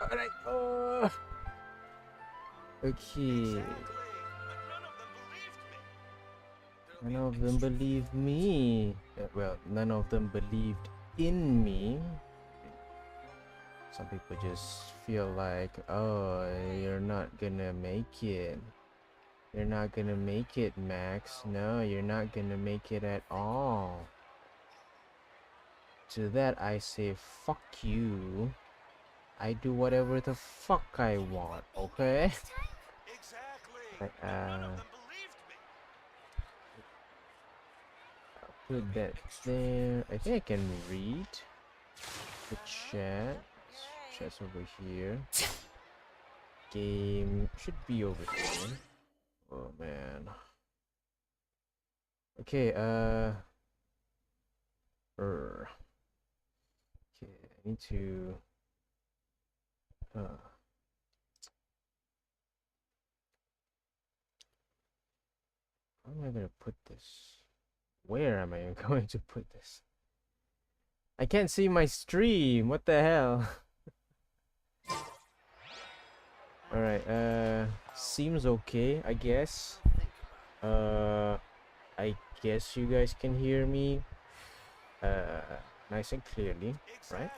Alright. Okay. None of them believed me. Well, none of them believed in me. Some people just feel like, oh, you're not gonna make it. You're not gonna make it, Max. No, you're not gonna make it at all. To that I say, fuck you. I do whatever the fuck I want, okay? Like, put that there. I think I can read the chat. Chat's over here. Game should be over here. Oh man. Okay, okay, I need to how am I gonna put this? Where am I going to put this? I can't see my stream. What the hell? Alright, seems okay, I guess. I guess you guys can hear me nice and clearly, right?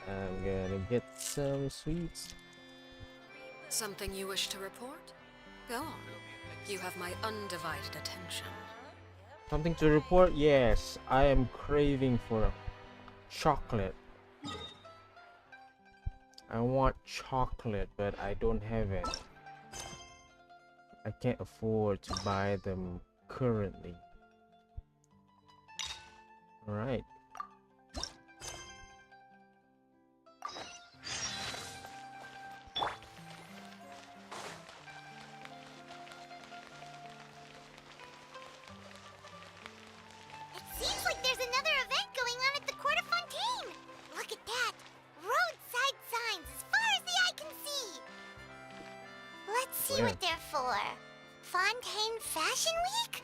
I'm gonna get some sweets. Something you wish to report? Go on. You have my undivided attention. Something to report? Yes, I am craving for chocolate. I want chocolate, but I don't have it. I can't afford to buy them currently. Alright. It seems like there's another event going on at the court of Fontaine. Look at that. Roadside signs as far as the eye can see. Let's see what they're for. Fontaine Fashion Week?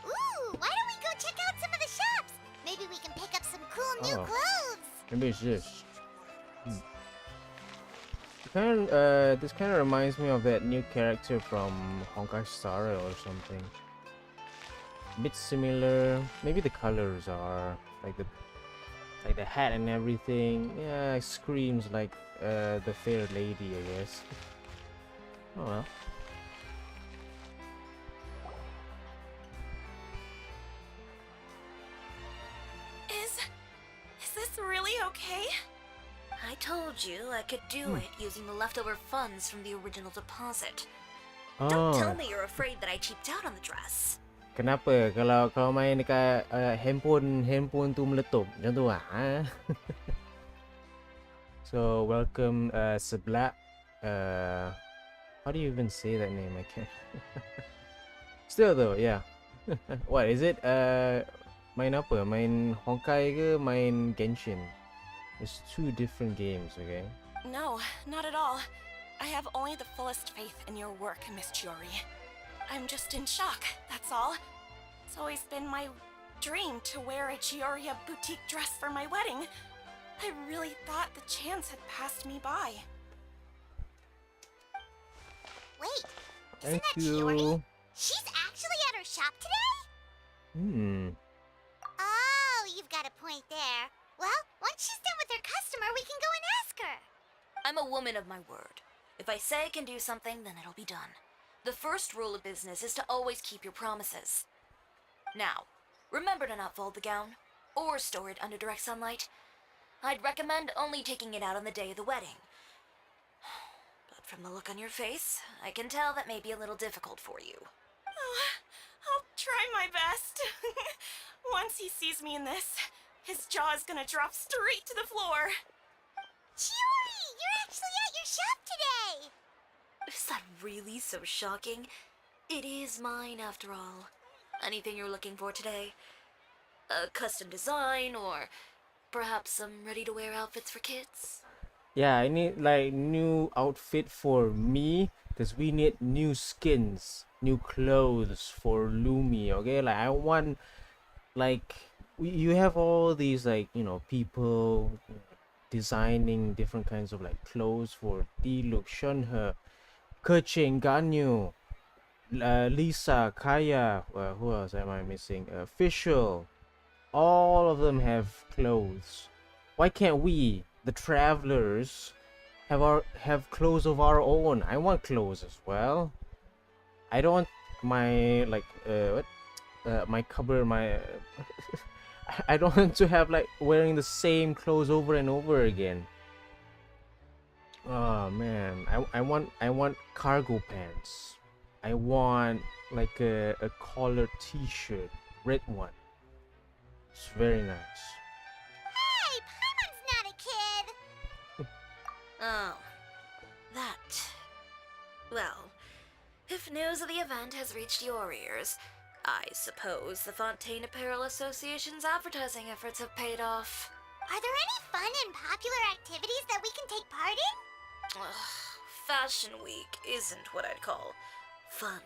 Ooh, why don't we go check out some of the shops? Maybe we can pick up some cool new clothes. Maybe it's this. This kind of reminds me of that new character from Honkai Star Rail or something. A bit similar. Maybe the colors are like the hat and everything. Yeah, it screams like the fair lady, I guess. Oh well. Is this really okay? I told you I could do it using the leftover funds from the original deposit. Don't tell me you're afraid that I cheaped out on the dress. Kenapa kalau main dekat handphone tu meletup macam tu ah? So welcome sebelah. How do you even say that name? I can't. Still though, yeah. What is it? Main apa? Main Honkai ke main Genshin? It's two different games, okay? No, not at all. I have only the fullest faith in your work, Miss Chiori. I'm just in shock, that's all. It's always been my dream to wear a Chioria boutique dress for my wedding. I really thought the chance had passed me by. Wait, Thank isn't that you. Chiori? She's actually at her shop today? Oh, you've got a point there. Well, once she's done with her customer, we can go and ask her. I'm a woman of my word. If I say I can do something, then it'll be done. The first rule of business is to always keep your promises. Now, remember to not fold the gown, or store it under direct sunlight. I'd recommend only taking it out on the day of the wedding. But from the look on your face, I can tell that may be a little difficult for you. Oh, I'll try my best. Once he sees me in this, his jaw is gonna drop straight to the floor. Chiori, you're actually at your shop today. Is that really so shocking? It is mine, after all. Anything you're looking for today? A custom design, or perhaps some ready-to-wear outfits for kids? Yeah, I need like new outfit for me because we need new skins, new clothes for Lumi. Okay, like I want like you have all these like people designing different kinds of like clothes for Diluc, Shunhe, Keqing, Ganyu, Lisa, Kaya. Who else am I missing? Fischl. All of them have clothes. Why can't we, the travelers, have clothes of our own? I want clothes as well. I don't want my like my cupboard, my I don't want to have like wearing the same clothes over and over again. Oh man, I want cargo pants. I want like a collared t-shirt, red one. It's very nice. Hey, Paimon's not a kid. Oh, that. Well, if news of the event has reached your ears, I suppose the Fontaine Apparel Association's advertising efforts have paid off. Are there any fun and popular activities that we can take part in? Fashion Week isn't what I'd call fun,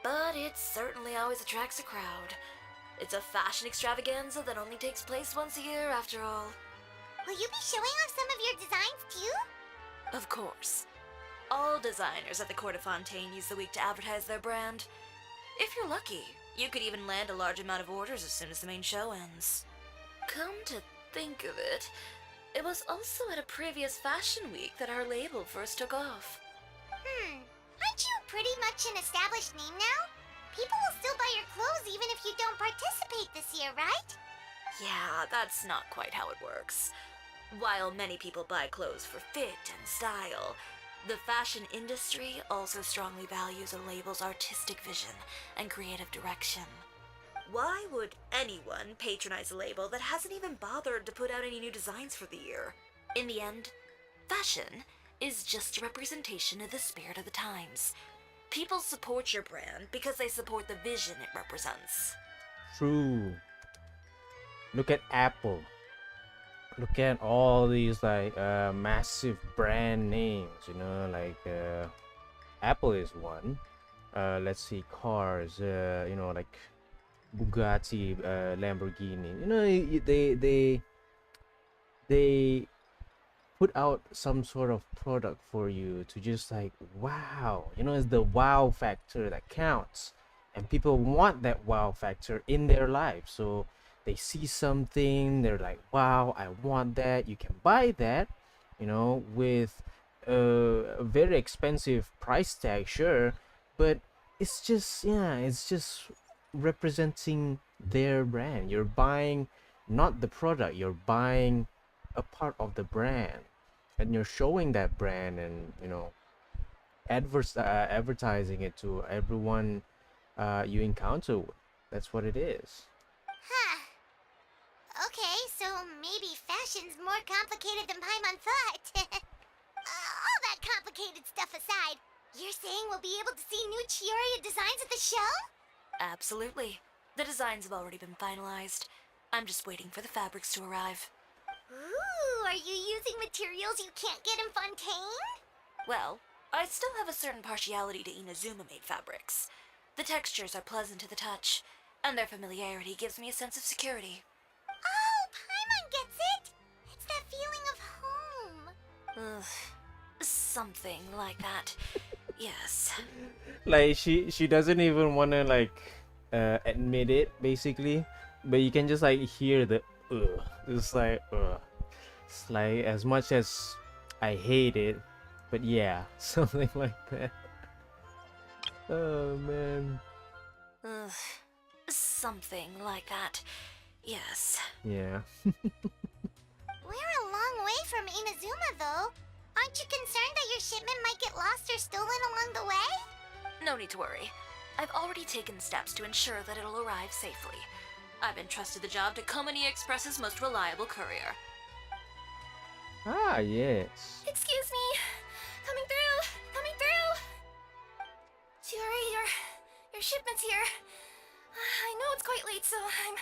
but it certainly always attracts a crowd. It's a fashion extravaganza that only takes place once a year, after all. Will you be showing off some of your designs too? Of course. All designers at the Court of Fontaine use the week to advertise their brand. If you're lucky, you could even land a large amount of orders as soon as the main show ends. Come to think of it, it was also at a previous fashion week that our label first took off. Aren't you pretty much an established name now? People will still buy your clothes even if you don't participate this year, right? Yeah, that's not quite how it works. While many people buy clothes for fit and style, the fashion industry also strongly values a label's artistic vision and creative direction. Why would anyone patronize a label that hasn't even bothered to put out any new designs for the year? In the end, fashion is just a representation of the spirit of the times. People support your brand because they support the vision it represents. True. Look at Apple. Look at all these like massive brand names, like Apple is one. Let's see, cars, like Bugatti, Lamborghini. They put out some sort of product for you to just like wow. It's the wow factor that counts, and people want that wow factor in their life. So they see something, they're like, wow, I want that. You can buy that, with a very expensive price tag, sure, but it's just representing their brand. You're buying not the product, you're buying a part of the brand, and you're showing that brand, and advertising it to everyone you encounter with. That's what it is. Huh. Okay, so maybe fashion's more complicated than Paimon thought. All that complicated stuff aside, you're saying we'll be able to see new Chiyoria designs at the show? Absolutely. The designs have already been finalized. I'm just waiting for the fabrics to arrive. Ooh, are you using materials you can't get in Fontaine? Well, I still have a certain partiality to Inazuma-made fabrics. The textures are pleasant to the touch, and their familiarity gives me a sense of security. Oh, Paimon gets it! It's that feeling of home. Something like that. Yes. Like she doesn't even want to like admit it, basically, but you can just like hear the it's like it's like, as much as I hate it, but yeah, something like that. Oh man. Something like that. Yes. Yeah. We're a long way from Inazuma, though. Aren't you concerned that your shipment might get lost or stolen along the way? No need to worry. I've already taken steps to ensure that it'll arrive safely. I've entrusted the job to Komani Express's most reliable courier. Ah, yes. Excuse me. Coming through. Coming through. Chiori, your shipment's here. I know it's quite late, so I'm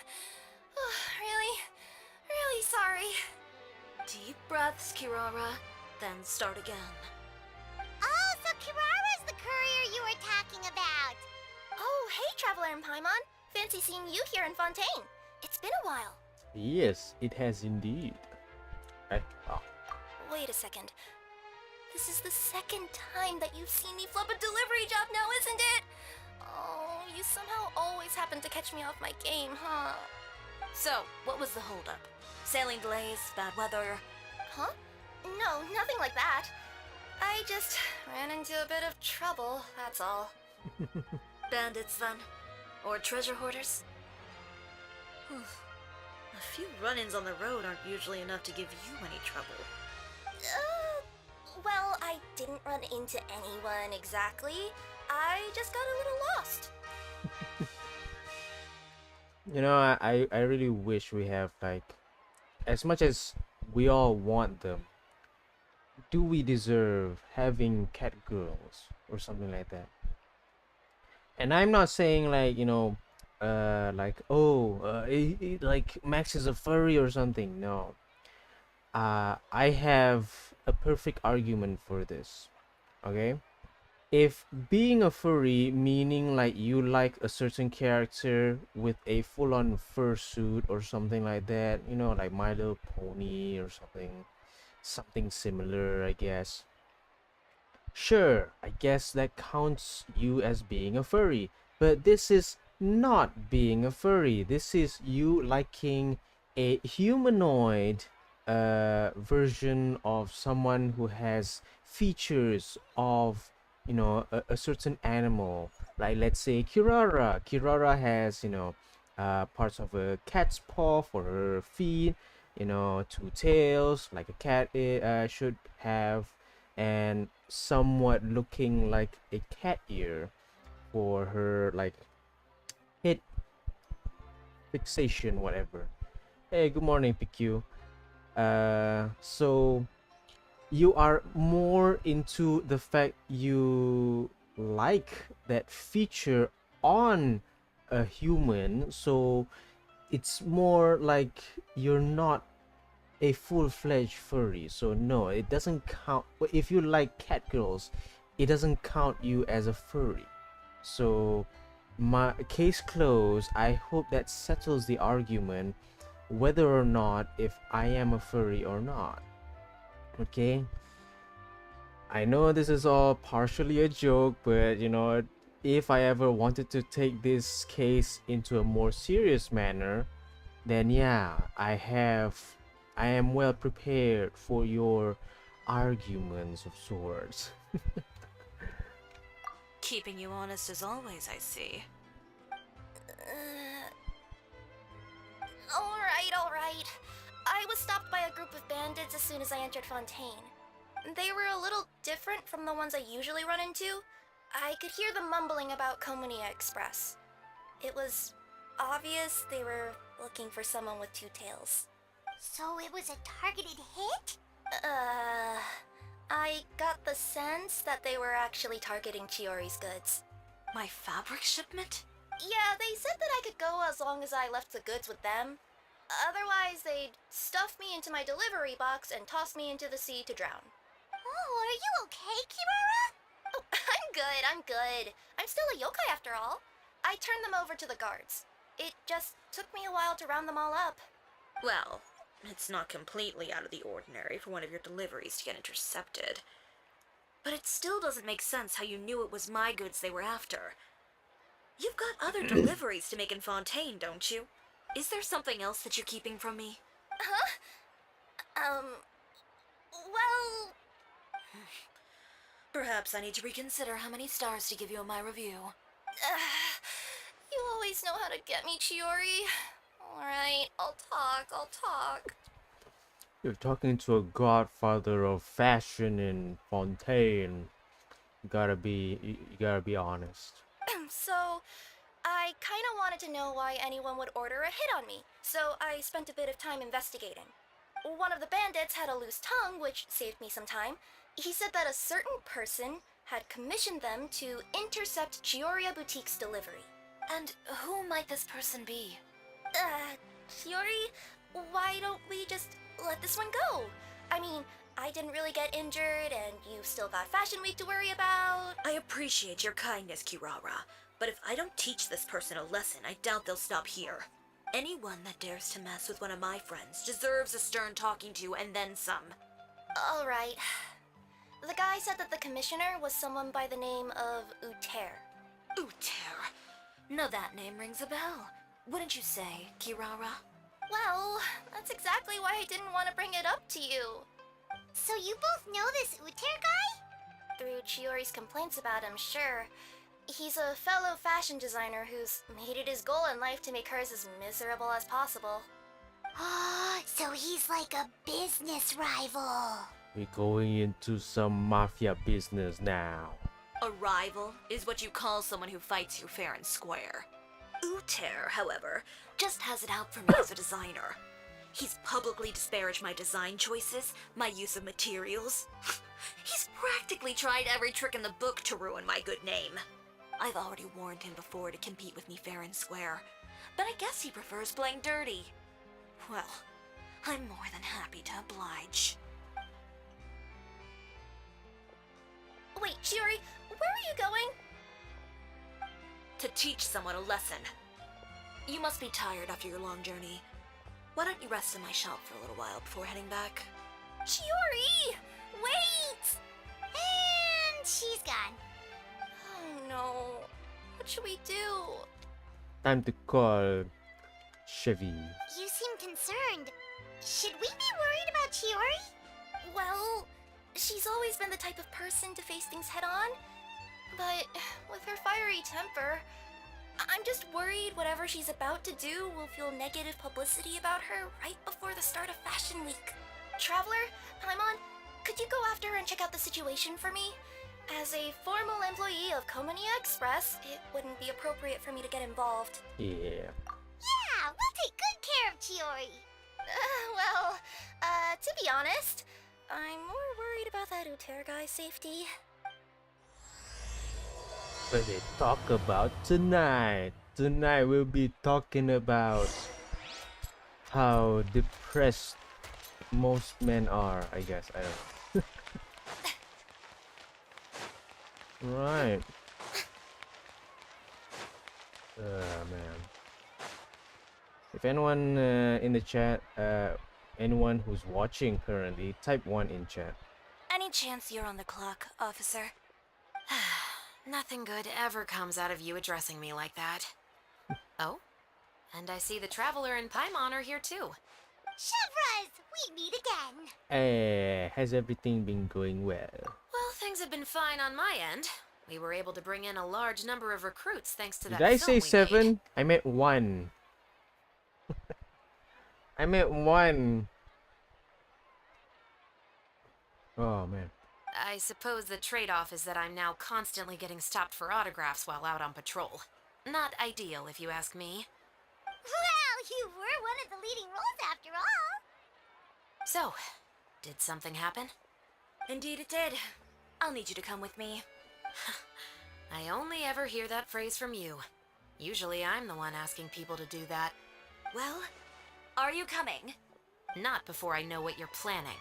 really sorry. Deep breaths, Kirara, then start again. Oh, so Kirara's the courier you were talking about. Oh, hey, Traveler and Paimon. Fancy seeing you here in Fontaine. It's been a while. Yes, it has indeed. I, oh, Wait a second. This is the second time that you've seen me flub a delivery job now, isn't it? Oh, you somehow always happen to catch me off my game, huh? So, what was the holdup? Sailing delays, bad weather? Huh? No, nothing like that. I just ran into a bit of trouble, that's all. Bandits, then? Or treasure hoarders? A few run-ins on the road aren't usually enough to give you any trouble. Well, I didn't run into anyone exactly. I just got a little lost. you know, I really wish we have like, as much as we all want them, do we deserve having cat girls or something like that? And I'm not saying like, like, oh, like Max is a furry or something. No. I have a perfect argument for this. Okay? If being a furry, meaning like you like a certain character with a full-on fursuit or something like that, like My Little Pony or something similar, I guess. Sure, I guess that counts you as being a furry, but this is not being a furry. This is you liking a humanoid version of someone who has features of, a certain animal. Like, let's say Kirara. Kirara has, parts of a cat's paw for her feet, two tails, like a cat should have, and somewhat looking like a cat ear for her, like, head fixation, whatever. Hey, good morning, PQ. So you are more into the fact you like that feature on a human, so it's more like you're not a full-fledged furry. So no, it doesn't count. If you like cat girls, it doesn't count you as a furry. So my case closed. I hope that settles the argument whether or not if I am a furry or not. Okay, I know this is all partially a joke, but if I ever wanted to take this case into a more serious manner, then yeah, I am well prepared for your arguments of sorts. Keeping you honest as always, I see. Alright. I was stopped by a group of bandits as soon as I entered Fontaine. They were a little different from the ones I usually run into. I could hear them mumbling about Komunia Express. It was obvious they were looking for someone with two tails. So it was a targeted hit? I got the sense that they were actually targeting Chiori's goods. My fabric shipment? Yeah, they said that I could go as long as I left the goods with them. Otherwise, they'd stuff me into my delivery box and toss me into the sea to drown. Oh, are you okay, Kirara? Oh, I'm good. I'm still a yokai after all. I turned them over to the guards. It just took me a while to round them all up. Well, it's not completely out of the ordinary for one of your deliveries to get intercepted. But it still doesn't make sense how you knew it was my goods they were after. You've got other deliveries to make in Fontaine, don't you? Is there something else that you're keeping from me? Well... Perhaps I need to reconsider how many stars to give you in my review. You always know how to get me, Chiori. Alright, I'll talk. You're talking to a godfather of fashion in Fontaine. You gotta be honest. So, I kinda wanted to know why anyone would order a hit on me, so I spent a bit of time investigating. One of the bandits had a loose tongue, which saved me some time. He said that a certain person had commissioned them to intercept Chioria Boutique's delivery. And who might this person be? Chiori, why don't we just let this one go? I mean, I didn't really get injured, and you've still got Fashion Week to worry about. I appreciate your kindness, Kirara, but if I don't teach this person a lesson, I doubt they'll stop here. Anyone that dares to mess with one of my friends deserves a stern talking to and then some. Alright. The guy said that the commissioner was someone by the name of Uter. Uter. Now that name rings a bell. Wouldn't you say, Kirara? Well, that's exactly why I didn't want to bring it up to you. So you both know this Uter guy? Through Chiori's complaints about him, sure. He's a fellow fashion designer who's made it his goal in life to make hers as miserable as possible. Oh, so he's like a business rival. We're going into some mafia business now. A rival is what you call someone who fights you fair and square. Uter, however, just has it out for me as a designer. He's publicly disparaged my design choices, my use of materials. He's practically tried every trick in the book to ruin my good name. I've already warned him before to compete with me fair and square, but I guess he prefers playing dirty. Well, I'm more than happy to oblige. Wait, Chiori, where are you going? To teach someone a lesson. You must be tired after your long journey. Why don't you rest in my shop for a little while before heading back? Chiori! Wait! And she's gone. Oh no. What should we do? Time to call Chevy. You seem concerned. Should we be worried about Chiori? Well, she's always been the type of person to face things head on. But with her fiery temper, I'm just worried whatever she's about to do will feel negative publicity about her right before the start of Fashion Week. Traveler, Paimon, could you go after her and check out the situation for me? As a formal employee of Komonia Express, it wouldn't be appropriate for me to get involved. Yeah. Yeah, we'll take good care of Chiori. To be honest, I'm more worried about that Uter guy's safety. What they talk about tonight? Tonight we'll be talking about how depressed most men are, I guess. I don't know. Right. Man. If anyone in the chat, anyone who's watching currently, type 1 in chat. Any chance you're on the clock, officer? Nothing good ever comes out of you addressing me like that. Oh? And I see the Traveler and Paimon are here too. Chevras, we meet again. Has everything been going well? Well, things have been fine on my end. We were able to bring in a large number of recruits thanks to Did that I film say we 7? made. I meant 1. I meant 1. Oh man. I suppose the trade-off is that I'm now constantly getting stopped for autographs while out on patrol. Not ideal, if you ask me. Well, you were one of the leading roles after all. So, did something happen? Indeed it did. I'll need you to come with me. I only ever hear that phrase from you. Usually I'm the one asking people to do that. Well, are you coming? Not before I know what you're planning.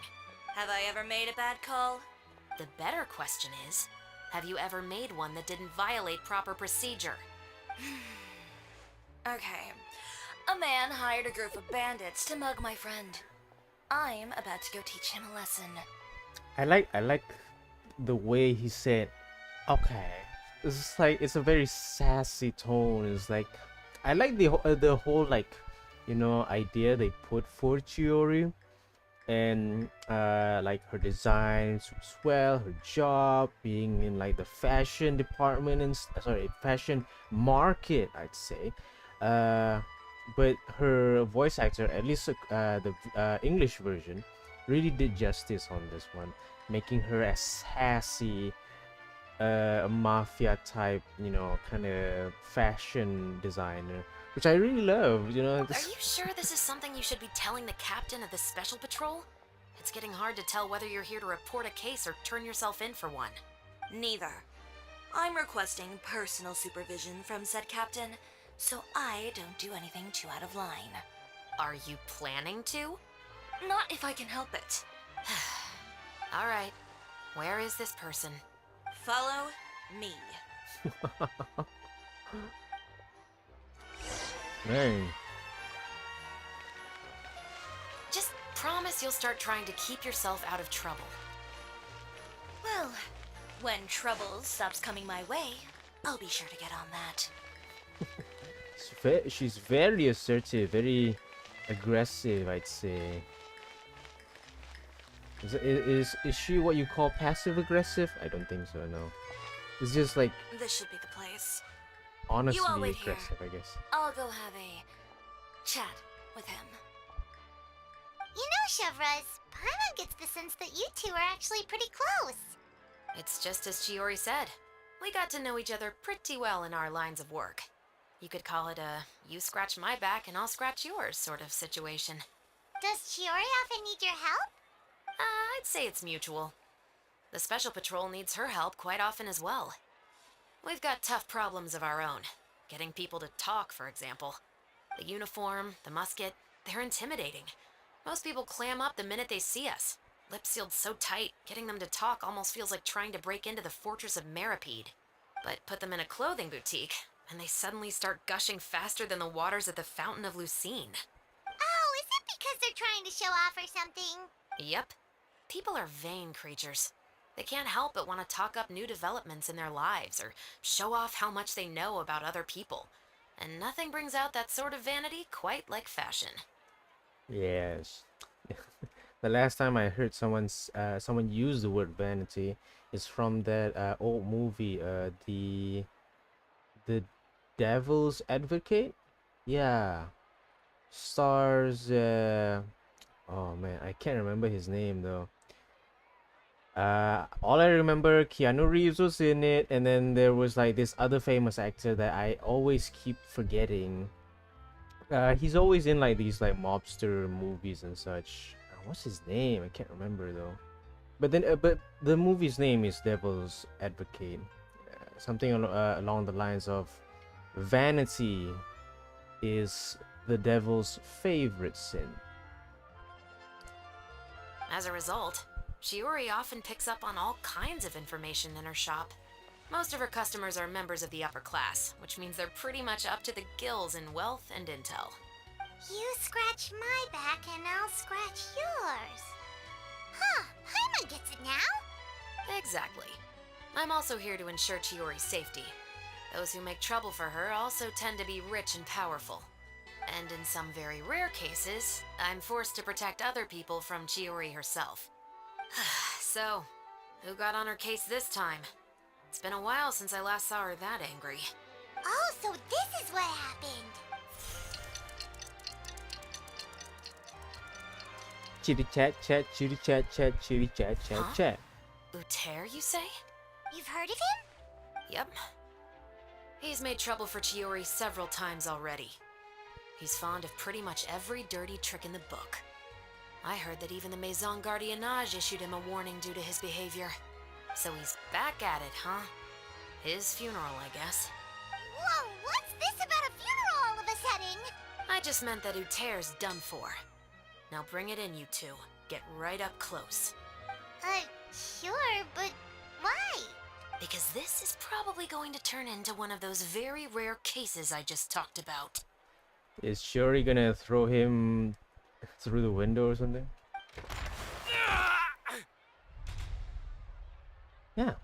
Have I ever made a bad call? The better question is, have you ever made one that didn't violate proper procedure? Okay. A man hired a group of bandits to mug my friend. I'm about to go teach him a lesson. I like the way he said, okay. It's like, it's a very sassy tone. It's like, I like the whole, like, you know, idea they put for Chiori. And like her design suits well, her job being in like the fashion department and fashion market, I'd say. But her voice actor, at least the English version, really did justice on this one, making her a sassy, a mafia type, you know, kind of fashion designer, which I really love, you know. Are you sure this is something you should be telling the captain of the special patrol? It's getting hard to tell whether you're here to report a case or turn yourself in for one. Neither. I'm requesting personal supervision from said captain, so I don't do anything too out of line. Are you planning to? Not if I can help it. All right. Where is this person? Follow me. Dang. promise you'll start trying to keep yourself out of trouble. Well, when trouble stops coming my way, I'll be sure to get on that. She's very assertive, very aggressive, I'd say. Is she what you call passive aggressive? I don't think so, no. It's just like This should be the place. honestly You all wait here. aggressive, I guess. I'll go have a chat with him. You know, Chevraz, Paimon gets the sense that you two are actually pretty close. It's just as Chiori said. We got to know each other pretty well in our lines of work. You could call it a you scratch my back and I'll scratch yours sort of situation. Does Chiori often need your help? I'd say it's mutual. The Special Patrol needs her help quite often as well. We've got tough problems of our own. Getting people to talk, for example. The uniform, the musket, they're intimidating. Most people clam up the minute they see us. Lips sealed so tight, getting them to talk almost feels like trying to break into the fortress of Meripede. But put them in a clothing boutique, and they suddenly start gushing faster than the waters at the Fountain of Lucine. Oh, is it because they're trying to show off or something? Yep. People are vain creatures. They can't help but want to talk up new developments in their lives or show off how much they know about other people. And nothing brings out that sort of vanity quite like fashion. Yes. The last time I heard someone use the word vanity is from that old movie, the Devil's Advocate. Yeah, stars. Oh man, I can't remember his name though. All I remember, Keanu Reeves was in it, and then there was like this other famous actor that I always keep forgetting. He's always in like these like mobster movies and such. What's his name? I can't remember though. But then, but the movie's name is Devil's Advocate. Something along the lines of vanity is the devil's favorite sin. As a result, Shiori often picks up on all kinds of information in her shop. Most of her customers are members of the upper class, which means they're pretty much up to the gills in wealth and intel. You scratch my back and I'll scratch yours. Huh, Paimon gets it now? Exactly. I'm also here to ensure Chiori's safety. Those who make trouble for her also tend to be rich and powerful. And in some very rare cases, I'm forced to protect other people from Chiori herself. So, who got on her case this time? It's been a while since I last saw her that angry. Oh, so this is what happened. Chitty chat chat, chitty chat chat, chitty chat chat Huh? chat. Uter, you say? You've heard of him? Yep. He's made trouble for Chiori several times already. He's fond of pretty much every dirty trick in the book. I heard that even the Maison Gardiennage issued him a warning due to his behavior. So he's back at it, huh? His funeral, I guess. Whoa, what's this about a funeral all of a sudden? I just meant that Uter's done for. Now bring it in, you two. Get right up close. Sure, but why? Because this is probably going to turn into one of those very rare cases I just talked about. Is Shiori gonna throw him through the window or something? Yeah.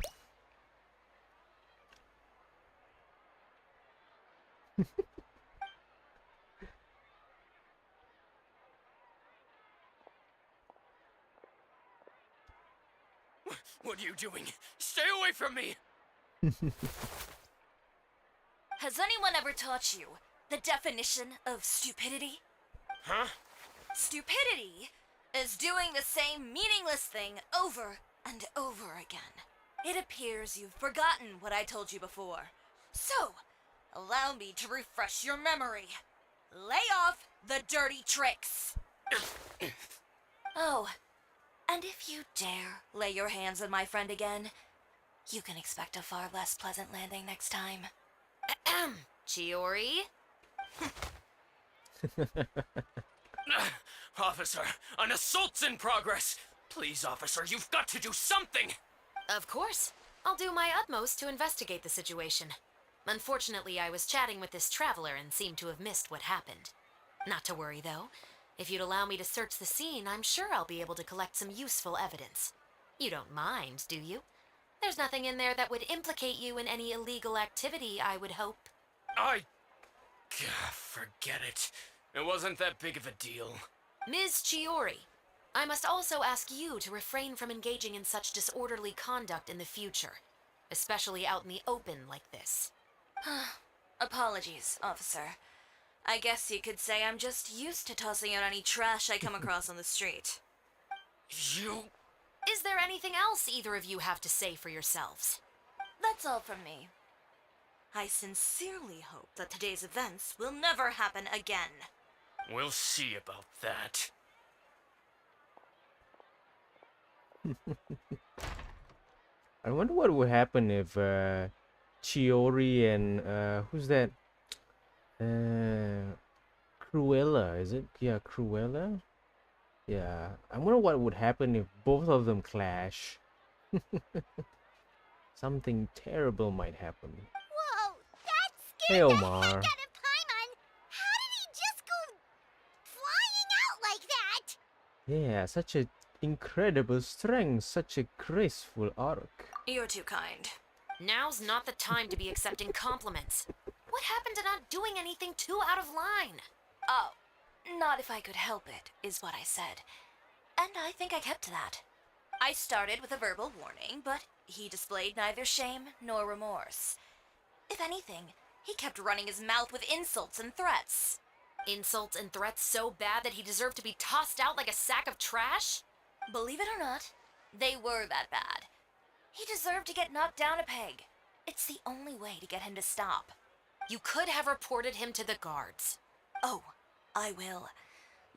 What are you doing? Stay away from me! Has anyone ever taught you the definition of stupidity? Huh? Stupidity is doing the same meaningless thing over and over again. It appears you've forgotten what I told you before. So, allow me to refresh your memory. Lay off the dirty tricks. Oh, and if you dare lay your hands on my friend again, you can expect a far less pleasant landing next time. Ahem. Chiori? Officer, an assault's in progress! Please, officer, you've got to do something! Of course. I'll do my utmost to investigate the situation. Unfortunately, I was chatting with this traveler and seemed to have missed what happened. Not to worry, though. If you'd allow me to search the scene, I'm sure I'll be able to collect some useful evidence. You don't mind, do you? There's nothing in there that would implicate you in any illegal activity, I would hope. Forget it. It wasn't that big of a deal. Ms. Chiori, I must also ask you to refrain from engaging in such disorderly conduct in the future, especially out in the open like this. Apologies, officer. I guess you could say I'm just used to tossing out any trash I come across on the street. You... Is there anything else either of you have to say for yourselves? That's all from me. I sincerely hope that today's events will never happen again. We'll see about that. I wonder what would happen if Chiori and who's that? Cruella, is it? Yeah, Cruella. Yeah, I wonder what would happen if both of them clash. Something terrible might happen. Whoa, that Hey, scared the Omar. heck out of Paimon. How did he just go flying out like that? Yeah, such a incredible strength, such a graceful arc. You're too kind. Now's not the time to be accepting compliments. What happened to not doing anything too out of line? Oh, not if I could help it, is what I said. And I think I kept to that. I started with a verbal warning, but he displayed neither shame nor remorse. If anything, he kept running his mouth with insults and threats. Insults and threats so bad that he deserved to be tossed out like a sack of trash? Believe it or not, they were that bad. He deserved to get knocked down a peg. It's the only way to get him to stop. You could have reported him to the guards. Oh, I will.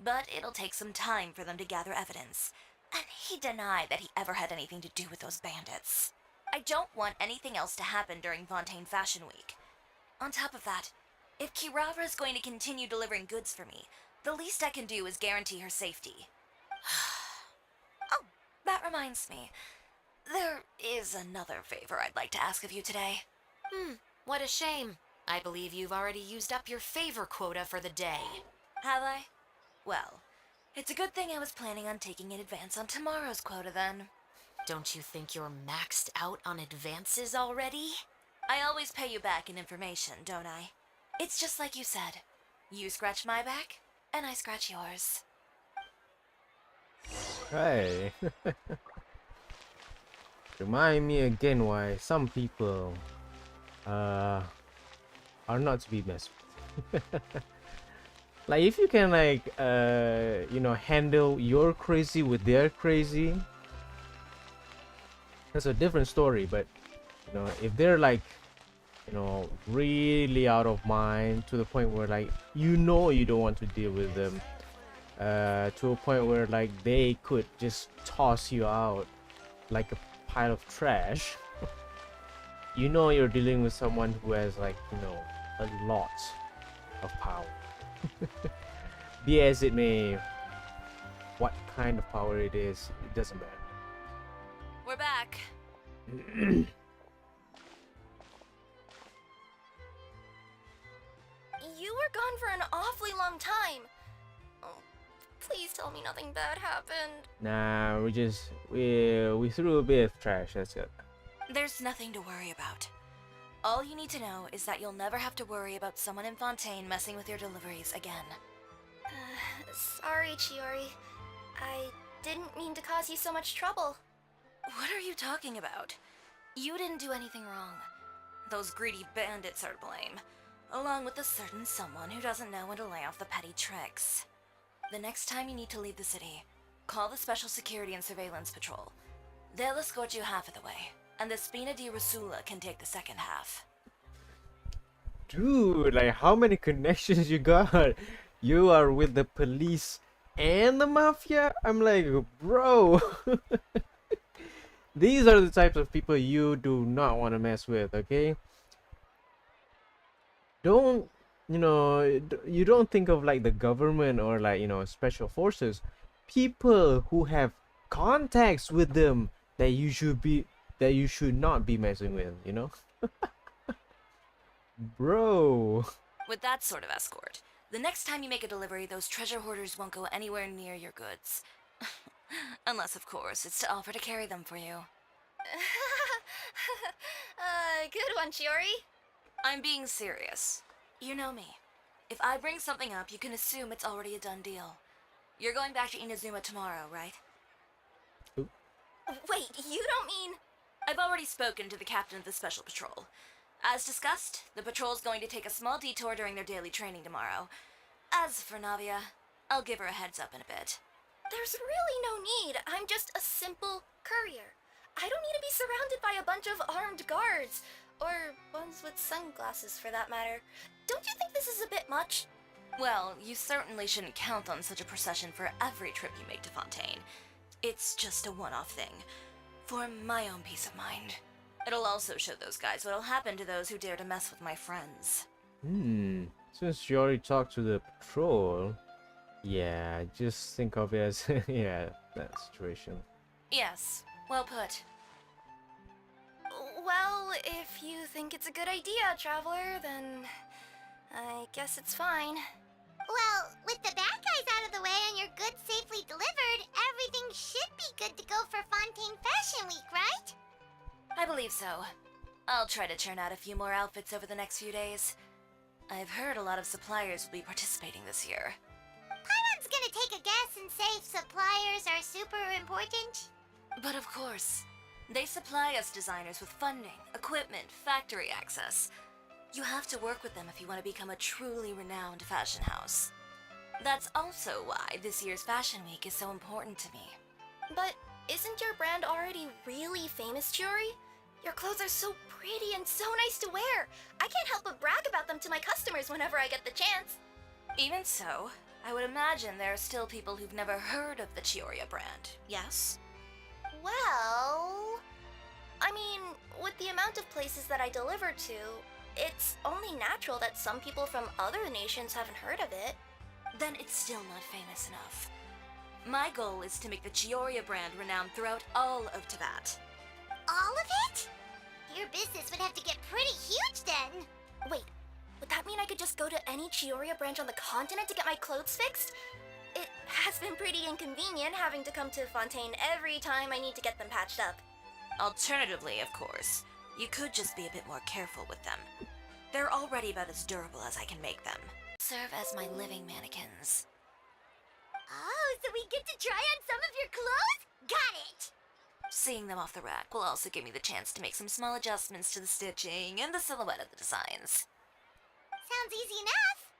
But it'll take some time for them to gather evidence. And he denied that he ever had anything to do with those bandits. I don't want anything else to happen during Fontaine Fashion Week. On top of that, if Kirara is going to continue delivering goods for me, the least I can do is guarantee her safety. Oh, that reminds me. There is another favor I'd like to ask of you today. What a shame. I believe you've already used up your favor quota for the day. Have I? Well, it's a good thing I was planning on taking an advance on tomorrow's quota then. Don't you think you're maxed out on advances already? I always pay you back in information, don't I? It's just like you said. You scratch my back, and I scratch yours. Right. Remind me again why some people are not to be messed with. Like if you can like you know, handle your crazy with their crazy, that's a different story. But you know, if they're like, you know, really out of mind to the point where like you know you don't want to deal with them, to a point where like they could just toss you out like a pile of trash, you know you're dealing with someone who has like, you know, a lot of power. Be as it may, what kind of power it is, it doesn't matter. We're back. You were gone for an awfully long time. Oh, please tell me nothing bad happened. Nah, we threw a bit of trash, that's it. There's nothing to worry about. All you need to know is that you'll never have to worry about someone in Fontaine messing with your deliveries again. Sorry, Chiori. I didn't mean to cause you so much trouble. What are you talking about? You didn't do anything wrong. Those greedy bandits are to blame, along with a certain someone who doesn't know when to lay off the petty tricks. The next time you need to leave the city, call the Special Security and Surveillance Patrol. They'll escort you half of the way, and the Spina di Rusula can take the second half. Dude, like how many connections you got? You are with the police and the mafia? I'm like, bro. These are the types of people you do not want to mess with, okay? Don't, you know, you don't think of like the government or like, you know, special forces. People who have contacts with them that you should not be messing with, you know? Bro. With that sort of escort, The next time you make a delivery, those treasure hoarders won't go anywhere near your goods. Unless, of course, it's to offer to carry them for you. Good one, Chiori. I'm being serious. You know me. If I bring something up, you can assume it's already a done deal. You're going back to Inazuma tomorrow, right? Wait, you don't mean... I've already spoken to the captain of the Special Patrol. As discussed, the patrol's going to take a small detour during their daily training tomorrow. As for Navia, I'll give her a heads up in a bit. There's really no need. I'm just a simple courier. I don't need to be surrounded by a bunch of armed guards. Or ones with sunglasses, for that matter. Don't you think this is a bit much? Well, you certainly shouldn't count on such a procession for every trip you make to Fontaine. It's just a one-off thing. For my own peace of mind. It'll also show those guys what'll happen to those who dare to mess with my friends. Since you already talked to the patrol, yeah, just think of it as, yeah, that situation. Yes, well put. Well, if you think it's a good idea, Traveler, then I guess it's fine. Well, with the bad guys out of the way and your goods safely delivered, everything should be good to go for Fontaine Fashion Week, right? I believe so. I'll try to churn out a few more outfits over the next few days. I've heard a lot of suppliers will be participating this year. Paimon's gonna take a guess and say suppliers are super important. But of course, they supply us designers with funding, equipment, factory access. You have to work with them if you want to become a truly renowned fashion house. That's also why this year's Fashion Week is so important to me. But isn't your brand already really famous, Chiori? Your clothes are so pretty and so nice to wear. I can't help but brag about them to my customers whenever I get the chance. Even so, I would imagine there are still people who've never heard of the Chiori brand, yes? Well... I mean, with the amount of places that I deliver to, it's only natural that some people from other nations haven't heard of it. Then it's still not famous enough. My goal is to make the Chiori brand renowned throughout all of Tibet. All of it? Your business would have to get pretty huge then. Wait, would that mean I could just go to any Chiori branch on the continent to get my clothes fixed? It has been pretty inconvenient having to come to Fontaine every time I need to get them patched up. Alternatively, of course, you could just be a bit more careful with them. They're already about as durable as I can make them. Serve as my living mannequins. Oh, so we get to try on some of your clothes? Got it! Seeing them off the rack will also give me the chance to make some small adjustments to the stitching and the silhouette of the designs. Sounds easy enough.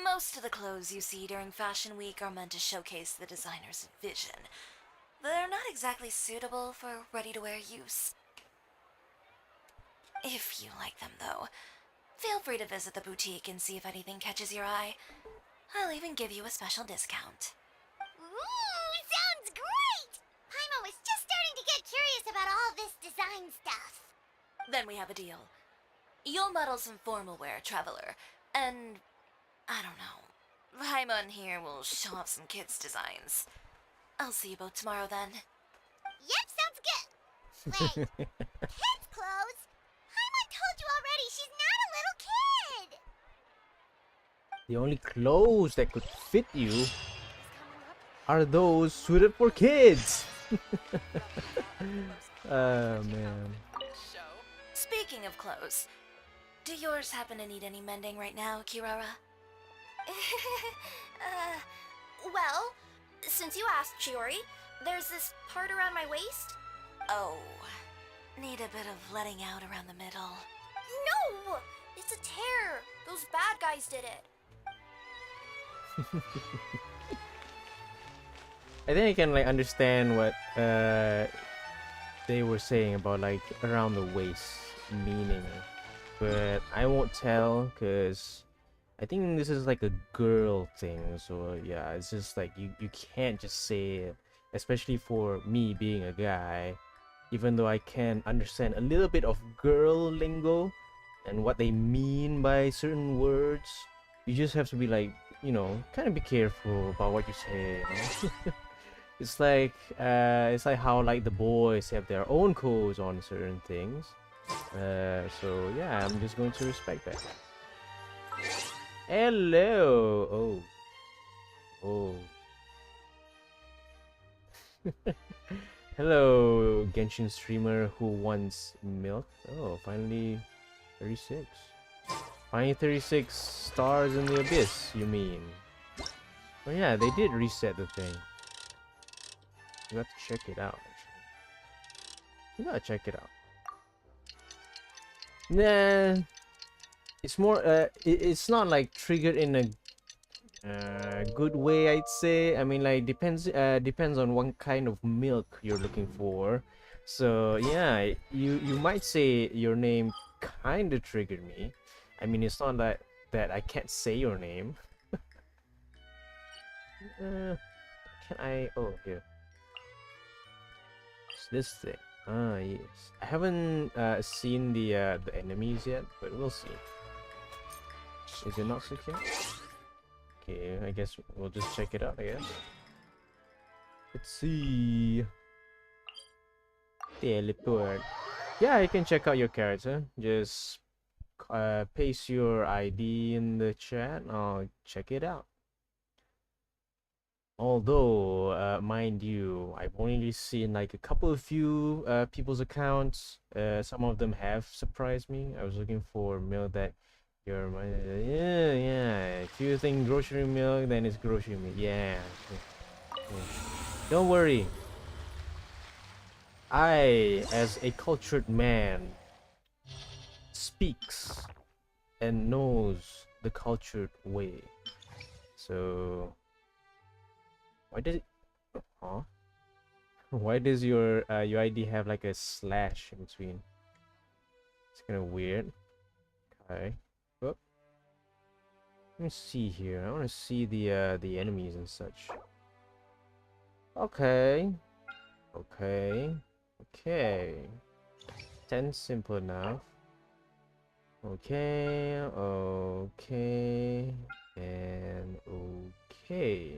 Most of the clothes you see during Fashion Week are meant to showcase the designer's vision. They're not exactly suitable for ready-to-wear use. If you like them, though, feel free to visit the boutique and see if anything catches your eye. I'll even give you a special discount. Ooh, sounds great! Paimon was just starting to get curious about all this design stuff. Then we have a deal. You'll model some formal wear, Traveler, and... I don't know. Paimon here will show off some kids' designs. I'll see you both tomorrow then. Yep, sounds good. Wait, kids' clothes? Paimon told you already she's not a little kid. The only clothes that could fit you are those suited for kids. Oh man. Speaking of clothes, do yours happen to need any mending right now, Kirara? Well, since you asked, Chiori, there's this part around my waist. Oh, need a bit of letting out around the middle. No! It's a tear. Those bad guys did it. I think I can like understand what they were saying about like around the waist meaning, but I won't tell because I think this is like a girl thing. So yeah, it's just like you can't just say it, especially for me being a guy. Even though I can understand a little bit of girl lingo and what they mean by certain words, you just have to be like, you know, kind of be careful about what you say. You know? It's like how like the boys have their own codes on certain things. So yeah, I'm just going to respect that. Hello. Oh. Hello, Genshin streamer who wants milk. Oh, finally 36. Finally 36 stars in the abyss, you mean? Oh yeah, they did reset the thing. You have to check it out, actually. You gotta check it out. Nah, it's more, it's not like triggered in a good way, I'd say. I mean, like, depends on what kind of milk you're looking for. So yeah, you might say your name kind of triggered me. I mean, it's not that I can't say your name. Can I? Oh, here. It's this thing. Ah, yes. I haven't seen the enemies yet, but we'll see. Is it not secure? Okay, I guess we'll just check it out, I guess. Let's see. Teleport. Yeah, you can check out your character. Just paste your ID in the chat. I'll check it out. Although, mind you, I've only seen like a couple of few people's accounts. Some of them have surprised me. I was looking for milk that yeah. If you think grocery milk, then it's grocery milk. Yeah. Don't worry. I, as a cultured man, speaks and knows the cultured way. So why does it? Huh? Why does your ID have like a slash in between? It's kind of weird. Okay. Oh. Let me see here. I want to see the enemies and such. Okay. Okay. 10 simple enough. Okay. And okay.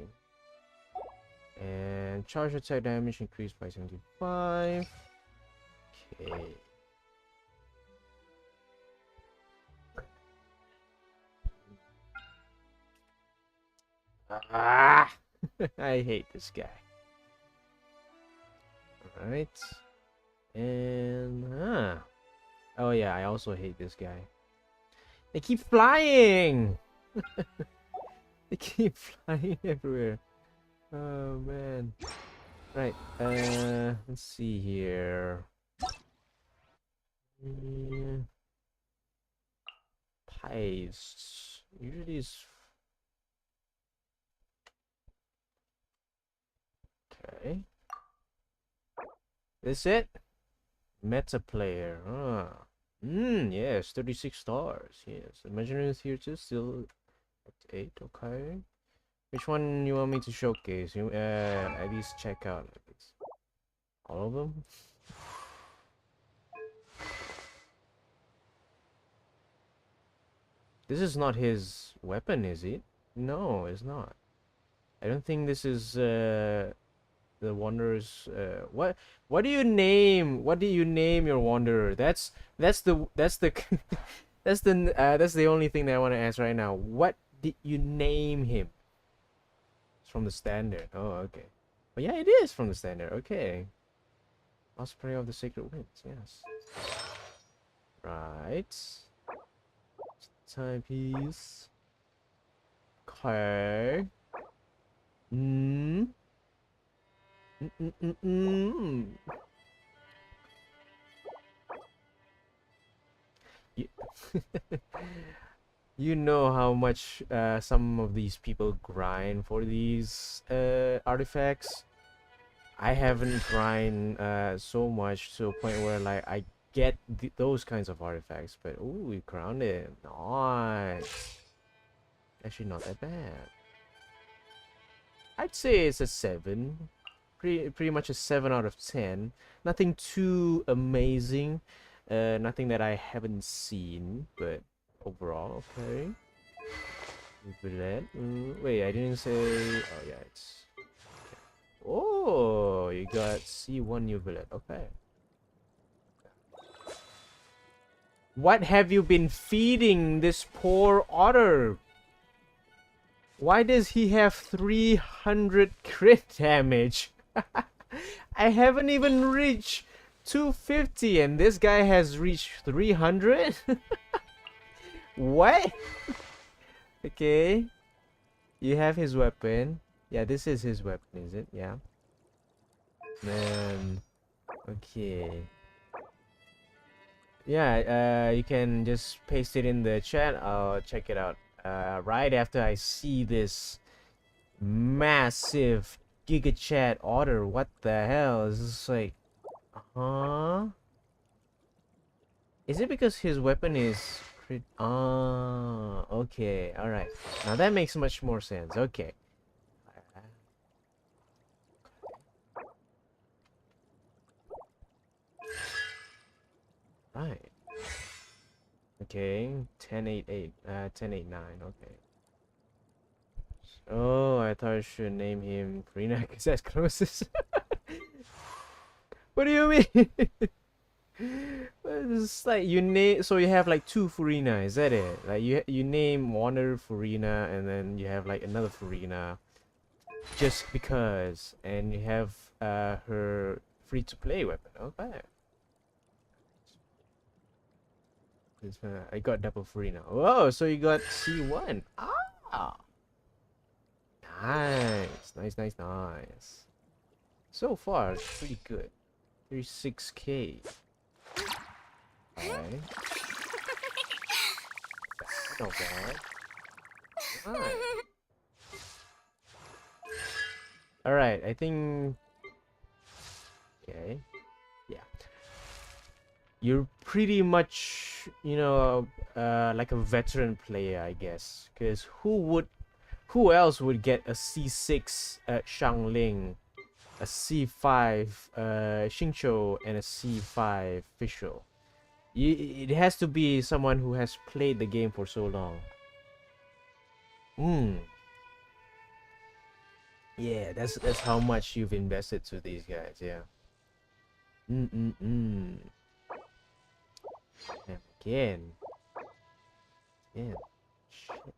And charge attack damage increased by 75. Okay. Ah! I hate this guy. Alright. And oh yeah, I also hate this guy. They keep flying! They keep flying everywhere. Oh man. Right, let's see here. Pies. Usually is okay. This it? Meta player. Yes, 36 stars. Yes. Imaginary Theater still at 8, okay. Which one you want me to showcase? You at least check out at least. All of them? This is not his weapon, is it? No, it's not. I don't think this is the Wanderer's what do you name your Wanderer? That's the that's the only thing that I want to ask right now. What did you name him? It's from the standard. Oh, okay. Oh yeah, it is from the standard. Okay. Osprey of the Sacred Winds, yes. Right. Timepiece. Okay. You, you know how much some of these people grind for these artifacts. I haven't grind so much to a point where like I get those kinds of artifacts, but ooh, we crowned it. Nice. Actually, not that bad. I'd say it's a 7. Pretty much a 7 out of 10. Nothing too amazing. Nothing that I haven't seen, but overall, okay. Wait, I didn't say. Oh yeah, it's. Okay. Oh, you got C1 new billet. Okay. What have you been feeding this poor otter? Why does he have 300 crit damage? I haven't even reached 250 and this guy has reached 300? What? Okay. You have his weapon. Yeah, this is his weapon, is it? Yeah. Man. Okay. Yeah, you can just paste it in the chat. I'll check it out. Right after I see this massive Giga Chat order. What the hell? Is this like, huh? Is it because his weapon is crit? Ah, okay, all right. Now that makes much more sense. Okay. Right. Okay. 1088. 1089. Okay. Oh, I thought I should name him Karina because that's closest. What do you mean? It's like you name, so you have like two Furina, is that it? Like you name Wanderer Furina and then you have like another Furina just because, and you have her free to play weapon. Okay. I got double Furina. Oh, so you got C1. Ah. Nice, nice, nice, nice. So far, it's pretty good. 36k. Okay. Not bad. Alright. Alright, I think... Okay. Yeah. You're pretty much, you know, like a veteran player, I guess. Because who else would get a C6 Shangling, a C5 Xingqiu, and a C5 Fischl? It has to be someone who has played the game for so long. Yeah, that's how much you've invested to these guys. Yeah. And again. Yeah. Shit.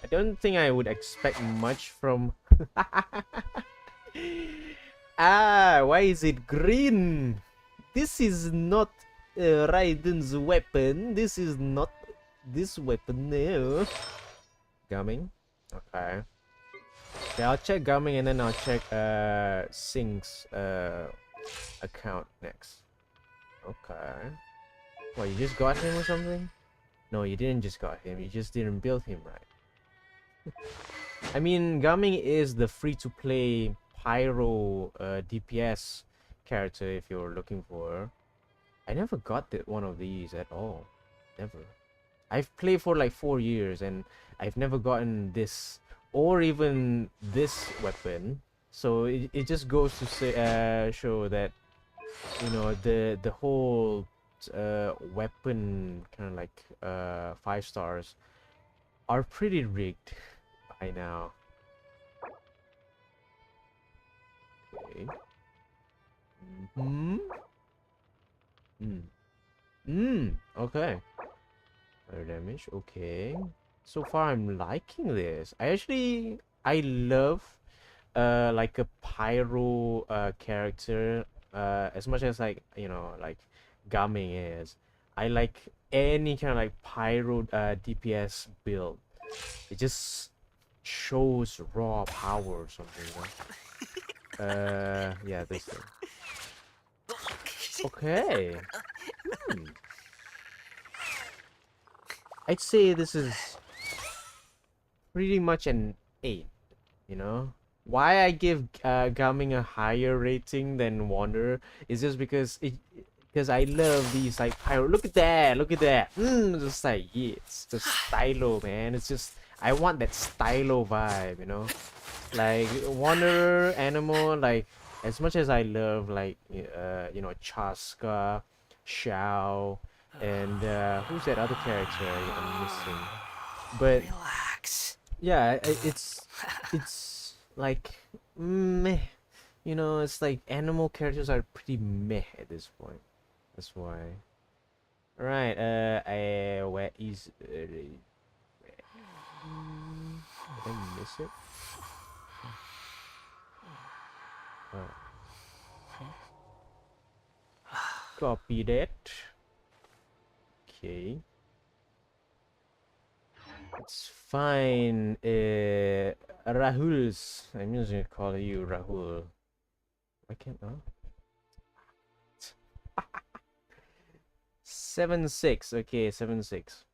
I don't think I would expect much from. Ah, why is it green? This is not Raiden's weapon. This is not this weapon. No. Gumming. Okay. Okay, I'll check Gumming and then I'll check Sing's account next. Okay. What, you just got him or something? No, you didn't just got him. You just didn't build him right. I mean, Gumming is the free-to-play Pyro DPS character if you're looking for. I never got one of these at all. Never. I've played for like 4 years and I've never gotten this or even this weapon. So it just goes to say, show that, you know, the whole weapon kind of like 5 stars are pretty rigged by now. Okay. Okay. Fire damage. Okay. So far, I'm liking this. I love like a pyro character as much as, like, you know, like Gaming is. I like any kind of like pyro DPS build. It just shows raw power or something, you know? Yeah, this thing. Okay. I'd say this is pretty much an 8, you know? Why I give Gaming a higher rating than Wanderer is just because I love these like pyro. Look at that, look at that. Just like, yeah, it's the stylo, man. It's just, I want that stylo vibe, you know? Like Wanderer, Animal, like as much as I love like you know, Chaska, Xiao, and who's that other character I'm missing? But Relax. yeah, it's like meh, you know. It's like animal characters are pretty meh at this point. That's why. Right. Where is? Did I miss it? Oh. Copy that. Okay. It's fine. Rahul's. I'm just gonna call you Rahul. I can't. Oh. 7-6. Okay, 7-6.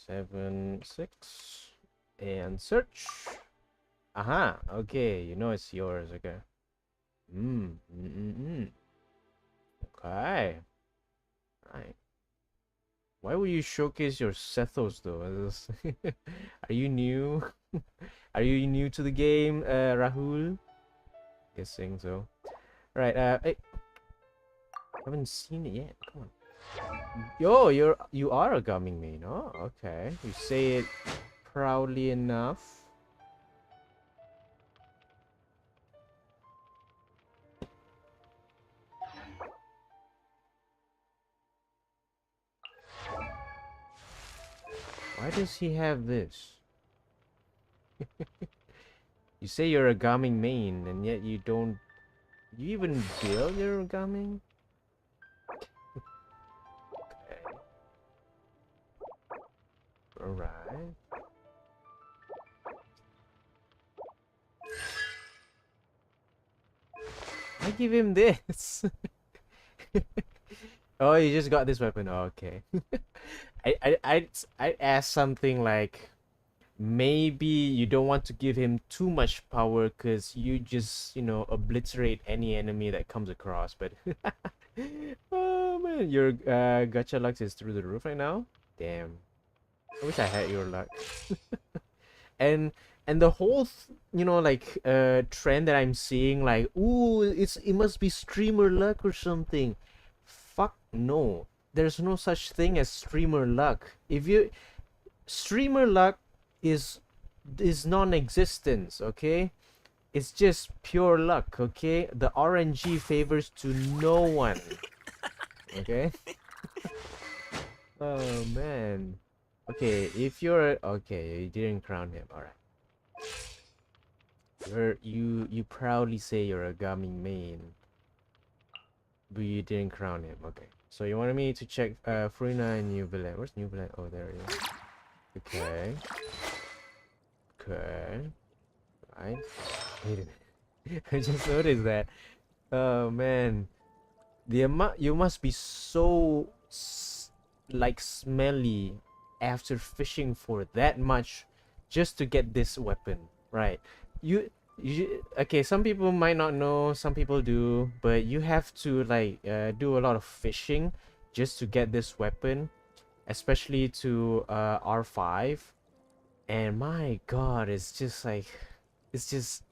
7-6. And search. Aha. Okay, you know it's yours. Okay. Okay. Right. Why would you showcase your Sethos though? Are you new? Are you new to the game, Rahul? Guessing so. Right. Hey, haven't seen it yet. Come on. Yo, you are a Gaming main. Oh, okay. You say it proudly enough. Why does he have this? You say you're a Gaming main, and yet you don't. You even build your Gaming? Okay. Alright. I give him this. Oh, you just got this weapon. Oh, okay. I asked something like, maybe you don't want to give him too much power because you just, obliterate any enemy that comes across. But oh man, your gacha luck is through the roof right now. Damn, I wish I had your luck. and the whole trend that I'm seeing, like, ooh, it must be streamer luck or something. Fuck no, there's no such thing as streamer luck. If you streamer luck is non-existence, okay? It's just pure luck, okay? The RNG favors to no one. Okay? Oh man. Okay, if you're okay, you didn't crown him. All right. You proudly say you're a Gaming main, but you didn't crown him. Okay. So you wanted me to check Furina and New Villette. Where's New Villette? Oh, there it is. Okay. Okay. Right. Wait a minute. I just noticed that. Oh man. The amount, you must be so like smelly after fishing for that much just to get this weapon, right? Okay, some people might not know, some people do, but you have to like do a lot of fishing just to get this weapon, especially to R5. And my god, it's just like, it's just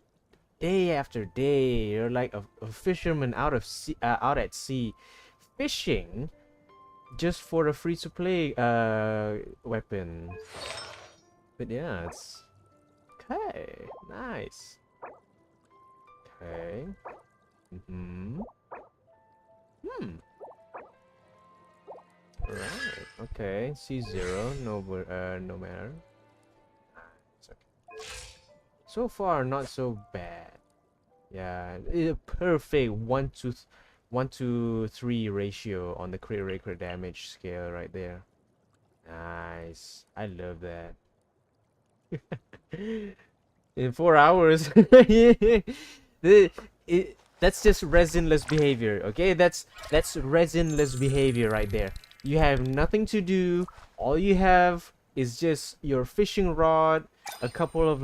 day after day. You're like a fisherman out at sea, fishing just for a free-to-play weapon. But yeah, it's okay. Nice. Okay. Alright. Okay. C0. No matter. It's okay. So far, not so bad. Yeah, a perfect 1 to 3 ratio on the crit rate crit damage scale right there. Nice. I love that. In 4 hours. That's just resinless behavior, okay? That's resinless behavior right there. You have nothing to do. All you have is just your fishing rod, a couple of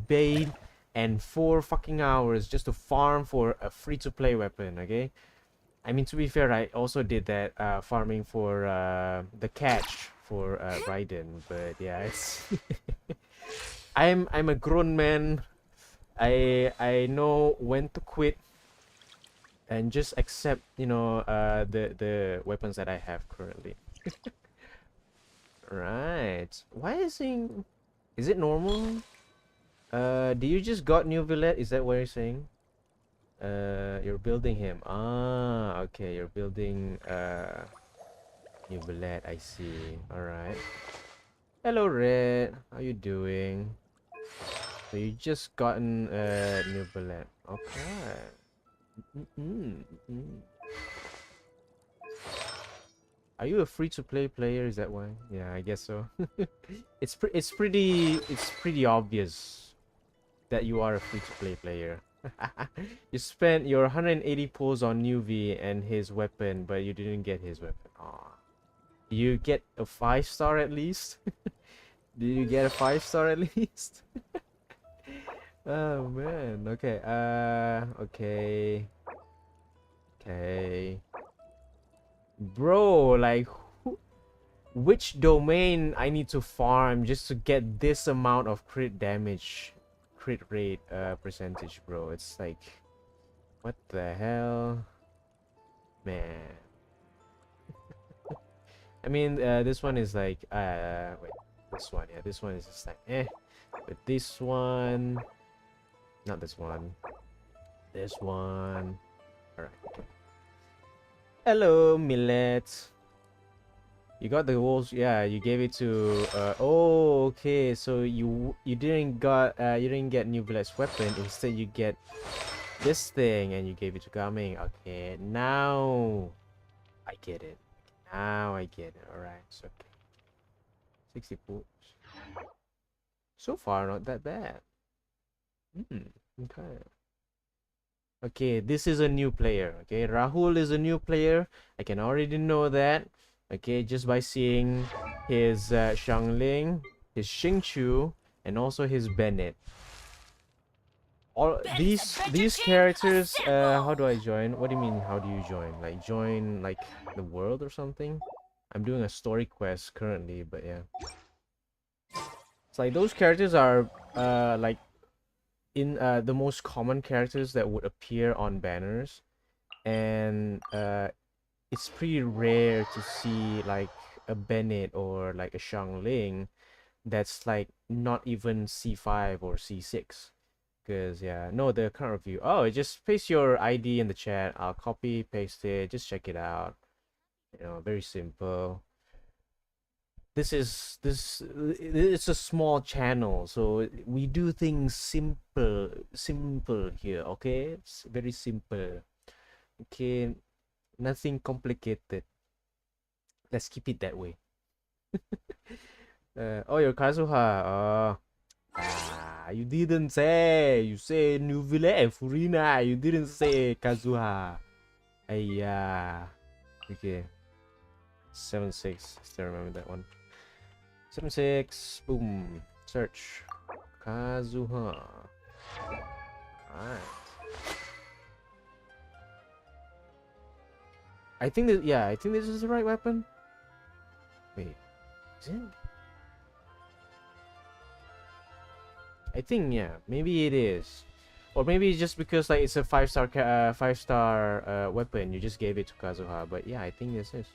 bait, and 4 fucking hours just to farm for a free-to-play weapon, okay? I mean, to be fair, I also did that farming for the catch for Raiden, but yeah, it's I'm a grown man. I know when to quit and just accept, the weapons that I have currently. Right. Why is it normal? Do you just got New Villette? Is that what you're saying? You're building him. Ah, okay. You're building new bullet. I see. All right. Hello, Red. How you doing? So you just gotten new bullet. Okay. Are you a free-to-play player? Is that why? Yeah, I guess so. It's pretty obvious that you are a free-to-play player. You spent your 180 pulls on Nuvi and his weapon, but you didn't get his weapon. Aw. Do you get a 5-star at least? Do you get a 5-star at least? Oh man. Okay. Okay. Okay. Bro, like which domain I need to farm just to get this amount of crit damage, crit rate percentage, bro? It's like, what the hell, man? I mean, this one is like, wait, this one, yeah, this one is just like, but this one, not this one, this one. All right. Okay. Hello, Millet. You got the walls, yeah. You gave it to. Oh, okay. So you didn't get New Blood's weapon. Instead, you get this thing, and you gave it to Gaming. Okay, now I get it. Now I get it. All right. So okay. 60 pools. So far, not that bad. Okay. Okay, this is a new player. Okay, Rahul is a new player. I can already know that. Okay, just by seeing his Xiangling, his Xingqiu, and also his Bennett. All these characters. How do I join? What do you mean? How do you join? Like join like the world or something? I'm doing a story quest currently, but yeah. It's like those characters are like in the most common characters that would appear on banners, and it's pretty rare to see like a Bennett or like a Xiangling that's like not even C5 or C6. Because yeah, no, the current review. Oh, just paste your ID in the chat. I'll copy, paste it. Just check it out. You know, very simple. It's a small channel, so we do things simple here. Okay, it's very simple. Okay, nothing complicated. Let's keep it that way. Oh, you're Kazuha. You didn't say. You say Nuvile and Furina. You didn't say Kazuha. Yeah. Okay. 7-6. Still remember that one. 7-6. Boom. Search. Kazuha. Alright. I think that, yeah, I think this is the right weapon. Wait. Is it? I think, yeah, maybe it is. Or maybe it's just because like it's a 5-star weapon, you just gave it to Kazuha. But yeah, I think this is.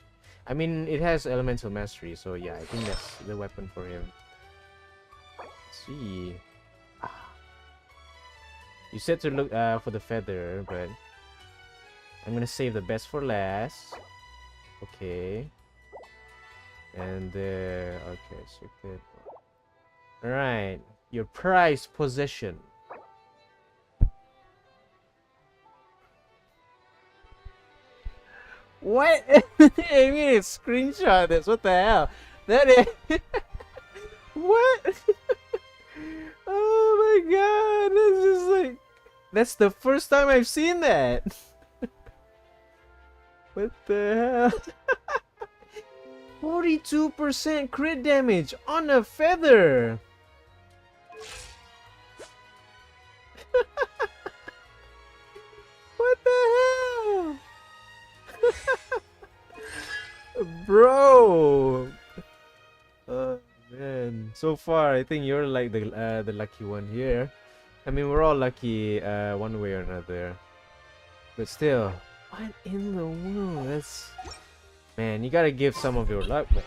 I mean, it has elemental mastery, so yeah, I think that's the weapon for him. Let's see. You said to look for the feather, but I'm gonna save the best for last. Okay. And okay, so good. All right. Your prized possession. What? I mean, it's screenshot this. What the hell? That is. What? Oh my god! This is like. That's the first time I've seen that. What the hell? 42% crit damage on a feather. What the hell? Bro. Oh man. So far I think you're like the lucky one here. I mean, we're all lucky one way or another. But still, what in the world? That's, man, you gotta give some of your luck, man.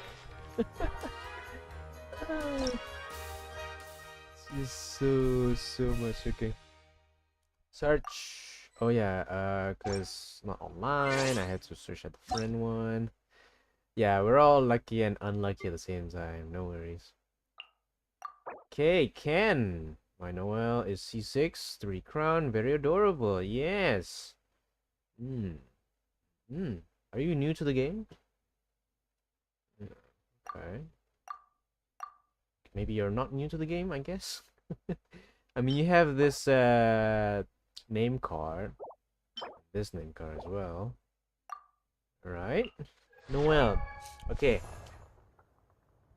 It's just so much. Okay. Search. Oh yeah, cause not online. I had to search at the friend one. Yeah, we're all lucky and unlucky at the same time. No worries. Okay, Ken. My Noel is C6, 3 crown, very adorable. Yes. Hmm. Hmm. Are you new to the game? Okay. Maybe you're not new to the game, I guess. I mean, you have this name card. This name card as well. Alright. Noel. Okay.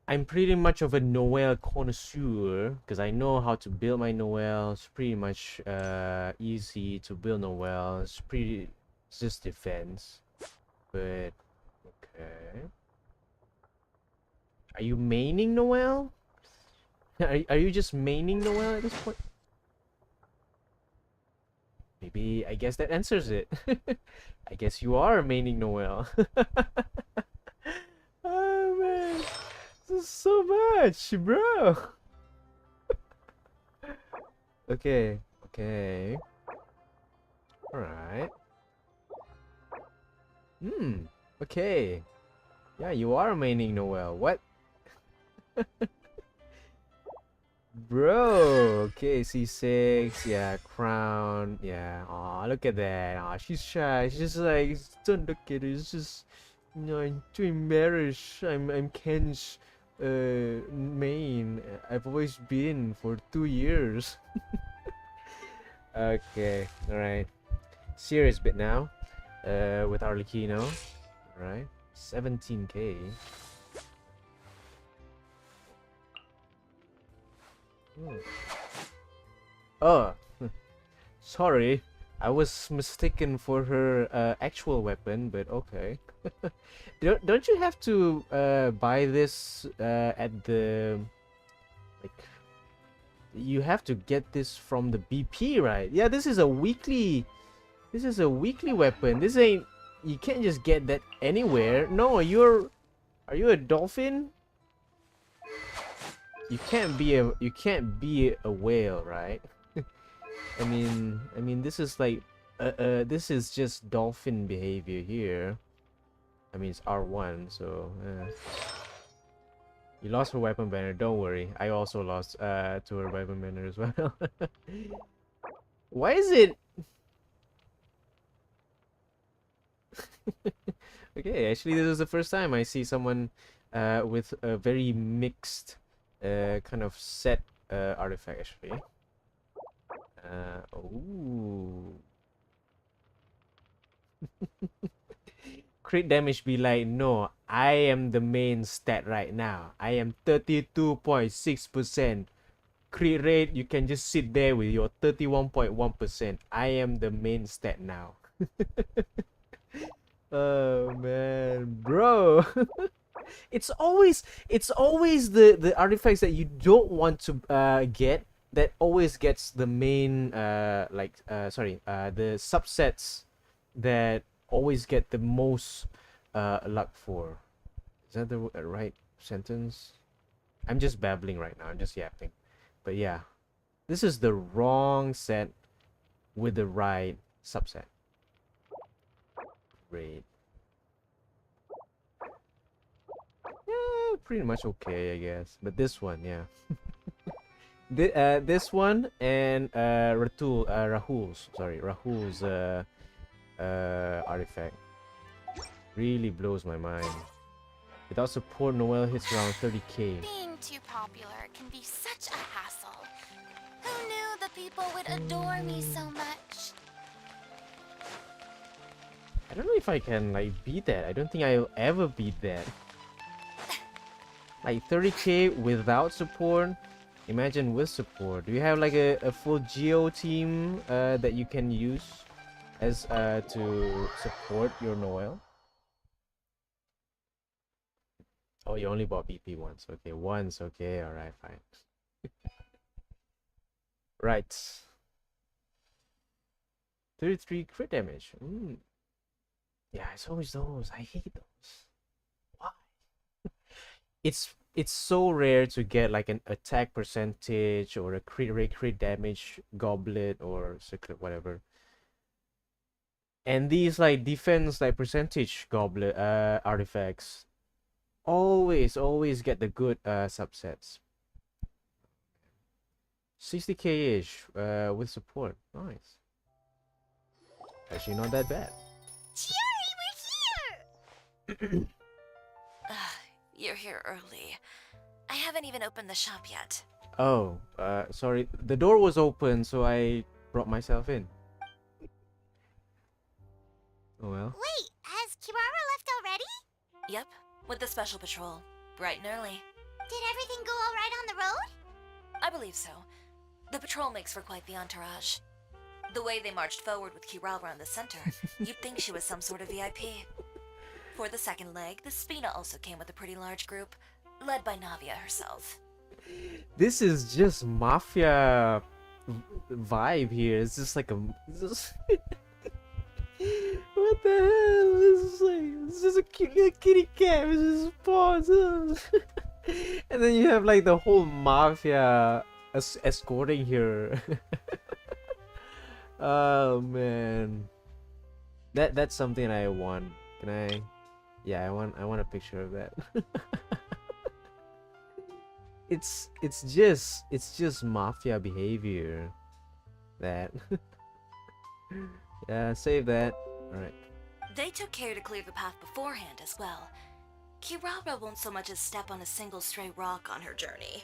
I'm pretty much of a Noel connoisseur because I know how to build my Noel. It's pretty much easy to build Noel. It's just defense. But okay. Are you maining Noel? Are you just maining Noel at this point? Maybe I guess that answers it. I guess you are maining Noel. Oh man. This is so much, bro. Okay, okay. Alright. Okay. Yeah, you are maining Noel. What? Bro, okay, C6, yeah, crown, yeah. Aw, look at that. Aw, she's shy. She's just like, don't look at it. It's just, you know, I'm too embarrassed. I'm Ken's main. I've always been for 2 years. Okay, alright. Serious bit now. With Arlecchino. Alright. 17k. Oh, sorry. I was mistaken for her actual weapon, but okay. Don't you have to buy this at the like? You have to get this from the BP, right? Yeah, this is a weekly. This is a weekly weapon. This ain't. You can't just get that anywhere. No, you're. Are you a dolphin? You can't be a whale, right? I mean, this is like, this is just dolphin behavior here. I mean, it's R1, so. You lost her weapon banner. Don't worry, I also lost to her weapon banner as well. Why is it? Okay, actually, this is the first time I see someone with a very mixed kind of set artifact, actually. Oh. Crit damage be like, no, I am the main stat right now. I am 32.6%. Crit rate, you can just sit there with your 31.1%. I am the main stat now. Oh man, bro. it's always the artifacts that you don't want to get that always gets the main the subsets that always get the most luck for. Is that the right sentence? I'm just babbling right now. I'm just yapping. But yeah, this is the wrong set with the right subset. Great. Yeah, pretty much okay, I guess. But this one, yeah. This one and Rahul's artifact really blows my mind. Without support, Noel hits around 30k. Being too popular can be such a hassle. Who knew the people would adore me so much? I don't know if I can like beat that. I don't think I'll ever beat that. Like 30k without support. Imagine with support. Do you have like a full Geo team that you can use as to support your Noel? Oh, you only bought BP once. Okay, once. Okay, alright, fine. Right. 33 crit damage. Yeah, it's always those. I hate those. Why? It's so rare to get like an attack percentage or a crit rate, crit damage goblet or circlet, whatever. And these like defense like percentage goblet artifacts always get the good subsets. 60k ish with support. Nice. Actually not that bad. Chiori, we're here! You're here early. I haven't even opened the shop yet. Oh, sorry. The door was open, so I brought myself in. Oh well. Wait, has Kirara left already? Yep, with the special patrol. Bright and early. Did everything go alright on the road? I believe so. The patrol makes for quite the entourage. The way they marched forward with Kirara in the center, you'd think she was some sort of VIP. For the second leg, the Spina also came with a pretty large group, led by Navia herself. This is just mafia vibe here. It's just like a. What the hell? This is just a cute little kitty cat with his paws. And then you have like the whole mafia escorting her. Oh man, that's something I want. Can I? Yeah, I want a picture of that. It's just mafia behavior. That. Yeah, save that. All right. They took care to clear the path beforehand as well. Kirara won't so much as step on a single stray rock on her journey.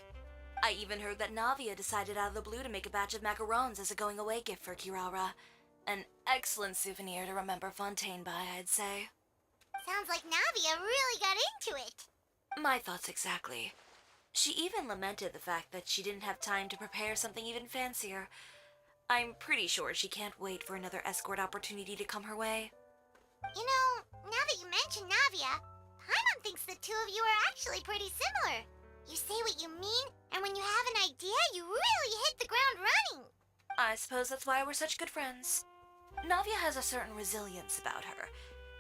I even heard that Navia decided out of the blue to make a batch of macarons as a going-away gift for Kirara. An excellent souvenir to remember Fontaine by, I'd say. Sounds like Navia really got into it. My thoughts exactly. She even lamented the fact that she didn't have time to prepare something even fancier. I'm pretty sure she can't wait for another escort opportunity to come her way. You know, now that you mention Navia, Paimon thinks the two of you are actually pretty similar. You say what you mean, and when you have an idea, you really hit the ground running. I suppose that's why we're such good friends. Navia has a certain resilience about her.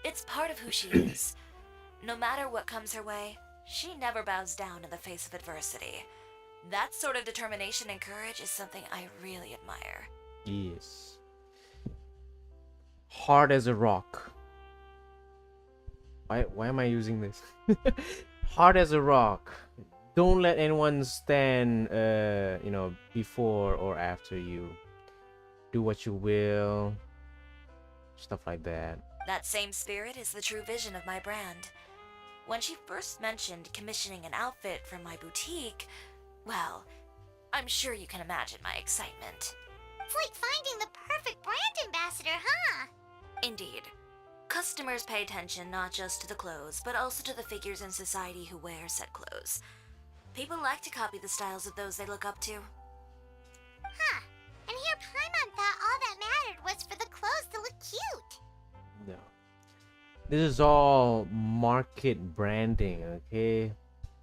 It's part of who she is. No matter what comes her way, she never bows down in the face of adversity. That sort of determination and courage is something I really admire. Yes. Hard as a rock. Why am I using this? Hard as a rock. Don't let anyone stand before or after you. Do what you will. Stuff like that. That same spirit is the true vision of my brand. When she first mentioned commissioning an outfit from my boutique, well, I'm sure you can imagine my excitement. It's like finding the perfect brand ambassador, huh? Indeed. Customers pay attention not just to the clothes, but also to the figures in society who wear said clothes. People like to copy the styles of those they look up to. Huh. And here Paimon thought all that mattered was for the clothes to look cute. No. This is all market branding, okay?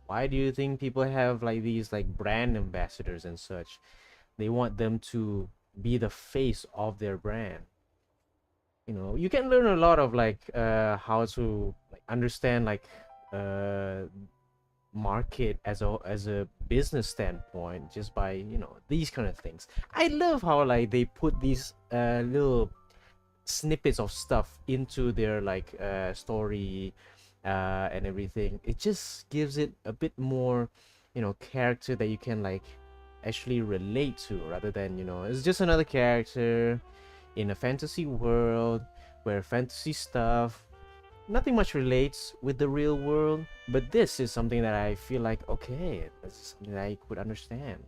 Why do you think people have like these like brand ambassadors and such? They want them to be the face of their brand. You know, you can learn a lot of like how to like understand like market as a business standpoint just by these kind of things. I love how like they put these little snippets of stuff into their like story and everything. It just gives it a bit more character that you can like actually relate to, rather than it's just another character in a fantasy world where fantasy stuff, nothing much relates with the real world. But this is something that I feel like, okay, this is something that I could understand.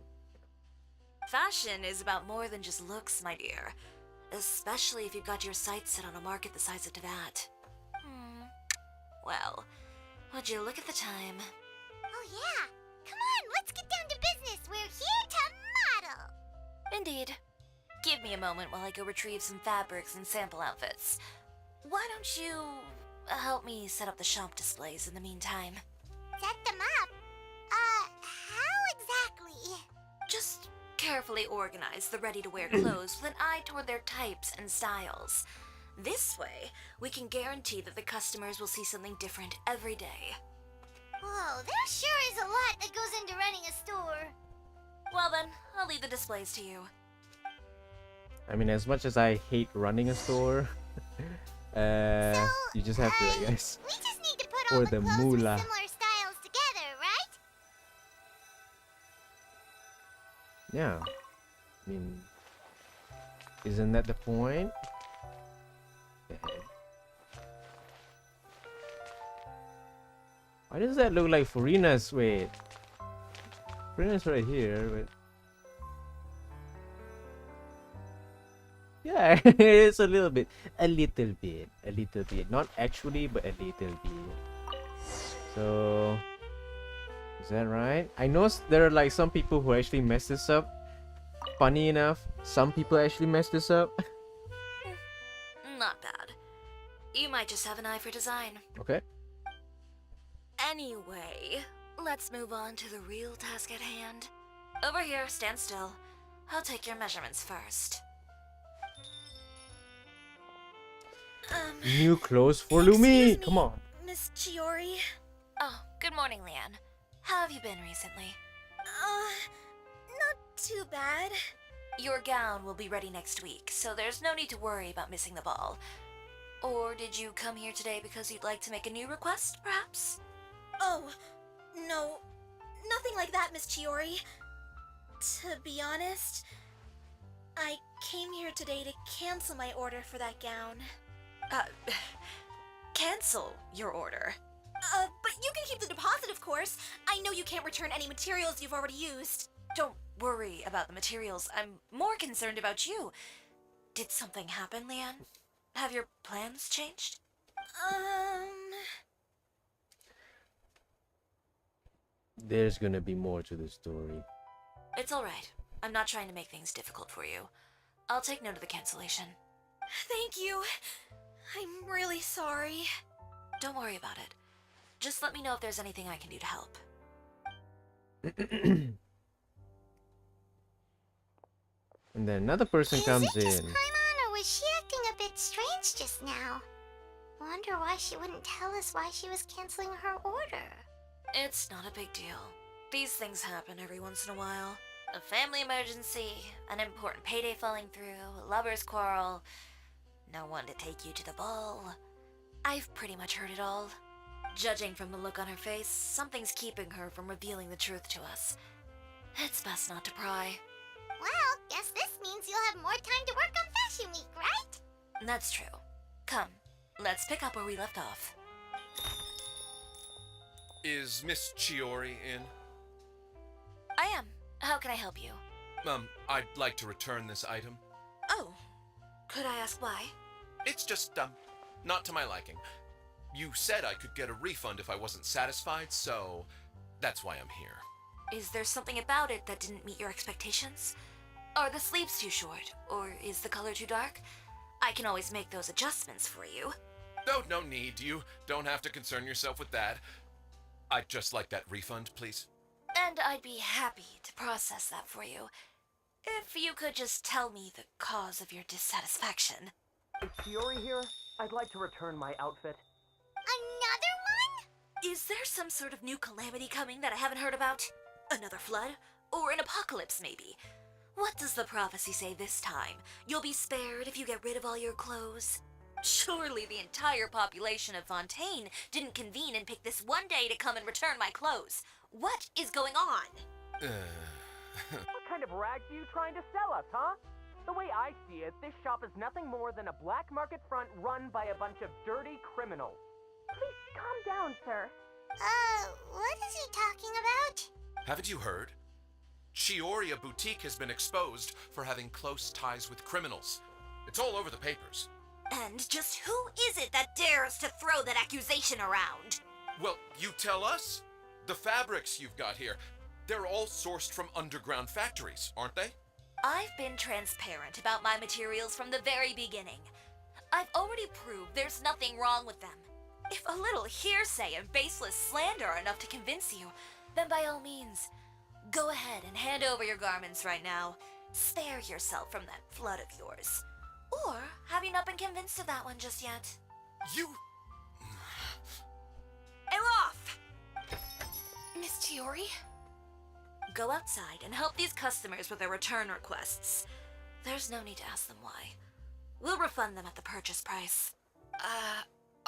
Fashion is about more than just looks, my dear. Especially if you've got your sights set on a market the size of Teyvat. Well, would you look at the time? Oh yeah! Come on, let's get down to business! We're here to model! Indeed. Give me a moment while I go retrieve some fabrics and sample outfits. Why don't you help me set up the shop displays in the meantime? Set them up? How exactly? Just carefully organize the ready-to-wear clothes with an eye toward their types and styles. This way, we can guarantee that the customers will see something different every day. Whoa, there sure is a lot that goes into running a store. Well then, I'll leave the displays to you. I mean, as much as I hate running a store, You just have to, I guess. We just need to put For all the the clothes with moolah. similar styles together, right? Yeah. I mean, isn't that the point? Why does that look like Furina's? Wait. Furina's right here, but... Yeah, it's a little bit. Not actually, but a little bit. So... Is that right? I know there are like some people who actually mess this up. Funny enough, some people actually mess this up. Not bad. You might just have an eye for design. Okay. Anyway, let's move on to the real task at hand. Over here, stand still. I'll take your measurements first. New clothes for Excuse Lumi. me, Come on. Miss Chiori. Oh, good morning, Leanne. How have you been recently? Not too bad. Your gown will be ready next week, so there's no need to worry about missing the ball. Or did you come here today because you'd like to make a new request, perhaps? Oh, no. Nothing like that, Miss Chiori. To be honest, I came here today to cancel my order for that gown. Cancel your order. But you can keep the deposit, of course. I know you can't return any materials you've already used. Don't worry about the materials. I'm more concerned about you. Did something happen, Leanne? Have your plans changed? There's gonna be more to the story. It's alright. I'm not trying to make things difficult for you. I'll take note of the cancellation. Thank you. I'm really sorry. Don't worry about it. Just let me know if there's anything I can do to help. And then another person Is comes it just in. Paimon, or was she acting a bit strange just now? Wonder why she wouldn't tell us why she was canceling her order. It's not a big deal. These things happen every once in a while. A family emergency, an important payday falling through, a lover's quarrel, no one to take you to the ball. I've pretty much heard it all. Judging from the look on her face, something's keeping her from revealing the truth to us. It's best not to pry. Well, guess this means you'll have more time to work on Fashion Week, right? That's true. Come, let's pick up where we left off. Is Miss Chiori in? I am. How can I help you? I'd like to return this item. Oh, could I ask why? It's just, not to my liking. You said I could get a refund if I wasn't satisfied, so that's why I'm here. Is there something about it that didn't meet your expectations? Are the sleeves too short, or is the color too dark? I can always make those adjustments for you. No need. You don't have to concern yourself with that. I'd just like that refund, please. And I'd be happy to process that for you. If you could just tell me the cause of your dissatisfaction. Is Chiori here? I'd like to return my outfit. Another one? Is there some sort of new calamity coming that I haven't heard about? Another flood? Or an apocalypse, maybe? What does the prophecy say this time? You'll be spared if you get rid of all your clothes? Surely the entire population of Fontaine didn't convene and pick this one day to come and return my clothes. What is going on? What kind of rags are you trying to sell us, huh? The way I see it, this shop is nothing more than a black market front run by a bunch of dirty criminals. Please calm down, sir. What is he talking about? Haven't you heard? Chioria Boutique has been exposed for having close ties with criminals. It's all over the papers. And just who is it that dares to throw that accusation around? Well, you tell us. The fabrics you've got here, they're all sourced from underground factories, aren't they? I've been transparent about my materials from the very beginning. I've already proved there's nothing wrong with them. If a little hearsay and baseless slander are enough to convince you, then by all means, go ahead and hand over your garments right now. Spare yourself from that flood of yours. Or have you not been convinced of that one just yet? You... Elof! Miss Chiori? Go outside and help these customers with their return requests. There's no need to ask them why. We'll refund them at the purchase price.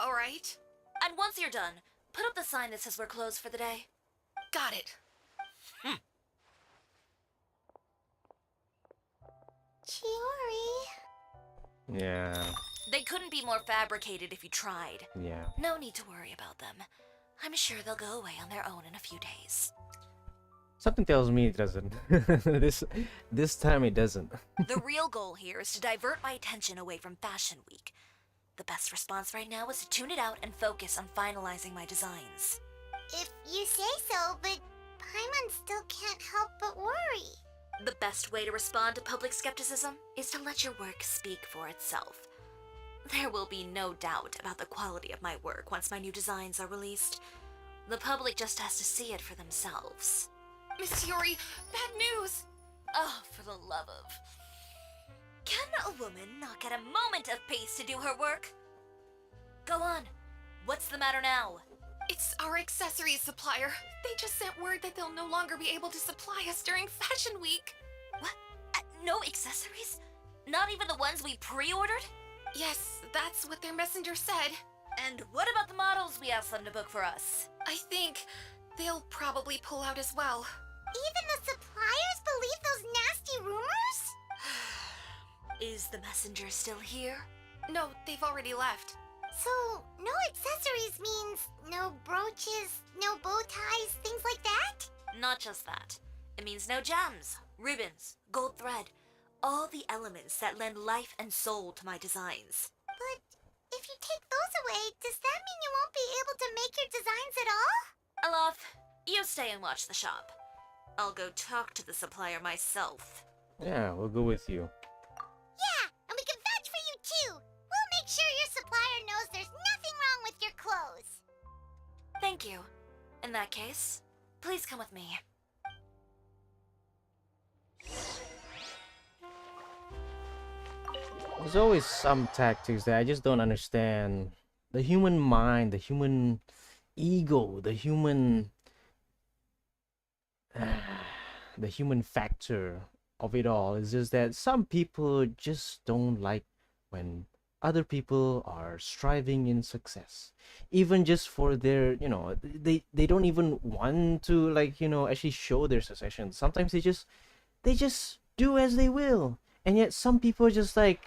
Alright. And once you're done, put up the sign that says we're closed for the day. Got it. Chiori. Yeah. They couldn't be more fabricated if you tried. Yeah. No need to worry about them. I'm sure they'll go away on their own in a few days. Something tells me it doesn't. this time it doesn't. The real goal here is to divert my attention away from Fashion Week. The best response right now is to tune it out and focus on finalizing my designs. If you say so, but Paimon still can't help but worry. The best way to respond to public skepticism is to let your work speak for itself. There will be no doubt about the quality of my work once my new designs are released. The public just has to see it for themselves. Miss Yuri, bad news! Oh, for the love of... Can a woman not get a moment of peace to do her work? Go on. What's the matter now? It's our accessories supplier. They just sent word that they'll no longer be able to supply us during Fashion Week. What? No accessories? Not even the ones we pre-ordered? Yes, that's what their messenger said. And what about the models we asked them to book for us? I think they'll probably pull out as well. Even the suppliers believe those nasty rumors? Is the messenger still here? No, they've already left. So, no accessories means no brooches, no bow ties, things like that? Not just that. It means no gems, ribbons, gold thread, all the elements that lend life and soul to my designs. But if you take those away, does that mean you won't be able to make your designs at all? Alof, you stay and watch the shop. I'll go talk to the supplier myself. Yeah, we'll go with you. Yeah, and we can vouch for you too. We'll make sure your supplier knows there's nothing wrong with your clothes. Thank you. In that case, please come with me. There's always some tactics that I just don't understand. The human mind, the human ego, the human factor of it all is just that some people just don't like when other people are striving in success, even just for their, they don't even want to, like, actually show their succession. Sometimes they just do as they will, and yet some people just like,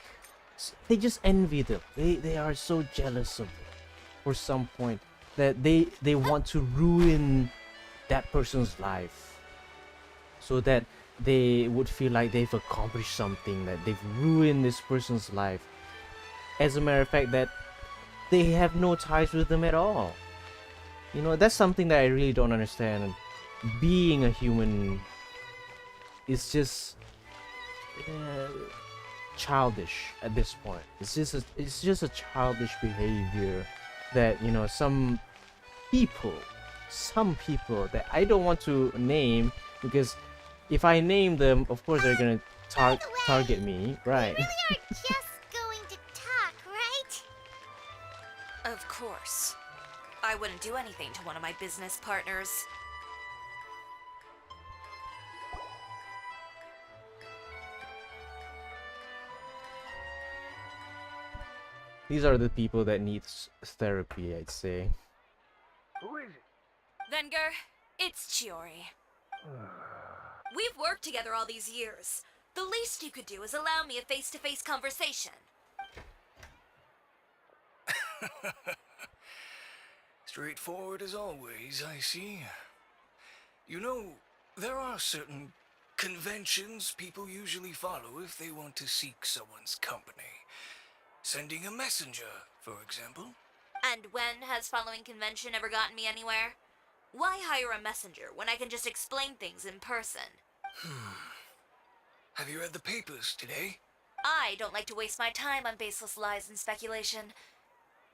they just envy them. They are so jealous of them for some point that they want to ruin that person's life so that they would feel like they've accomplished something, that they've ruined this person's life. As a matter of fact, that they have no ties with them at all. That's something that I really don't understand. Being a human is just childish at this point. It's just a childish behavior that some people that I don't want to name, because if I name them, of course they're gonna target me, right? We really are just going to talk, right? Of course. I wouldn't do anything to one of my business partners. These are the people that need therapy, I'd say. Who is it? Venger, it's Chiori. We've worked together all these years. The least you could do is allow me a face-to-face conversation. Straightforward as always, I see. There are certain conventions people usually follow if they want to seek someone's company. Sending a messenger, for example. And when has following convention ever gotten me anywhere? Why hire a messenger when I can just explain things in person? Have you read the papers today? I don't like to waste my time on baseless lies and speculation.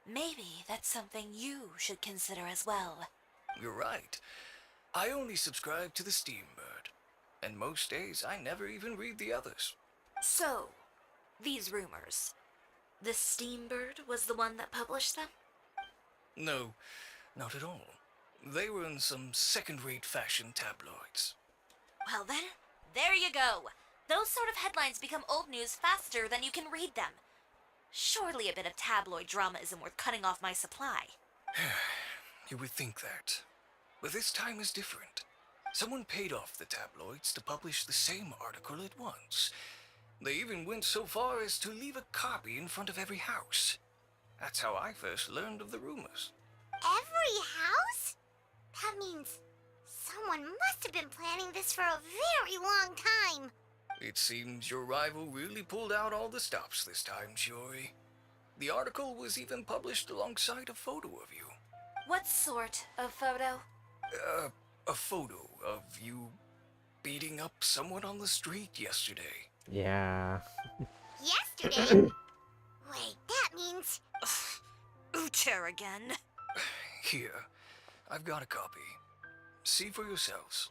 Maybe that's something you should consider as well. You're right. I only subscribe to the Steambird. And most days I never even read the others. So, these rumors. The Steambird was the one that published them? No, not at all. They were in some second-rate fashion tabloids. Well then, there you go. Those sort of headlines become old news faster than you can read them. Surely a bit of tabloid drama isn't worth cutting off my supply. You would think that. But this time is different. Someone paid off the tabloids to publish the same article at once. They even went so far as to leave a copy in front of every house. That's how I first learned of the rumors. Every house? That means someone must have been planning this for a very long time. It seems your rival really pulled out all the stops this time, Shiori. The article was even published alongside a photo of you. What sort of photo? A photo of you beating up someone on the street yesterday. Yeah. Yesterday? Wait, that means... Ucher again. Here, I've got a copy. See for yourselves.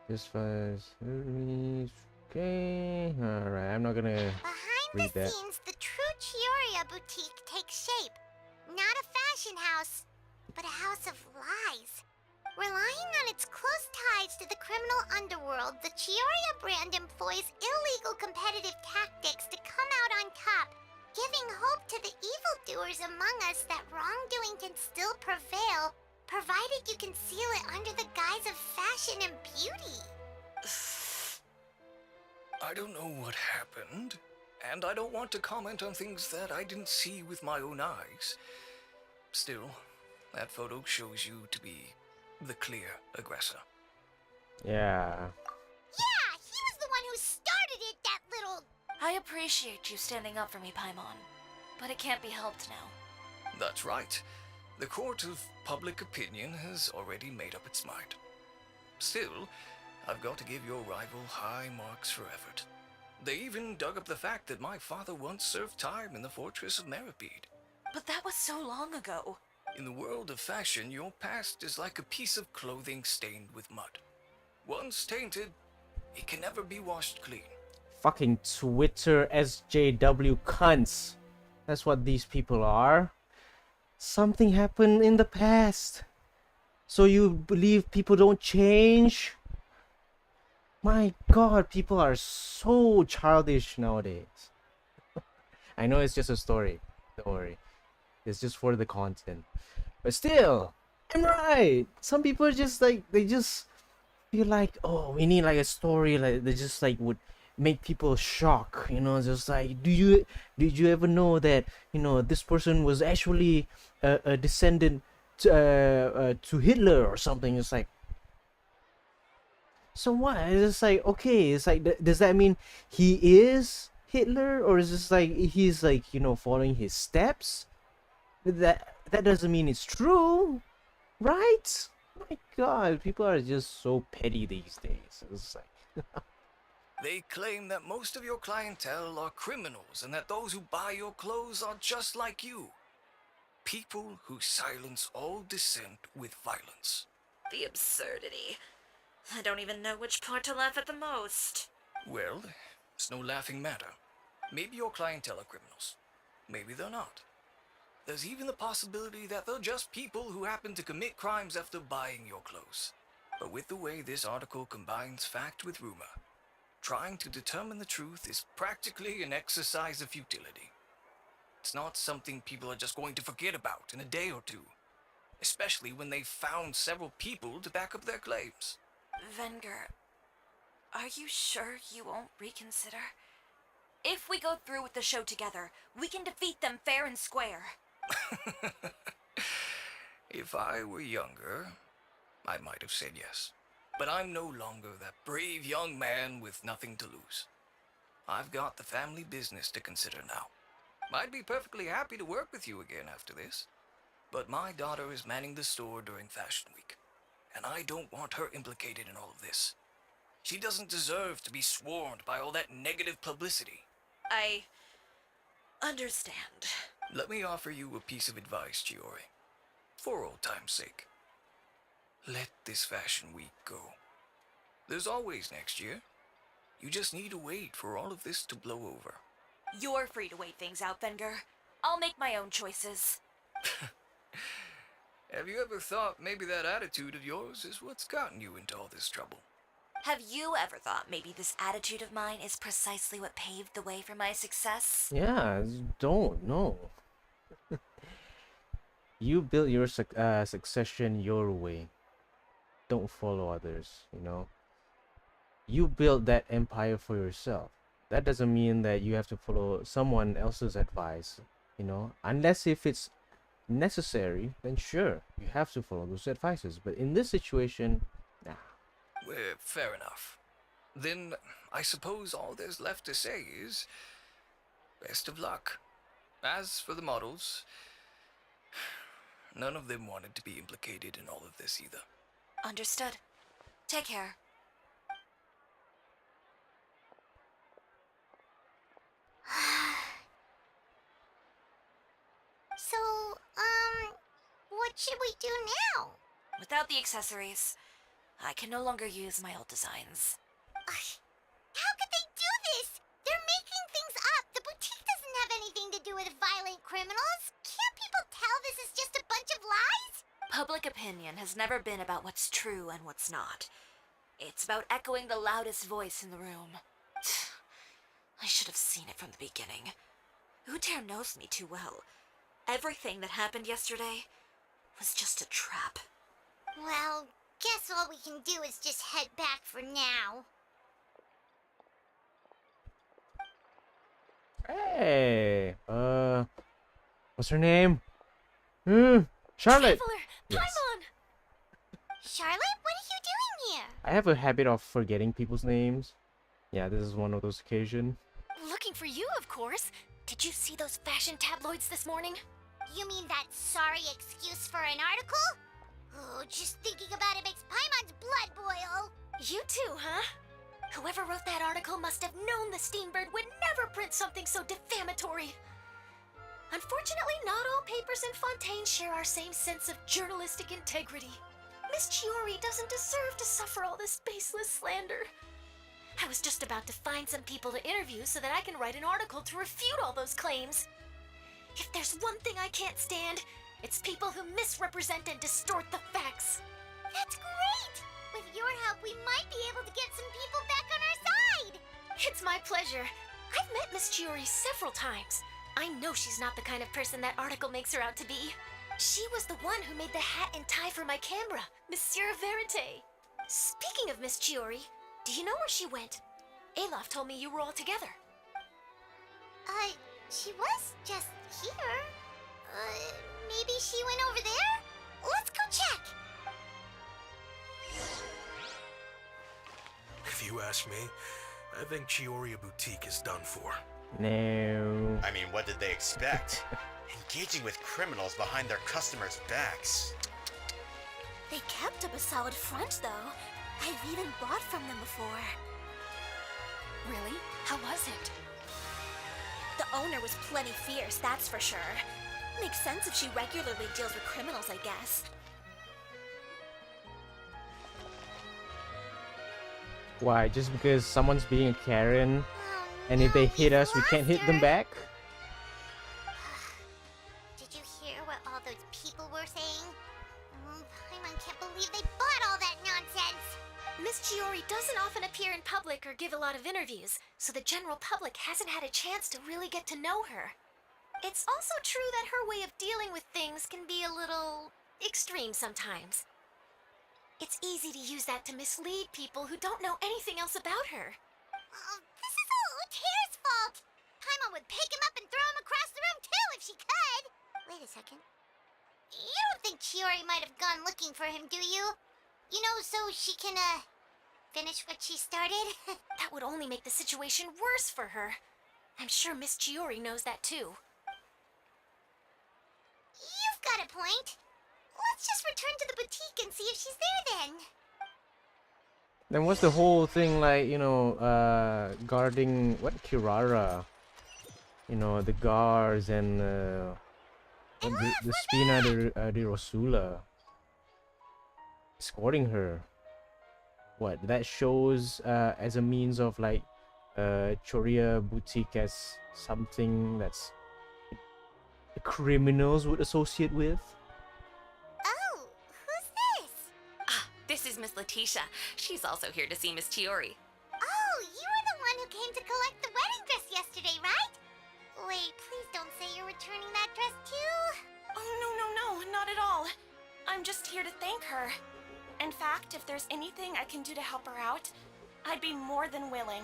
This was okay. Alright, I'm not gonna Behind read the that. scenes, the true Chioria boutique takes shape. Not a fashion house, but a house of lies. Relying on its close ties to the criminal underworld, the Chioria brand employs illegal competitive tactics to come out on top, giving hope to the evildoers among us that wrongdoing can still prevail, provided you conceal it under the guise of fashion and beauty. I don't know what happened, and I don't want to comment on things that I didn't see with my own eyes. Still, that photo shows you to be the clear aggressor. Yeah. Yeah, he was the one who started it, that little... I appreciate you standing up for me, Paimon, but it can't be helped now. That's right. The court of public opinion has already made up its mind. Still, I've got to give your rival high marks for effort. They even dug up the fact that my father once served time in the fortress of Meripede. But that was so long ago. In the world of fashion, your past is like a piece of clothing stained with mud. Once tainted, it can never be washed clean. Fucking Twitter SJW cunts. That's what these people are. Something happened in the past. So you believe people don't change? My god, people are so childish nowadays. I know it's just a story. Don't worry. It's just for the content. But still, I'm right. Some people just like, they just feel like, oh, we need like a story, like they just like would make people shock, you know, just like, did you ever know that, you know, this person was actually a descendant to Hitler or something? It's like, so what? It's just like, okay, it's like, does that mean he is Hitler, or is this like he's like, you know, following his steps? That doesn't mean it's true, right? My god, people are just so petty these days. It's like They claim that most of your clientele are criminals and that those who buy your clothes are just like you. People who silence all dissent with violence. The absurdity. I don't even know which part to laugh at the most. Well, it's no laughing matter. Maybe your clientele are criminals. Maybe they're not. There's even the possibility that they're just people who happen to commit crimes after buying your clothes. But with the way this article combines fact with rumor, trying to determine the truth is practically an exercise of futility. It's not something people are just going to forget about in a day or two, especially when they've found several people to back up their claims. Venger, are you sure you won't reconsider? If we go through with the show together, we can defeat them fair and square. If I were younger, I might have said yes. But I'm no longer that brave young man with nothing to lose. I've got the family business to consider now. I'd be perfectly happy to work with you again after this. But my daughter is manning the store during Fashion Week, and I don't want her implicated in all of this. She doesn't deserve to be swarmed by all that negative publicity. I understand. Let me offer you a piece of advice, Chiori. For old time's sake. Let this Fashion Week go. There's always next year. You just need to wait for all of this to blow over. You're free to wait things out, Venger. I'll make my own choices. Have you ever thought maybe that attitude of yours is what's gotten you into all this trouble? Have you ever thought maybe this attitude of mine is precisely what paved the way for my success? Yeah, don't know. You build your succession your way. Don't follow others, you know. You build that empire for yourself. That doesn't mean that you have to follow someone else's advice, you know. Unless if it's necessary, then sure, you have to follow those advices. But in this situation, nah. Well, fair enough. Then I suppose all there's left to say is best of luck. As for the models, none of them wanted to be implicated in all of this either. Understood. Take care. So, what should we do now? Without the accessories, I can no longer use my old designs. How could they do this? They're making things up. The boutique doesn't have anything to do with violent criminals. Can't people tell this is just a bunch of lies? Public opinion has never been about what's true and what's not. It's about echoing the loudest voice in the room. I should have seen it from the beginning. Uter knows me too well. Everything that happened yesterday was just a trap. Well, guess all we can do is just head back for now. Hey, what's her name? Charlotte. Traveler, Yes. Paimon! Charlotte, what are you doing here? I have a habit of forgetting people's names. Yeah, this is one of those occasions. Looking for you, of course. Did you see those fashion tabloids this morning? You mean that sorry excuse for an article? Oh, just thinking about it makes Paimon's blood boil. You too, huh? Whoever wrote that article must have known the Steenbird would never print something so defamatory. Unfortunately, not all papers in Fontaine share our same sense of journalistic integrity. Miss Chiori doesn't deserve to suffer all this baseless slander. I was just about to find some people to interview so that I can write an article to refute all those claims. If there's one thing I can't stand, it's people who misrepresent and distort the facts. That's great! With your help, we might be able to get some people back on our side! It's my pleasure. I've met Miss Chiori several times. I know she's not the kind of person that article makes her out to be. She was the one who made the hat and tie for my camera, Monsieur Verite. Speaking of Miss Chiori, do you know where she went? Alof told me you were all together. She was just here. Maybe she went over there? Let's go check! If you ask me, I think Chioria Boutique is done for. No. I mean, what did they expect? Engaging with criminals behind their customers' backs. They kept up a solid front, though. I've even bought from them before. Really? How was it? The owner was plenty fierce, that's for sure. Makes sense if she regularly deals with criminals, I guess. Why? Just because someone's being a Karen, Oh, and if they no, hit we've us, we can't hit lost them her. back? Did you hear what all those people were saying? Paimon can't believe they bought all that nonsense! Miss Chiori doesn't often appear in public or give a lot of interviews, so the general public hasn't had a chance to really get to know her. It's also true that her way of dealing with things can be a little extreme sometimes. It's easy to use that to mislead people who don't know anything else about her. This is all Uter's fault! Paimon would pick him up and throw him across the room too if she could! Wait a second. You don't think Chiori might have gone looking for him, do you? You know, so she can, finish what she started? That would only make the situation worse for her. I'm sure Miss Chiori knows that too. You've got a point. Let's just return to the boutique and see if she's there then. Then what's the whole thing like, you know, guarding, what, Kirara? You know, the guards and, the Spina de Rosula. Escorting her. What, that shows, as a means of, like, Choria Boutique as something that's the criminals would associate with? Letitia. She's also here to see Miss Chiori. Oh, you were the one who came to collect the wedding dress yesterday, right? Wait, please don't say you're returning that dress too. Oh, no, not at all. I'm just here to thank her. In fact, if there's anything I can do to help her out, I'd be more than willing.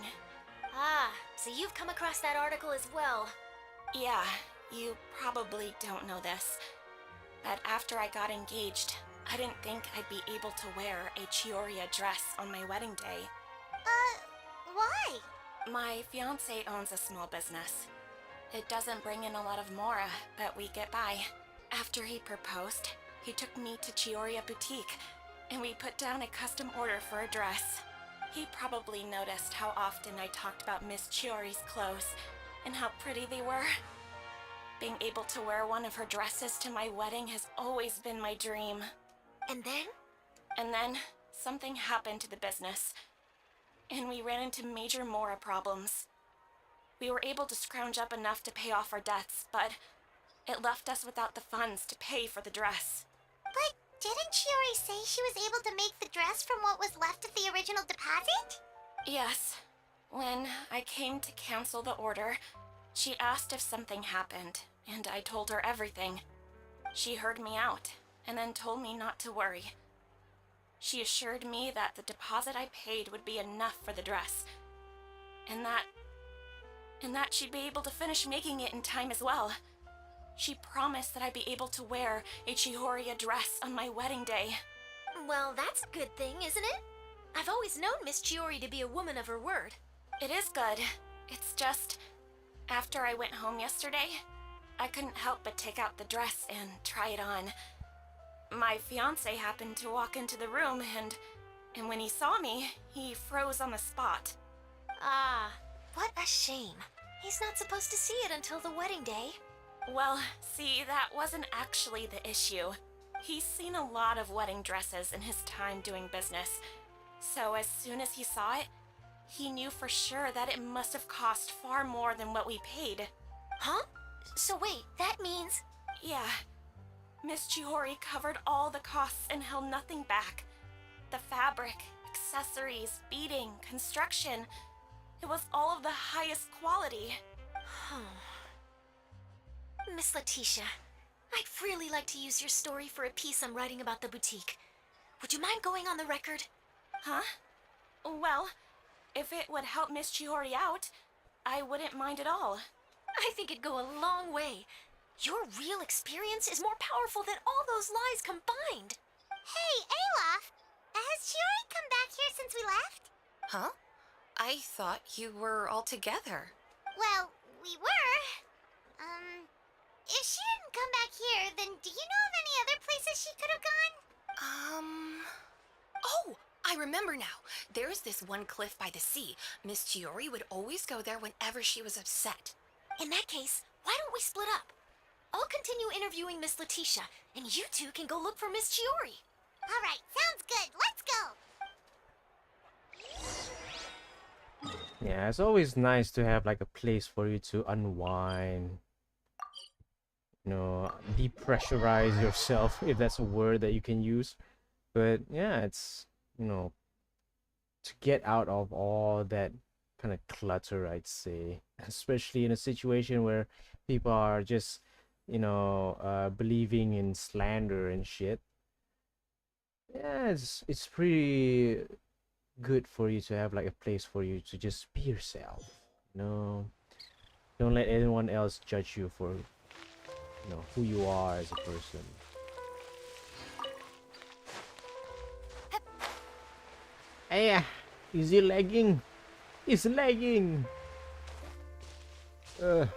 Ah, so you've come across that article as well. Yeah, you probably don't know this, but after I got engaged, I didn't think I'd be able to wear a Chioria dress on my wedding day. Why? My fiancé owns a small business. It doesn't bring in a lot of mora, but we get by. After he proposed, he took me to Chioria Boutique, and we put down a custom order for a dress. He probably noticed how often I talked about Miss Chiori's clothes, and how pretty they were. Being able to wear one of her dresses to my wedding has always been my dream. And then? And then, something happened to the business, and we ran into major mora problems. We were able to scrounge up enough to pay off our debts, but it left us without the funds to pay for the dress. But didn't Chiori say she was able to make the dress from what was left of the original deposit? Yes. When I came to cancel the order, she asked if something happened, and I told her everything. She heard me out, and then told me not to worry. She assured me that the deposit I paid would be enough for the dress, and that she'd be able to finish making it in time as well. She promised that I'd be able to wear a Chihoria dress on my wedding day. Well, that's a good thing, isn't it? I've always known Miss Chiori to be a woman of her word. It is good. It's just, after I went home yesterday, I couldn't help but take out the dress and try it on. My fiancé happened to walk into the room, and when he saw me, he froze on the spot. Ah, what a shame. He's not supposed to see it until the wedding day. Well, see, that wasn't actually the issue. He's seen a lot of wedding dresses in his time doing business, so as soon as he saw it, he knew for sure that it must have cost far more than what we paid. Huh? So wait, that means... Yeah. Miss Chihori covered all the costs and held nothing back. The fabric, accessories, beading, construction. It was all of the highest quality. Miss Letitia, I'd really like to use your story for a piece I'm writing about the boutique. Would you mind going on the record? Huh? Well, if it would help Miss Chihori out, I wouldn't mind at all. I think it'd go a long way. Your real experience is more powerful than all those lies combined. Hey, Olaf! Has Chiori come back here since we left? Huh? I thought you were all together. Well, we were. If she didn't come back here, then do you know of any other places she could have gone? Oh, I remember now. There's this one cliff by the sea. Miss Chiori would always go there whenever she was upset. In that case, why don't we split up? I'll continue interviewing Miss Letitia, and you two can go look for Miss Chiori. All right, sounds good. Let's go. Yeah, it's always nice to have like a place for you to unwind. You know, depressurize yourself, if that's a word that you can use. But yeah, it's, you know, to get out of all that kind of clutter, I'd say, especially in a situation where people are just, you know, believing in slander and shit. Yeah, it's pretty good for you to have like a place for you to just be yourself. You know, don't let anyone else judge you for, you know, who you are as a person. Hey, is it lagging? It's lagging. There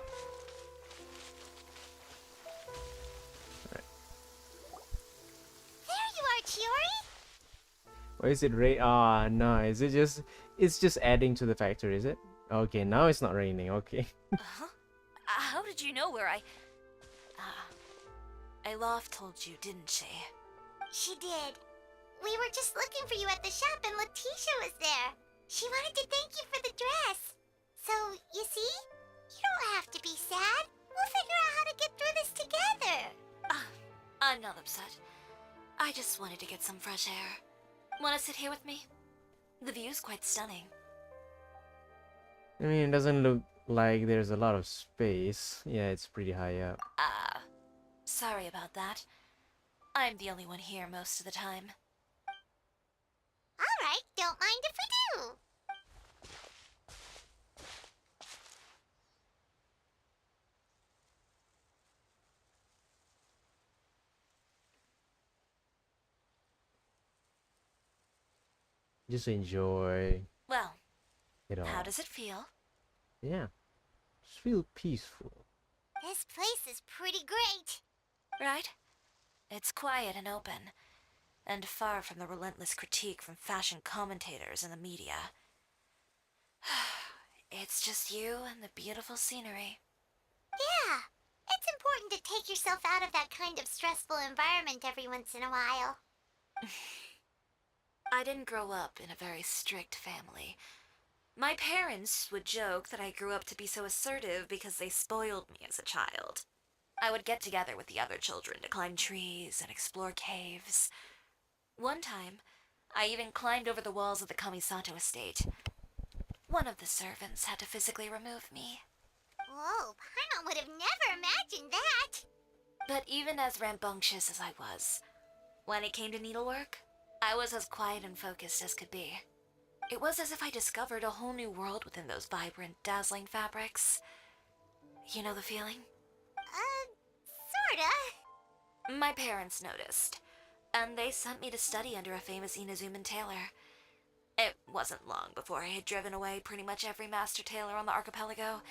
you are, Chiori. Why is it rain? Ah, no. Is it just? It's just adding to the factor, is it? Okay, now it's not raining. Okay. How did you know where I... Love told you, didn't she? She did. We were just looking for you at the shop and Letitia was there. She wanted to thank you for the dress. So, you see? You don't have to be sad. We'll figure out how to get through this together. I'm not upset. I just wanted to get some fresh air. Wanna sit here with me? The view's quite stunning. I mean, it doesn't look like there's a lot of space. Yeah, it's pretty high up. Ah, sorry about that. I'm the only one here most of the time. Alright, don't mind if we do. Just enjoy Well, it all. how does it feel? Yeah, just feel peaceful. This place is pretty great. Right? It's quiet and open, and far from the relentless critique from fashion commentators and the media. It's just you and the beautiful scenery. Yeah, it's important to take yourself out of that kind of stressful environment every once in a while. I didn't grow up in a very strict family. My parents would joke that I grew up to be so assertive because they spoiled me as a child. I would get together with the other children to climb trees and explore caves. One time, I even climbed over the walls of the Kamisato estate. One of the servants had to physically remove me. Whoa, Paimon would have never imagined that. But even as rambunctious as I was, when it came to needlework, I was as quiet and focused as could be. It was as if I discovered a whole new world within those vibrant, dazzling fabrics. You know the feeling? Sorta. My parents noticed, and they sent me to study under a famous Inazuman tailor. It wasn't long before I had driven away pretty much every master tailor on the archipelago.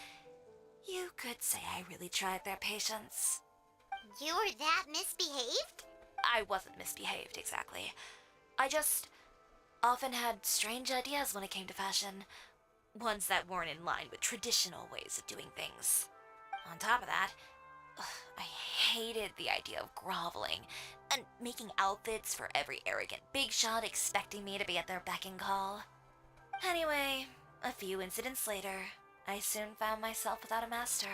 You could say I really tried their patience. You were that misbehaved? I wasn't misbehaved, exactly. I just often had strange ideas when it came to fashion. Ones that weren't in line with traditional ways of doing things. On top of that, I hated the idea of groveling and making outfits for every arrogant big shot expecting me to be at their beck and call. Anyway, a few incidents later, I soon found myself without a master.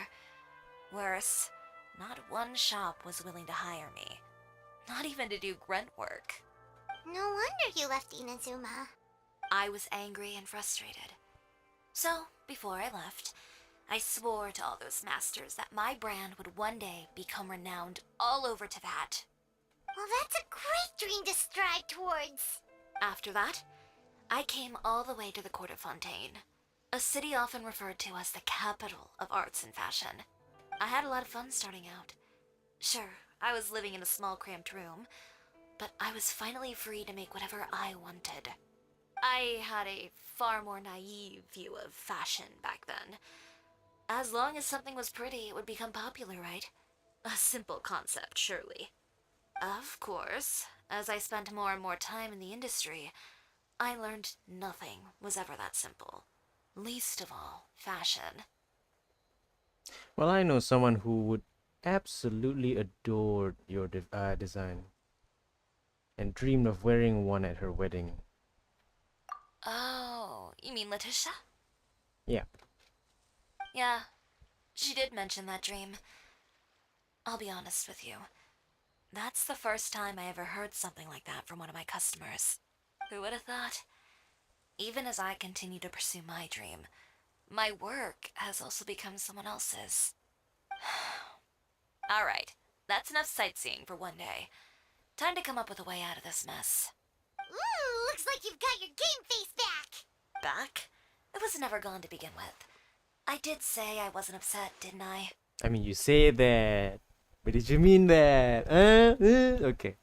Worse, not one shop was willing to hire me. Not even to do grunt work. No wonder you left Inazuma. I was angry and frustrated. So, before I left, I swore to all those masters that my brand would one day become renowned all over Teyvat. Well, that's a great dream to strive towards. After that, I came all the way to the court of Fontaine, a city often referred to as the capital of arts and fashion. I had a lot of fun starting out. Sure, I was living in a small cramped room, but I was finally free to make whatever I wanted. I had a far more naive view of fashion back then. As long as something was pretty, it would become popular, right? A simple concept, surely. Of course, as I spent more and more time in the industry, I learned nothing was ever that simple. Least of all, fashion. Well, I know someone who would absolutely adore your design and dreamed of wearing one at her wedding. Oh, you mean Letitia? Yeah. Yeah, she did mention that dream. I'll be honest with you. That's the first time I ever heard something like that from one of my customers. Who would have thought? Even as I continue to pursue my dream, my work has also become someone else's. Alright, that's enough sightseeing for one day. Time to come up with a way out of this mess. Ooh, looks like you've got your game face back. Back? It was never gone to begin with. I did say I wasn't upset, didn't I? I mean, you say that, but did you mean that? Okay.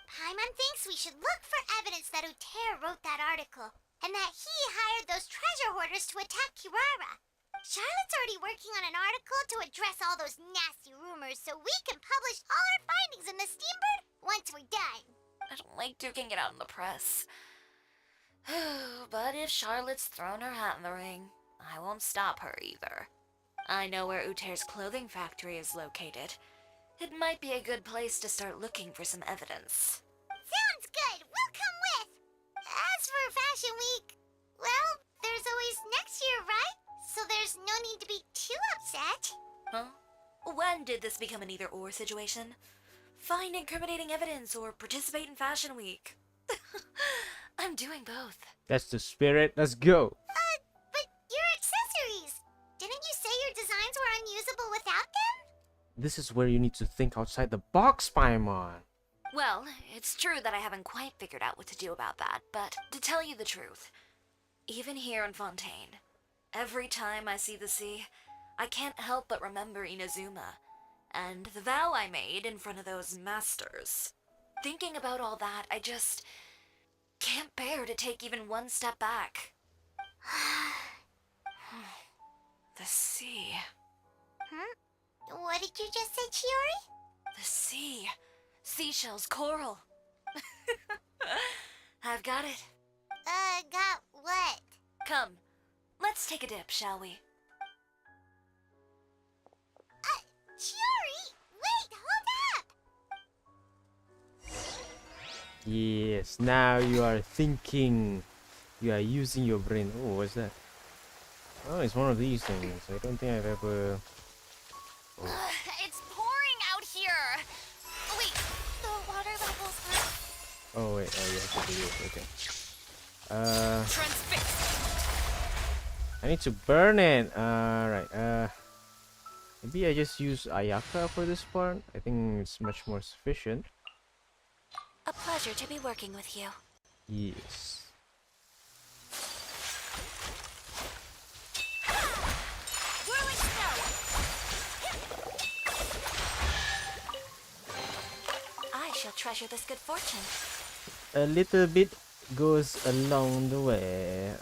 Paimon thinks we should look for evidence that Uter wrote that article, and that he hired those treasure hoarders to attack Kirara. Charlotte's already working on an article to address all those nasty rumors so we can publish all our findings in the Steambird once we're done. I don't like duking it out in the press. But if Charlotte's thrown her hat in the ring, I won't stop her either. I know where Uter's clothing factory is located. It might be a good place to start looking for some evidence. Sounds good. We'll come with. As for Fashion Week, well, there's always next year, right? So there's no need to be too upset. Huh? When did this become an either-or situation? Find incriminating evidence or participate in Fashion Week. I'm doing both. That's the spirit. Let's go. But your accessories! Didn't you say your designs were unusable without them? This is where you need to think outside the box, Paimon. Well, it's true that I haven't quite figured out what to do about that, but to tell you the truth, even here in Fontaine, every time I see the sea, I can't help but remember Inazuma, and the vow I made in front of those masters. Thinking about all that, I just can't bear to take even one step back. The sea. What did you just say, Chiori? The sea. Seashells, coral. I've got it. Got what? Come, let's take a dip, shall we? Chiori! Wait, hold up! Yes, now you are thinking. You are using your brain. Oh, what's that? Oh, it's one of these things. I don't think I've ever... It's pouring out here. Oh, wait, the water levels are... Oh, wait. Oh, yeah, I can do it. Okay. I need to burn it. Right. Maybe I just use Ayaka for this part. I think it's much more sufficient. A pleasure to be working with you. Yes. Whirling snow. I shall treasure this good fortune. A little bit goes along the way.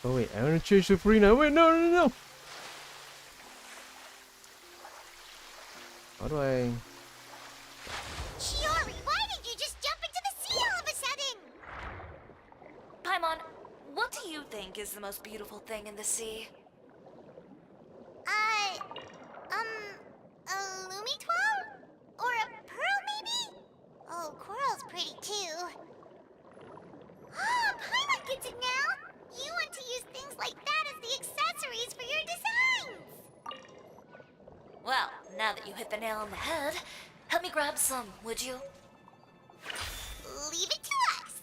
Oh wait, I want to change the free now. Wait, no. How do I... Chiori, why did you just jump into the sea all of a sudden? Paimon, what do you think is the most beautiful thing in the sea? A Lumitoile? Or a pearl, maybe? Oh, coral's pretty too. Ah, Paimon gets it now! You want to use things like that as the accessories for your designs! Well, now that you hit the nail on the head, help me grab some, would you? Leave it to us!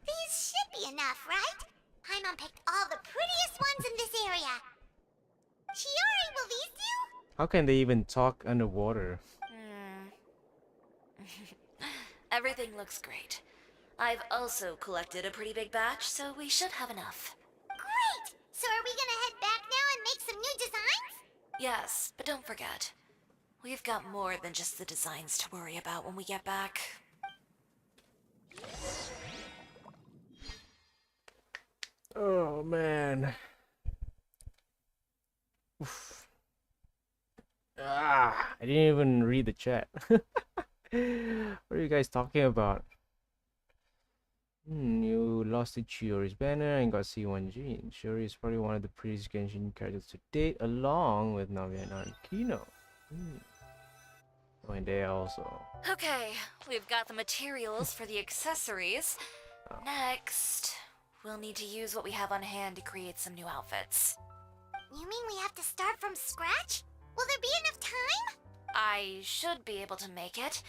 These should be enough, right? Paimon picked all the prettiest ones in this area. Chiori, will these do? How can they even talk underwater? Everything looks great. I've also collected a pretty big batch, so we should have enough. Great! So are we gonna head back now and make some new designs? Yes, but don't forget, we've got more than just the designs to worry about when we get back. Oh man. Oof. I didn't even read the chat. What are you guys talking about? You lost the Chiori's banner and got C1 Gene. Chiori is probably one of the prettiest Genshin characters to date, along with Navi and Arkino. Oh, and they also. Okay, we've got the materials for the accessories. Next, we'll need to use what we have on hand to create some new outfits. You mean we have to start from scratch? Will there be enough time? I should be able to make it,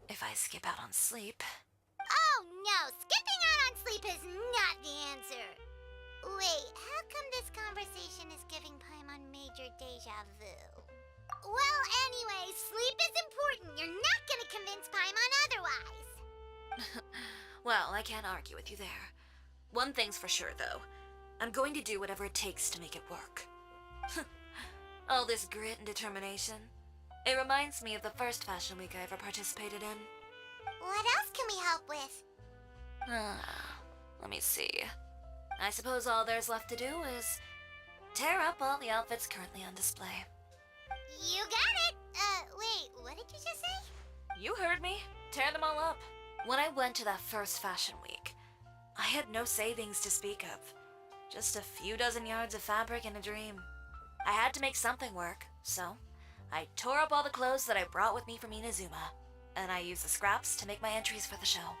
if I skip out on sleep. Oh no, skipping out on sleep is not the answer. Wait, how come this conversation is giving Paimon major deja vu? Well, anyway, sleep is important. You're not gonna convince Paimon otherwise. Well, I can't argue with you there. One thing's for sure, though. I'm going to do whatever it takes to make it work. All this grit and determination. It reminds me of the first fashion week I ever participated in. What else can we help with? Let me see. I suppose all there's left to do is tear up all the outfits currently on display. You got it! Wait, what did you just say? You heard me. Tear them all up. When I went to that first fashion week, I had no savings to speak of. Just a few dozen yards of fabric and a dream. I had to make something work, so I tore up all the clothes that I brought with me from Inazuma, and I used the scraps to make my entries for the show.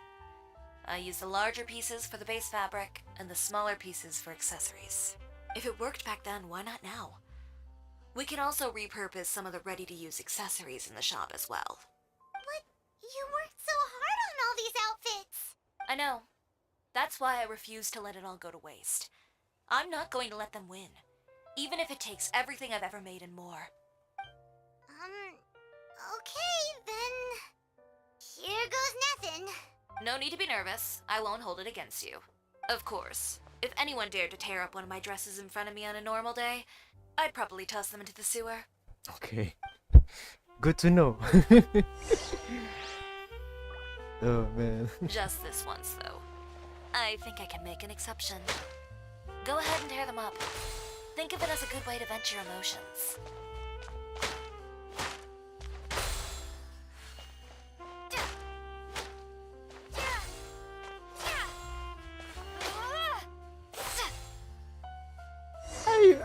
I used the larger pieces for the base fabric, and the smaller pieces for accessories. If it worked back then, why not now? We can also repurpose some of the ready-to-use accessories in the shop as well. But you worked so hard on all these outfits. I know. That's why I refuse to let it all go to waste. I'm not going to let them win, even if it takes everything I've ever made and more. Okay, then... Here goes nothing. No need to be nervous. I won't hold it against you. Of course, if anyone dared to tear up one of my dresses in front of me on a normal day, I'd probably toss them into the sewer. Okay. Good to know. Oh man. Just this once, though. I think I can make an exception. Go ahead and tear them up. Think of it as a good way to vent your emotions.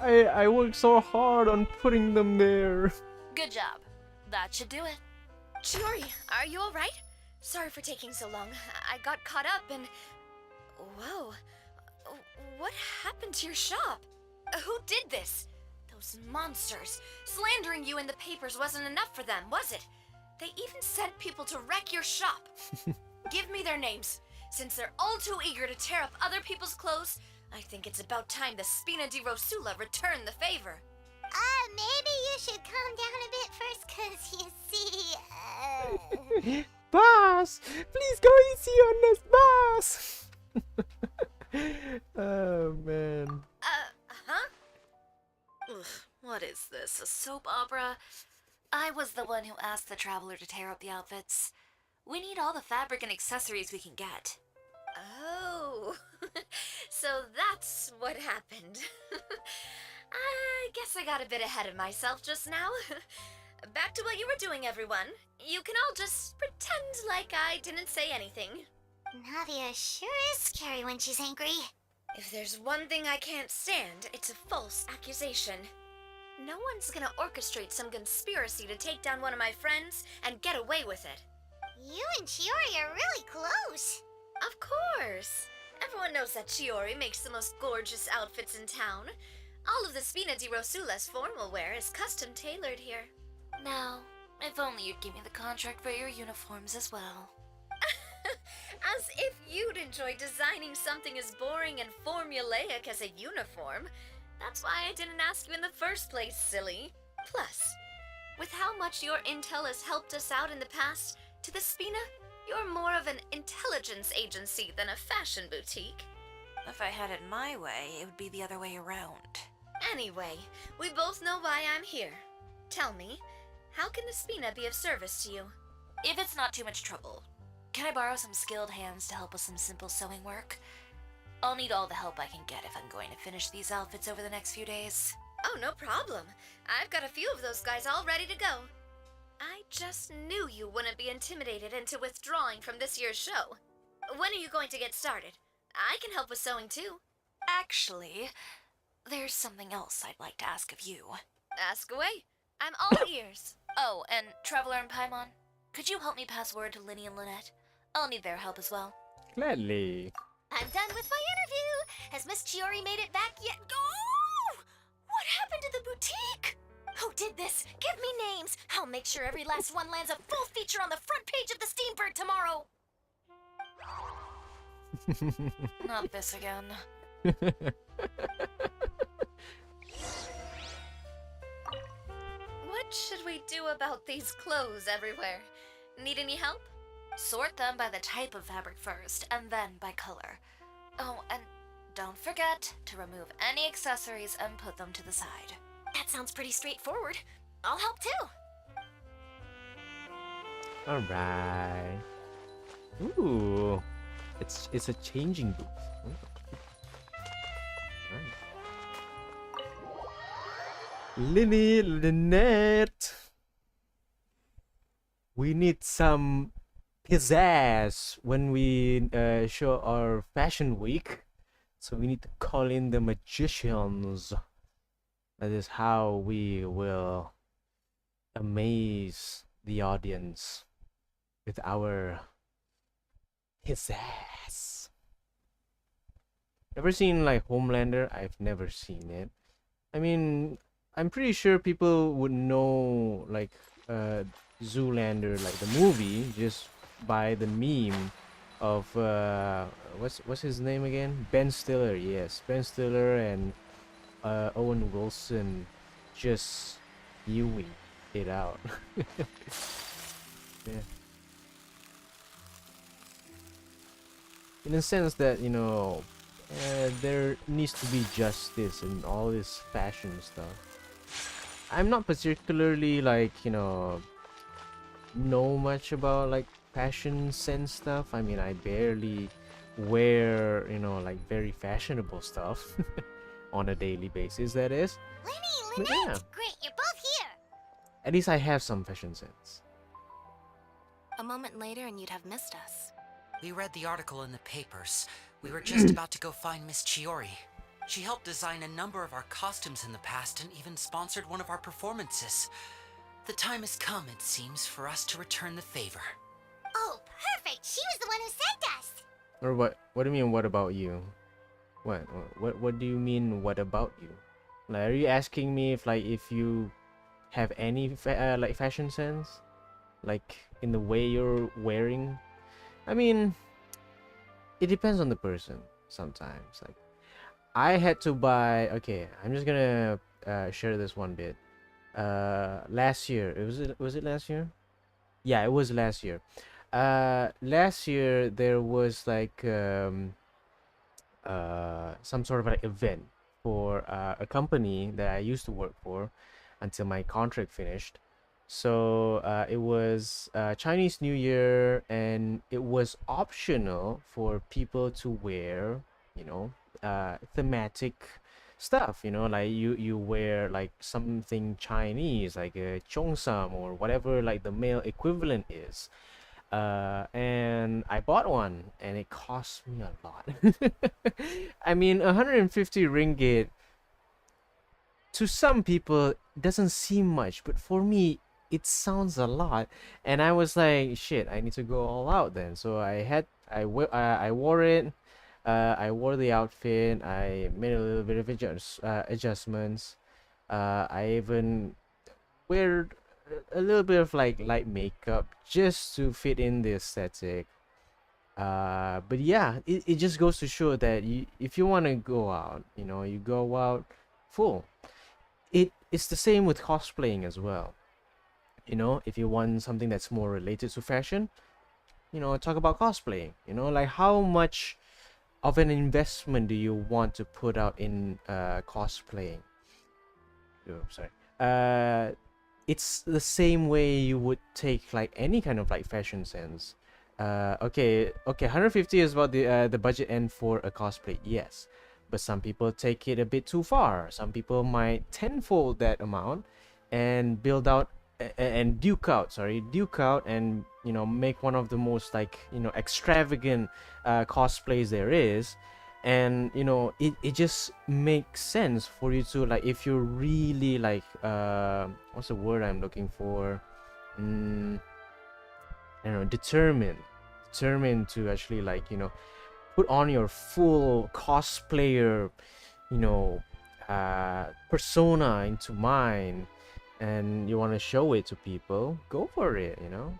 I worked so hard on putting them there. Good job. That should do it. Chiori, are you alright? Sorry for taking so long. I got caught up and... Whoa. What happened to your shop? Who did this? Those monsters. Slandering you in the papers wasn't enough for them, was it? They even sent people to wreck your shop. Give me their names. Since they're all too eager to tear up other people's clothes, I think it's about time the Spina di Rosula return the favor. Maybe you should calm down a bit first, cause you see, Boss! Please go easy on us, boss! Oh, man. Huh? Ugh, what is this, a soap opera? I was the one who asked the traveler to tear up the outfits. We need all the fabric and accessories we can get. Oh, so that's what happened. I guess I got a bit ahead of myself just now. Back to what you were doing, everyone. You can all just pretend like I didn't say anything. Navia sure is scary when she's angry. If there's one thing I can't stand, it's a false accusation. No one's gonna orchestrate some conspiracy to take down one of my friends and get away with it. You and Chiori are really close. Of course. Everyone knows that Chiori makes the most gorgeous outfits in town. All of the Spina di Rosula's formal wear is custom tailored here. Now, if only you'd give me the contract for your uniforms as well. As if you'd enjoy designing something as boring and formulaic as a uniform. That's why I didn't ask you in the first place, silly. Plus, with how much your intel has helped us out in the past, to the Spina, you're more of an intelligence agency than a fashion boutique. If I had it my way, it would be the other way around. Anyway, we both know why I'm here. Tell me, how can the Spina be of service to you? If it's not too much trouble, can I borrow some skilled hands to help with some simple sewing work? I'll need all the help I can get if I'm going to finish these outfits over the next few days. Oh, no problem. I've got a few of those guys all ready to go. I just knew you wouldn't be intimidated into withdrawing from this year's show. When are you going to get started? I can help with sewing too. Actually, there's something else I'd like to ask of you. Ask away. I'm all ears. Oh, and Traveler and Paimon, could you help me pass word to Linny and Lynette? I'll need their help as well. Gladly. I'm done with my interview. Has Miss Chiori made it back yet? Oh! What happened to the boutique? Who did this? Give me names. I'll make sure every last one lands a full feature on the front page of the Steambird tomorrow. Not this again. What should we do about these clothes everywhere? Need any help? Sort them by the type of fabric first, and then by color. Oh, and don't forget to remove any accessories and put them to the side. That sounds pretty straightforward. I'll help too. Alright. Ooh. It's a changing booth. Right. Linny, Lynette. We need some pizzazz when we show our fashion week. So we need to call in the magicians. That is how we will amaze the audience with our pizzazz. Ever seen like Homelander? I've never seen it. I mean, I'm pretty sure people would know like Zoolander, like the movie, just by the meme of what's his name again? Ben Stiller. Yes, Ben Stiller and Owen Wilson just spewing it out. Yeah. In a sense that, you know, there needs to be justice and all this fashion stuff. I'm not particularly like, you know much about like fashion sense stuff. I mean, I barely wear, you know, like very fashionable stuff on a daily basis, that is. Lenny, But Lynette! yeah, Great, you're both here! at least I have some fashion sense. A moment later and you'd have missed us. We read the article in the papers. We were just about to go find Miss Chiori. She helped design a number of our costumes in the past and even sponsored one of our performances. The time has come, it seems, for us to return the favor. Oh, perfect! She was the one who sent us! Or what do you mean, what about you? What do you mean, what about you? Like, are you asking me if you have any like fashion sense? Like in the way you're wearing? I mean, it depends on the person sometimes. Like, I had to buy, okay, I'm just gonna share this one bit. Last year, was it last year? Yeah, it was last year. Last year there was like some sort of like event for a company that I used to work for until my contract finished. So it was Chinese New Year, and it was optional for people to wear, you know, thematic stuff. You know, like you wear like something Chinese, like a cheongsam or whatever, like the male equivalent is. And I bought one, and it cost me a lot. I mean, 150 ringgit to some people doesn't seem much, but for me it sounds a lot. And I was like, shit, I need to go all out then. So I wore it. I wore the outfit. I made a little bit of adjustments. I even wear a little bit of like light makeup just to fit in the aesthetic. But yeah, it just goes to show that if you want to go out, you know, you go out full. It's the same with cosplaying as well. You know, if you want something that's more related to fashion, you know, talk about cosplaying. You know, like how much of an investment do you want to put out in cosplaying? Oh, sorry. It's the same way you would take like any kind of like fashion sense. Okay, 150 is about the budget end for a cosplay, yes, but some people take it a bit too far. Some people might tenfold that amount and build out and duke out and, you know, make one of the most like, you know, extravagant cosplays there is. And, you know, it just makes sense for you to, like, if you're really like what's the word I'm looking for, I don't know, determined to actually, like, you know, put on your full cosplayer, you know, persona into mind, and you want to show it to people, go for it, you know.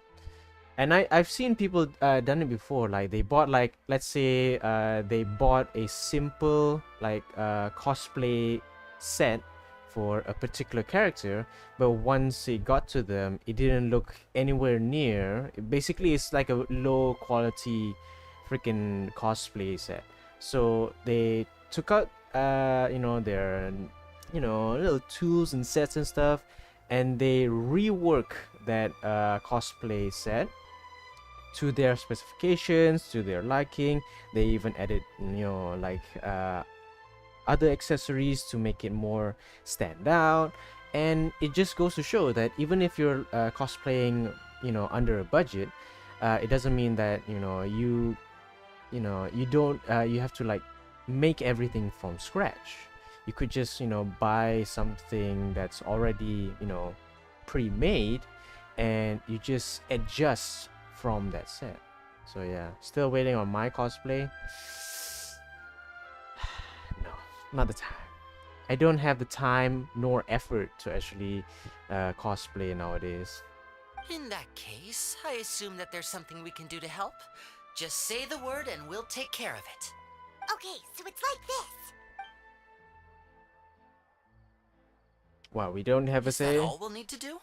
And I've seen people done it before. Like, they bought, like, let's say they bought a simple like cosplay set for a particular character, but once it got to them, it didn't look anywhere near. Basically, it's like a low quality freaking cosplay set. So they took out you know, their, you know, little tools and sets and stuff, and they rework that cosplay set to their specifications, to their liking. They even added, you know, like other accessories to make it more stand out. And it just goes to show that even if you're cosplaying, you know, under a budget, it doesn't mean that, you know, you don't you have to like make everything from scratch. You could just, you know, buy something that's already, you know, pre-made, and you just adjust from that set. So yeah, still waiting on my cosplay. not the time. I don't have the time nor effort to actually cosplay nowadays. In that case, I assume that there's something we can do to help. Just say the word and we'll take care of it. Okay, so it's like this. Wow, we don't have a Is say? that all we'll need to do?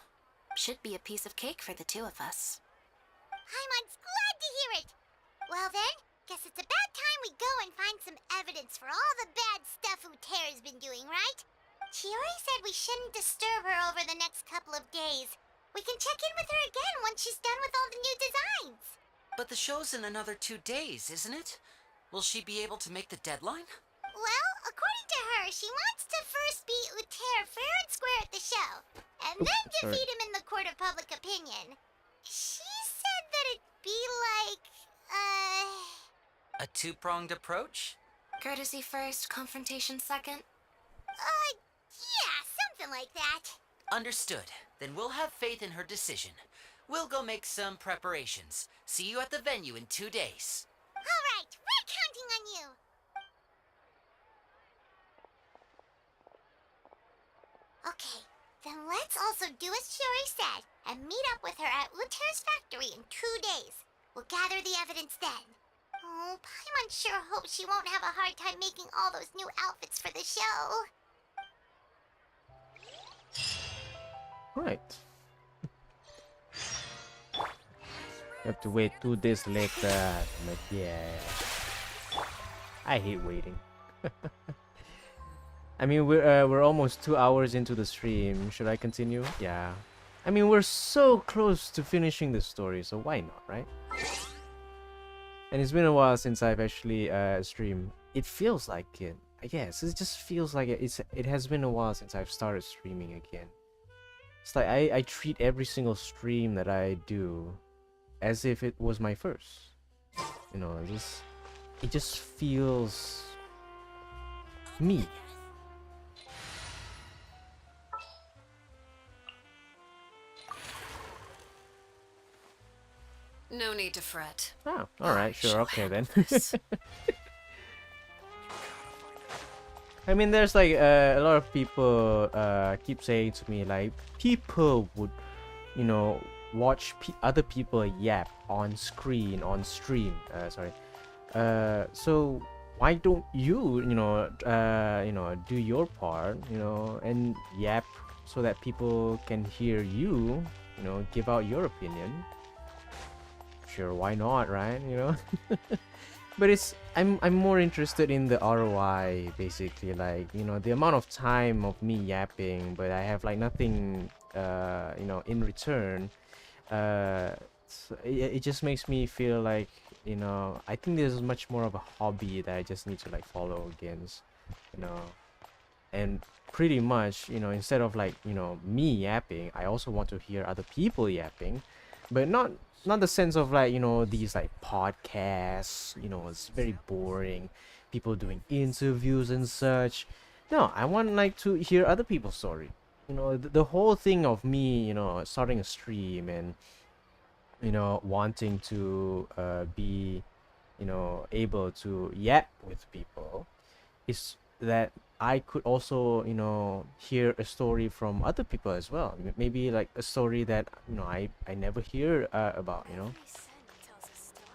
Should be a piece of cake for the two of us. Paimon's glad to hear it. Well then, guess it's about time we go and find some evidence for all the bad stuff Utera's been doing, right? Chiori said we shouldn't disturb her over the next couple of days. We can check in with her again once she's done with all the new designs. But the show's in another 2 days, isn't it? Will she be able to make the deadline? Well, according to her, she wants to first beat Uther fair and square at the show, and then defeat him in the court of public opinion. She said that it'd be like, A two-pronged approach? Courtesy first, confrontation second. Yeah, something like that. Understood. Then we'll have faith in her decision. We'll go make some preparations. See you at the venue in 2 days. All right, we're counting on you. Okay, then let's also do as Chiori said and meet up with her at Uther's factory in 2 days. We'll gather the evidence then. Oh, Paimon sure hopes she won't have a hard time making all those new outfits for the show. Right. Have to wait 2 days later. But yeah, I hate waiting. I mean, we're almost 2 hours into the stream. Should I continue? Yeah. I mean, we're so close to finishing the story, so why not, right? And it's been a while since I've actually streamed. It feels like it. I guess it just feels like it has been a while since I've started streaming again. It's like I treat every single stream that I do as if it was my first. You know, it just feels me. No need to fret. Oh, alright, sure, okay then. I mean, there's like a lot of people keep saying to me, like, people would, you know, watch other people yap on screen, on stream. So why don't you, you know, do your part, you know, and yap so that people can hear you, you know, give out your opinion. Sure, why not, right? You know. But I'm more interested in the ROI, basically, like, you know, the amount of time of me yapping, but I have like nothing you know, in return. So it just makes me feel like, you know, I think this is much more of a hobby that I just need to like follow against, you know. And pretty much, you know, instead of like, you know, me yapping, I also want to hear other people yapping, but not the sense of like, you know, these like podcasts, you know, it's very boring, people doing interviews and such. No, I want like to hear other people's story. You know, the whole thing of me, you know, starting a stream and, you know, wanting to be, you know, able to yap with people is that I could also, you know, hear a story from other people as well. Maybe like a story that, you know, I never hear about, you know.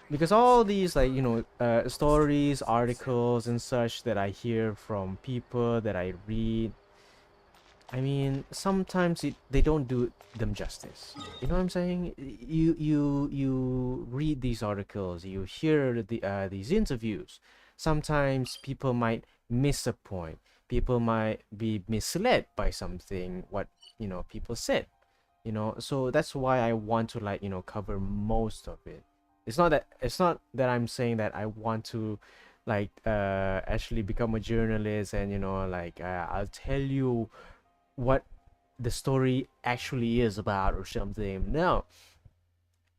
Because all these like, you know, stories, articles and such that I hear from people that I read, I mean, sometimes they don't do them justice. You know what I'm saying? You read these articles, you hear these interviews. Sometimes people might miss a point. People might be misled by something what, you know, people said. You know, so that's why I want to like, you know, cover most of it. It's not that I'm saying that I want to like actually become a journalist and, you know, like I'll tell you what the story actually is about or something. No,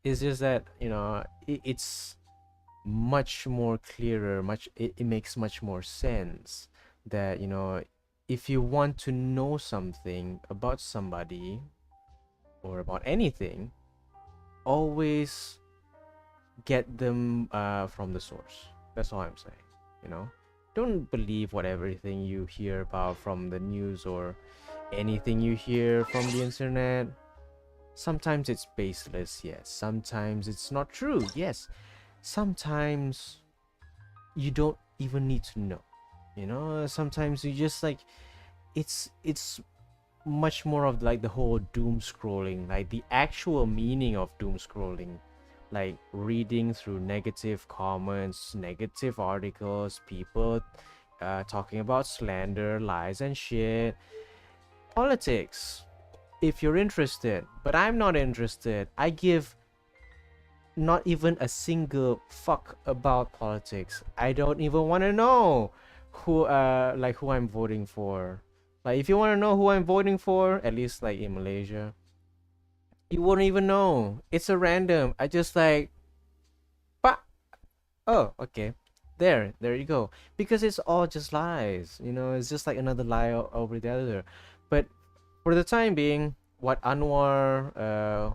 it's just that, you know, it's much more clearer, it makes much more sense that, you know, if you want to know something about somebody or about anything, always get them from the source. That's all I'm saying, you know. Don't believe what everything you hear about from the news or anything you hear from the internet. Sometimes it's baseless, yes. Sometimes it's not true, yes. Sometimes you don't even need to know. You know, sometimes you just like it's much more of like the whole doom scrolling, like the actual meaning of doom scrolling, like reading through negative comments, negative articles, people talking about slander, lies and shit, politics. If you're interested, but I'm not interested. I give not even a single fuck about politics. I don't even want to know who who I'm voting for. Like if you want to know who I'm voting for, at least like in Malaysia, you won't even know. It's a random. I just like pa. Oh, okay. There you go. Because it's all just lies. You know, it's just like another lie over the other. But for the time being, what Anwar,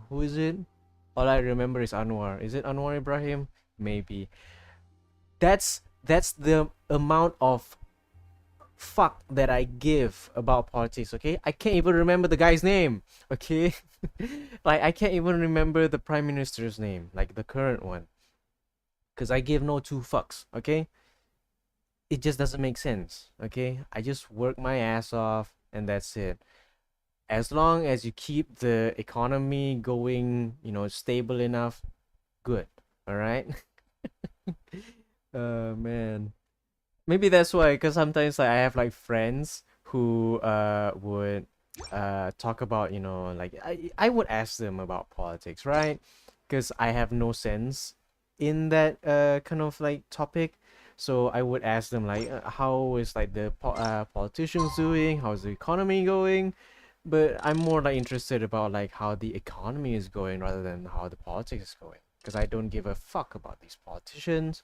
who is it? All I remember is Anwar. Is it Anwar Ibrahim? Maybe. That's the amount of fuck that I give about politics, okay? I can't even remember the guy's name, okay? Like, I can't even remember the prime minister's name, like the current one. Because I give no two fucks, okay? It just doesn't make sense, okay? I just work my ass off, and that's it. As long as you keep the economy going, you know, stable enough, good, alright? Man. Maybe that's why, because sometimes like, I have like friends who would talk about, you know, like I would ask them about politics, right? Because I have no sense in that kind of like topic. So I would ask them like how is like the politicians doing, how's the economy going, but I'm more like interested about like how the economy is going rather than how the politics is going, because I don't give a fuck about these politicians.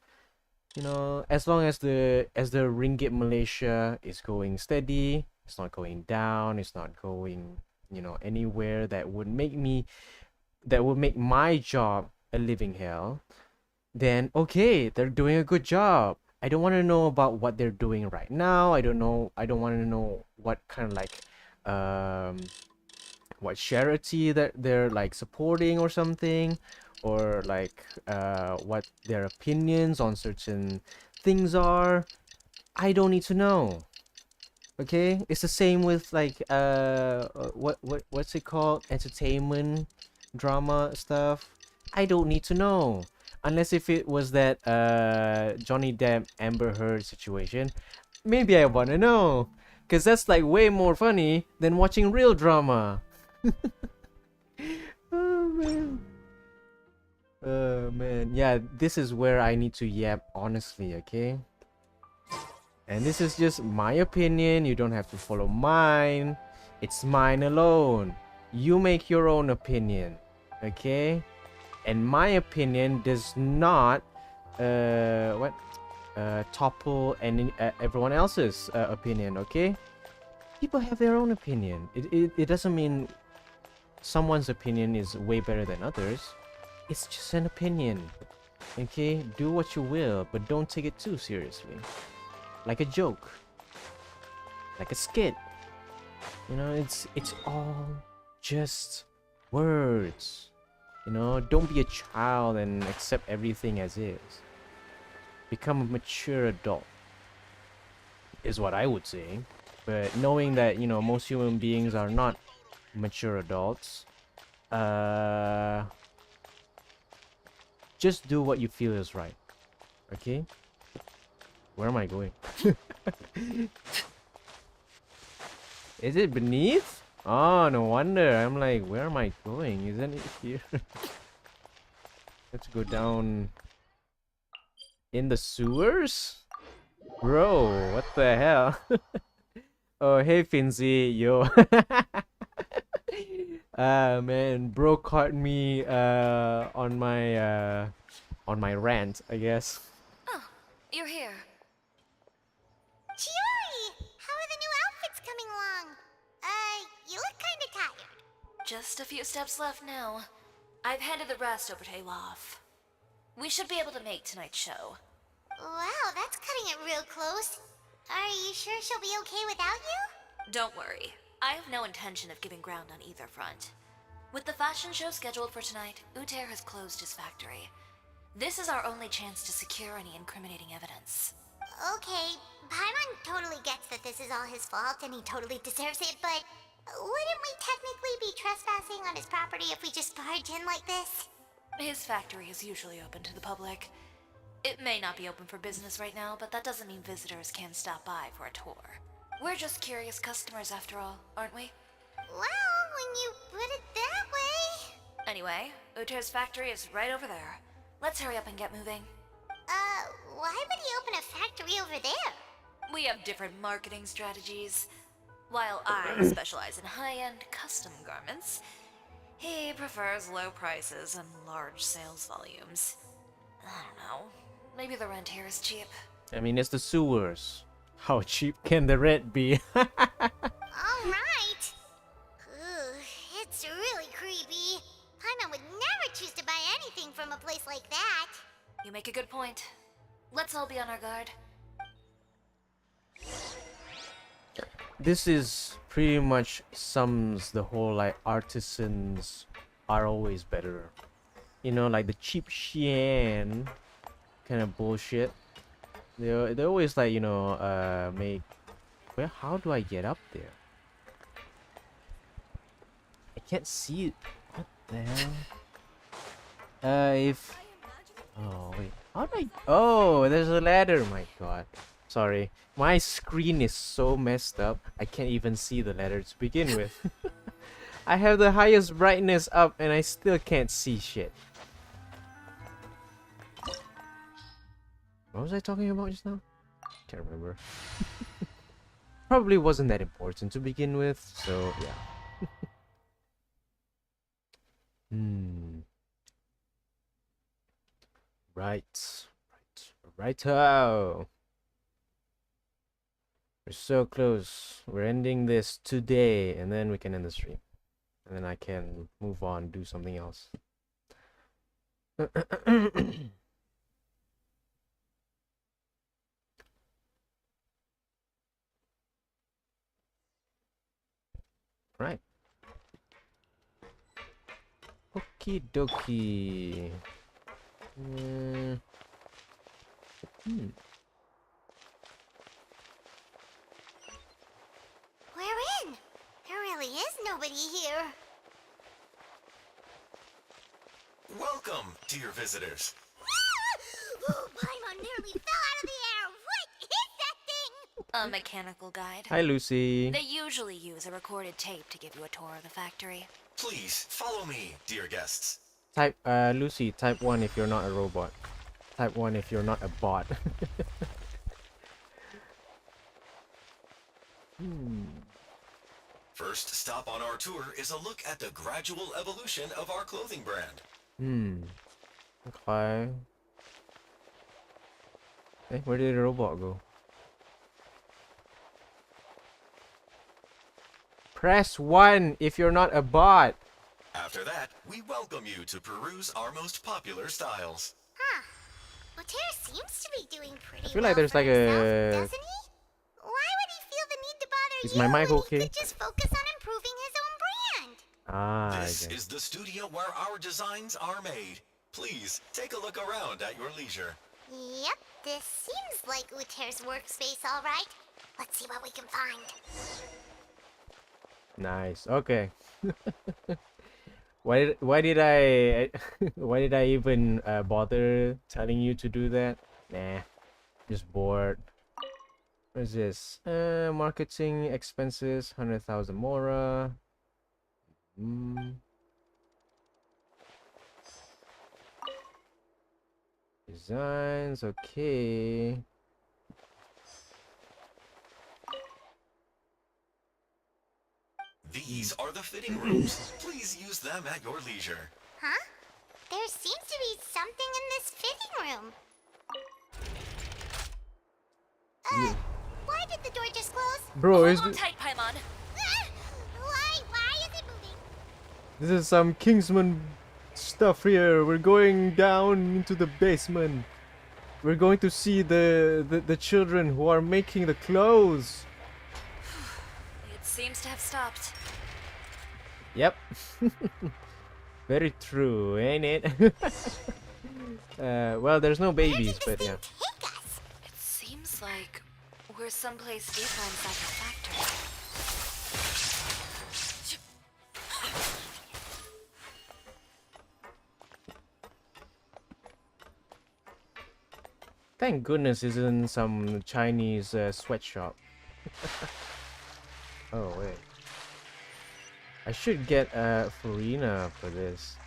You know, as long as the ringgit Malaysia is going steady, it's not going down, it's not going, you know, anywhere that would make my job a living hell, then okay, they're doing a good job. I don't want to know about what they're doing right now. I don't want to know what kind of like what charity that they're like supporting or something, or like what their opinions on certain things are. I don't need to know. Okay, it's the same with like what's it called, entertainment drama stuff. I don't need to know unless if it was that Johnny Depp Amber Heard situation. Maybe I want to know, because that's like way more funny than watching real drama. Oh man. Man, yeah, this is where I need to yap honestly, okay? And this is just my opinion. You don't have to follow mine. It's mine alone. You make your own opinion, okay? And my opinion does not topple any everyone else's opinion, okay? People have their own opinion. It doesn't mean someone's opinion is way better than others. It's just an opinion, okay? Do what you will, but don't take it too seriously. Like a joke, like a skit. You know, it's all just words. You know, don't be a child and accept everything as is. Become a mature adult, is what I would say. But knowing that, you know, most human beings are not mature adults, just do what you feel is right, okay? Where am I going? Is it beneath? Oh, no wonder. I'm like, where am I going? Isn't it here? Let's go down in the sewers? Bro, what the hell? Oh, hey, Finzi. Yo. Man, bro caught me on my rant, I guess. Oh, you're here. Chiori! How are the new outfits coming along? You look kinda tired. Just a few steps left now. I've handed the rest over to Olaf. We should be able to make tonight's show. Wow, that's cutting it real close. Are you sure she'll be okay without you? Don't worry. I have no intention of giving ground on either front. With the fashion show scheduled for tonight, Uter has closed his factory. This is our only chance to secure any incriminating evidence. Okay, Paimon totally gets that this is all his fault and he totally deserves it, but wouldn't we technically be trespassing on his property if we just barge in like this? His factory is usually open to the public. It may not be open for business right now, but that doesn't mean visitors can't stop by for a tour. We're just curious customers after all, aren't we? Well, when you put it that way... Anyway, Uter's factory is right over there. Let's hurry up and get moving. Why would he open a factory over there? We have different marketing strategies. While I specialize in high-end custom garments, he prefers low prices and large sales volumes. I don't know. Maybe the rent here is cheap. I mean, it's the sewers. How cheap can the rent be? Alright. It's really creepy. Paimon would never choose to buy anything from a place like that. You make a good point. Let's all be on our guard. This is pretty much sums the whole like artisans are always better. You know, like the cheap Xian kind of bullshit. They're always like, you know, make... Well, how do I get up there? I can't see it. What the hell? If... Oh, wait. How do I... Oh, there's a ladder. My god. Sorry. My screen is so messed up. I can't even see the ladder to begin with. I have the highest brightness up and I still can't see shit. What was I talking about just now? Can't remember. Probably wasn't that important to begin with, so yeah. Right. Righto. We're so close. We're ending this today, and then we can end the stream. And then I can move on, do something else. Right. Okie dokie. We're in. There really is nobody here. Welcome, dear visitors. Oh, Paimon nearly fell out of the air. What is that thing? A mechanical guide. Hi, Lucy. They usually use a recorded tape to give you a tour of the factory. Please follow me, dear guests. Type, Lucy, type 1 if you're not a robot. Type 1 if you're not a bot. First stop on our tour is a look at the gradual evolution of our clothing brand. Okay. Hey, where did the robot go? Press 1 if you're not a bot. After that, we welcome you to peruse our most popular styles. Huh. Oter seems to be doing pretty I feel like there's for like himself, a... doesn't he? Why would he feel the need to bother Is you my mic when okay? he could just focus on improving his own brand? Ah, This okay. is the studio where our designs are made. Please, take a look around at your leisure. Yep, this seems like Uter's workspace, all right. Let's see what we can find. Nice. Okay. Why did I why did I even bother telling you to do that? Nah, just bored. What is this? Marketing expenses, 100,000 mora. Designs, okay. These are the fitting rooms. Please use them at your leisure. Huh? There seems to be something in this fitting room. Why did the door just close? Bro, is Hold on tight, Paimon. Why is it moving? this is some Kingsman stuff here. We're going down into the basement. We're going to see the children who are making the clothes. It seems to have stopped. Yep. Very true, ain't it? Well, there's no babies, but yeah. It seems like we're someplace deeper inside the factory. Thank goodness it's in some Chinese sweatshop. Oh wait. I should get Farina for this.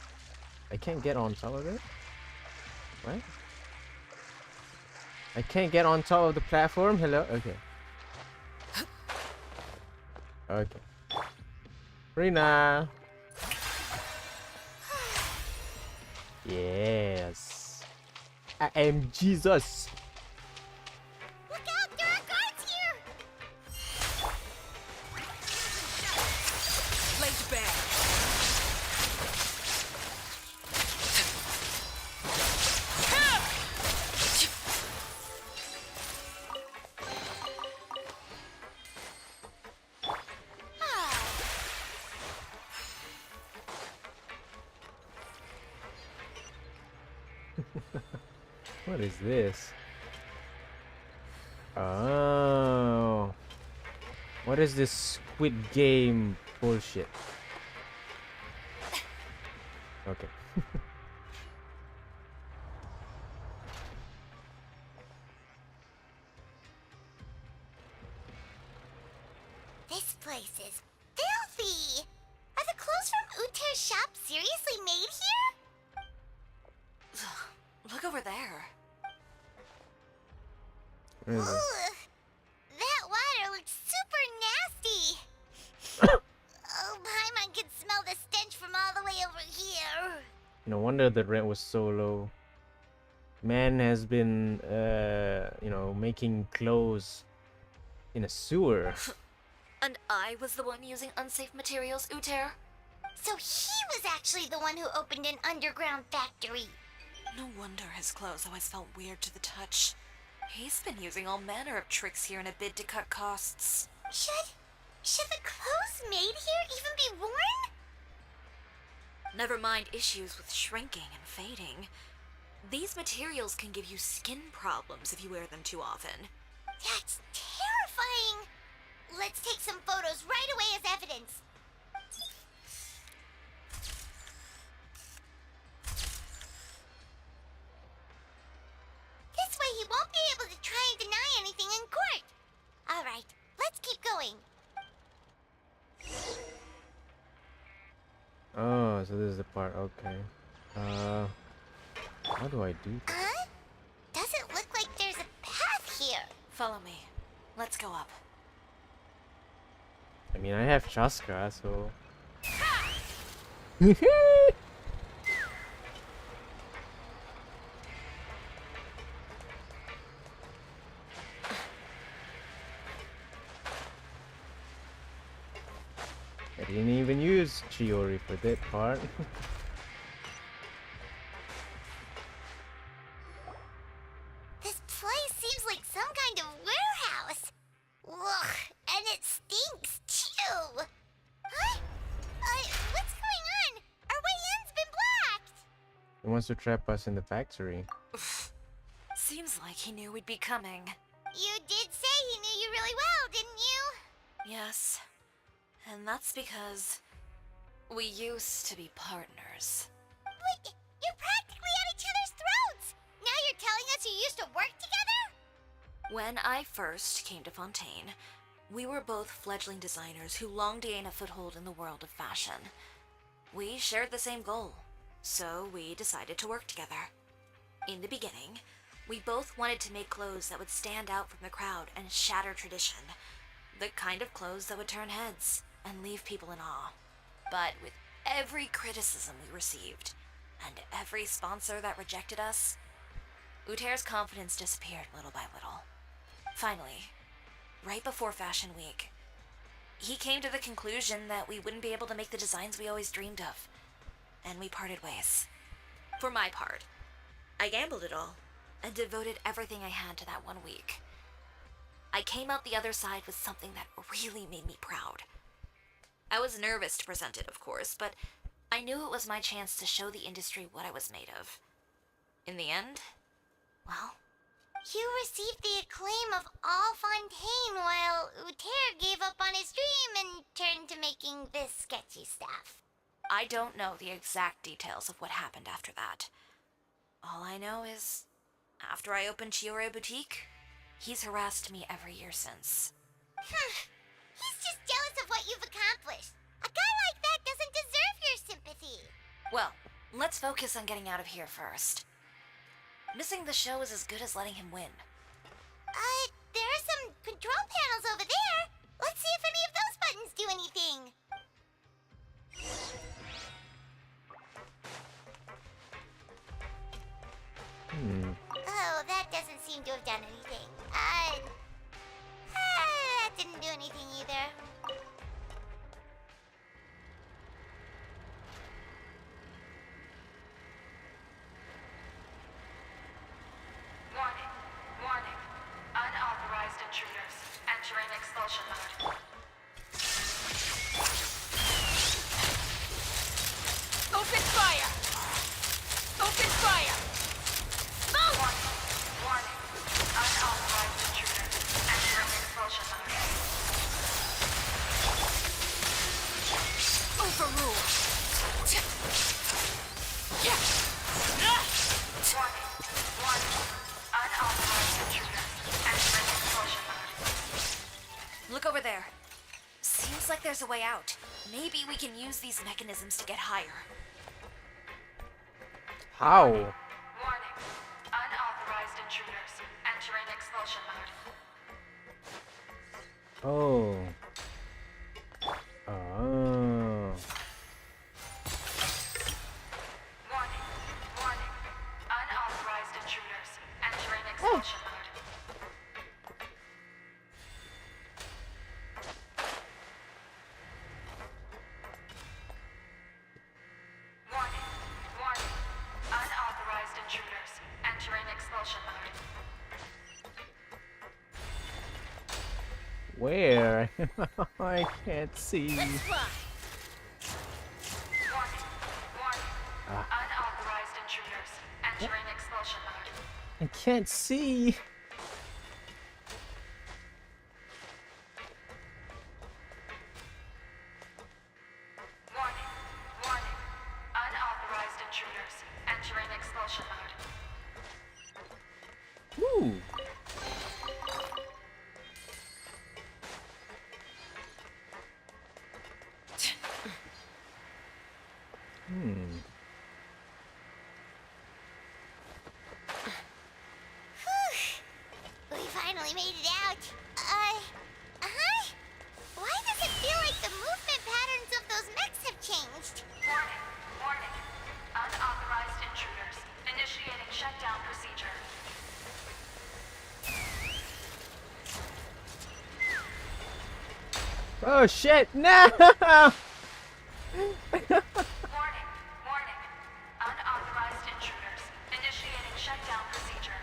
I can't get on top of it? What? I can't get on top of the platform? Hello? Okay. Okay. Farina! Yes! I am Jesus! Look out! There are guards here! Laid bare. What is this? Oh. What is this Squid Game bullshit? Okay. This place is filthy! Are the clothes from Uter's shop seriously made here? Look over there. Where is it? Ugh, that water looks super nasty! Oh, Paimon can smell the stench from all the way over here! No wonder the rent was so low. Man has been, you know, making clothes in a sewer. And I was the one using unsafe materials, Uter? So he was actually the one who opened an underground factory! No wonder his clothes always felt weird to the touch. He's been using all manner of tricks here in a bid to cut costs. Should the clothes made here even be worn? Never mind issues with shrinking and fading. These materials can give you skin problems if you wear them too often. That's terrifying! Let's take some photos right away as evidence. This way he won't be able to try and deny anything in court. Alright, let's keep going. Oh, so this is the part, okay. How do I do this? Doesn't look like there's a path here. Follow me. Let's go up. I mean, I have Chaska, so... I didn't even use Chiori for that part. This place seems like some kind of warehouse. Ugh, and it stinks too. Huh? What's going on? Our way in's been blocked. He wants to trap us in the factory. Seems like he knew we'd be coming. You did say he knew you really well, didn't you? Yes. And that's because we used to be partners. Wait, you're practically at each other's throats. Now you're telling us you used to work together? When I first came to Fontaine, we were both fledgling designers who longed to gain a foothold in the world of fashion. We shared the same goal, so we decided to work together. In the beginning, we both wanted to make clothes that would stand out from the crowd and shatter tradition. The kind of clothes that would turn heads and leave people in awe. But with every criticism we received, and every sponsor that rejected us, Uter's confidence disappeared little by little. Finally, right before Fashion Week, he came to the conclusion that we wouldn't be able to make the designs we always dreamed of, and we parted ways. For my part, I gambled it all. and devoted everything I had to that 1 week. I came out the other side with something that really made me proud. I was nervous to present it, of course, but I knew it was my chance to show the industry what I was made of. In the end, well... You received the acclaim of all Fontaine while Uter gave up on his dream and turned to making this sketchy stuff. I don't know the exact details of what happened after that. All I know is, after I opened Chiore Boutique, he's harassed me every year since. He's just jealous of what you've accomplished. A guy like that doesn't deserve your sympathy. Well, let's focus on getting out of here first. Missing the show is as good as letting him win. There are some control panels over there. Let's see if any of those buttons do anything. Oh, that doesn't seem to have done anything. That didn't do anything either. Warning, warning. Unauthorized intruders entering expulsion mode. Open fire! Open fire! Move! Warning. Unauthorized intruders entering expulsion mode. Overruled! Warning. Warning. Unauthorized intruders entering expulsion mode. Look over there. Seems like there's a way out. Maybe we can use these mechanisms to get higher. How? Warning. Unauthorized intruders entering expulsion mode. Oh. Oh. Warning. Warning. Unauthorized intruders entering expulsion mode. Warning. Warning. Unauthorized intruders entering expulsion mode. Where? I can't see. Warning. Warning. Unauthorized intruders entering expulsion mode. I can't see. Warning. Warning. Unauthorized intruders entering expulsion mode. Ooh. We finally made it out. Why does it feel like the movement patterns of those mechs have changed? Warning. Warning. Unauthorized intruders initiating shutdown procedure. Oh shit! No! Warning. Warning. Unauthorized intruders initiating shutdown procedure.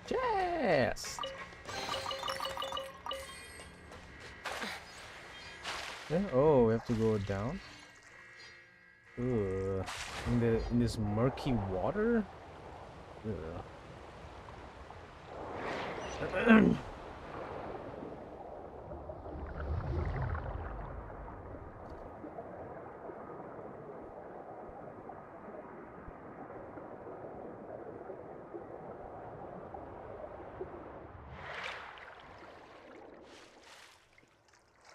Chest. Yeah, oh, we have to go down. Ugh. In this murky water. Ugh.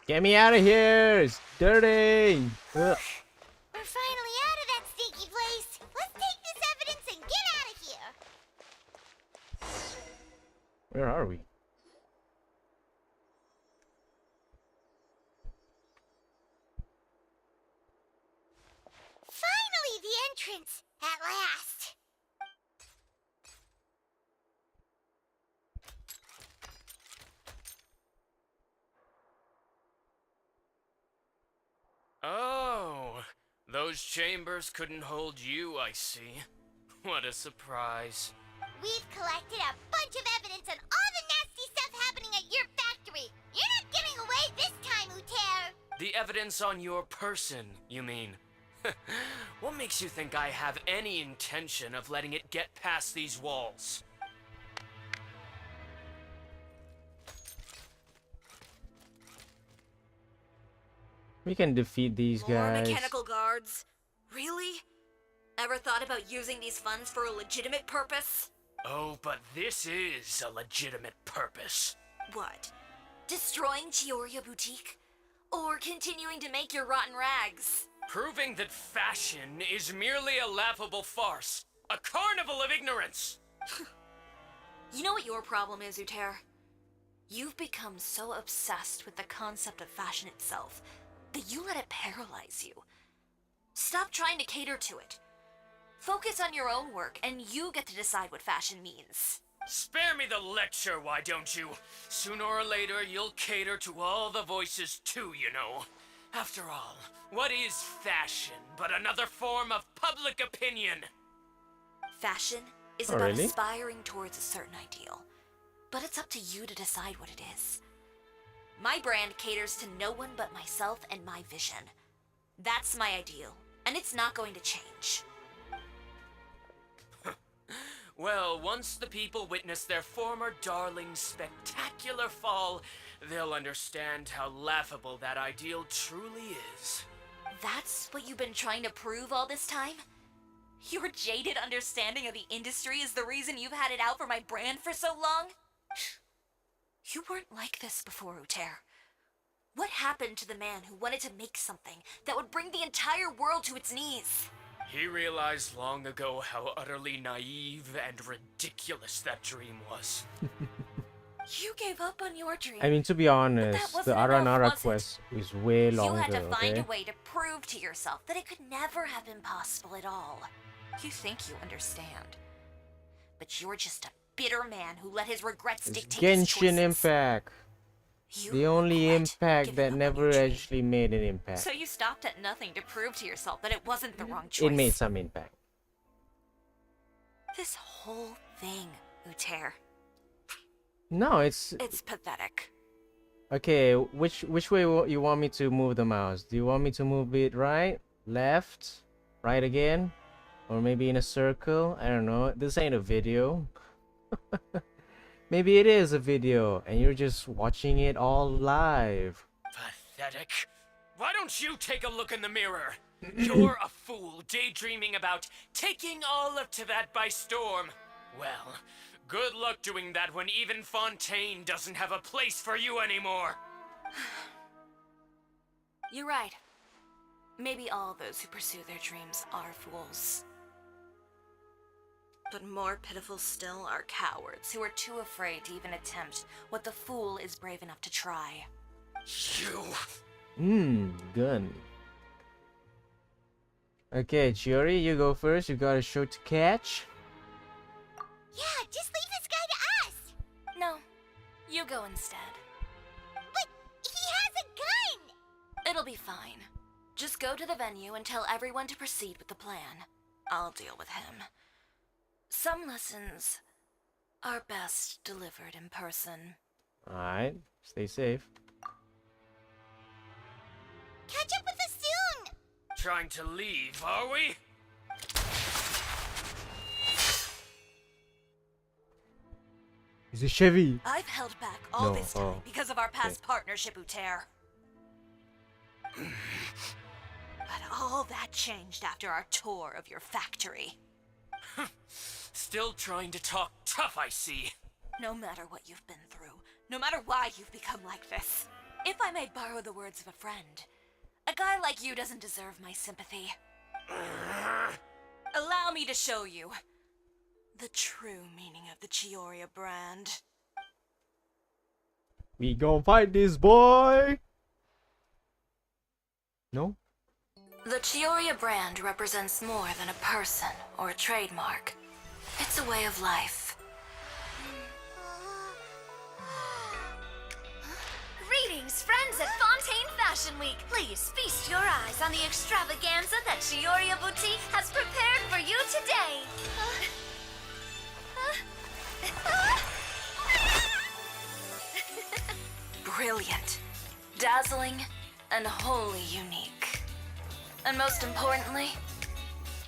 Get me out of here! It's dirty! Ugh. We're finally out of that stinky place. Let's take this evidence and get out of here. Where are we? Finally, the entrance! At last! Those chambers couldn't hold you, I see. What a surprise. We've collected a bunch of evidence on all the nasty stuff happening at your factory. You're not getting away this time, Uter. The evidence on your person, you mean? What makes you think I have any intention of letting it get past these walls? We can defeat these More guys. mechanical guards? Really? Ever thought about using these funds for a legitimate purpose? Oh, but this is a legitimate purpose. What? Destroying Chioria Boutique? Or continuing to make your rotten rags? Proving that fashion is merely a laughable farce. A carnival of ignorance! You know what your problem is, Uter? You've become so obsessed with the concept of fashion itself that you let it paralyze you. Stop trying to cater to it. Focus on your own work, and you get to decide what fashion means. Spare me the lecture, why don't you? Sooner or later, you'll cater to all the voices too, you know. After all, what is fashion but another form of public opinion? Fashion is Oh, about really? aspiring towards a certain ideal. But it's up to you to decide what it is. My brand caters to no one but myself and my vision. That's my ideal, and it's not going to change. Well, once the people witness their former darling's spectacular fall, they'll understand how laughable that ideal truly is. That's what you've been trying to prove all this time? Your jaded understanding of the industry is the reason you've had it out for my brand for so long? You weren't like this before, Uter. What happened to the man who wanted to make something that would bring the entire world to its knees? He realized long ago how utterly naive and ridiculous that dream was. You gave up on your dream. I mean, to be honest, the wasn't enough, Aranara was it? quest is way You longer, had to find okay? a way to prove to yourself that it could never have been possible at all. You think you understand. But you're just a bitter man who let his regrets It's dictate his Genshin choices. Impact. You The only regret impact giving that up on never your dream. actually made an impact. So you stopped at nothing to prove to yourself that it wasn't the wrong choice. It made some impact. This whole thing, Uter. No, it's pathetic. okay. Which way you want me to move the mouse? Do you want me to move it right, left, right again, or maybe in a circle? I don't know. This ain't a video. Maybe it is a video, and you're just watching it all live. Pathetic. Why don't you take a look in the mirror? You're a fool daydreaming about taking all of Tibet by storm. Well, good luck doing that when even Fontaine doesn't have a place for you anymore. You're right. Maybe all those who pursue their dreams are fools. But more pitiful still are cowards who are too afraid to even attempt what the fool is brave enough to try. You... Gun. Okay, Chiori, you go first. You got a show to catch. Yeah, just leave this guy to us. No, you go instead. But he has a gun. It'll be fine. Just go to the venue and tell everyone to proceed with the plan. I'll deal with him. Some lessons are best delivered in person. Alright, stay safe. Catch up with us soon. Trying to leave, are we? Is it Chevy? I've held back all No, this time oh, because of our past okay. partnership, Uter. But all that changed after our tour of your factory. Still trying to talk tough, I see. No matter what you've been through, no matter why you've become like this, if I may borrow the words of a friend, a guy like you doesn't deserve my sympathy. Allow me to show you the true meaning of the Chioria brand. We gon' fight this boy! No? The Chioria brand represents more than a person or a trademark. It's a way of life. Greetings, friends at Fontaine Fashion Week, please feast your eyes on the extravaganza that Chiyoria Boutique has prepared for you today. Brilliant, dazzling, and wholly unique. And most importantly,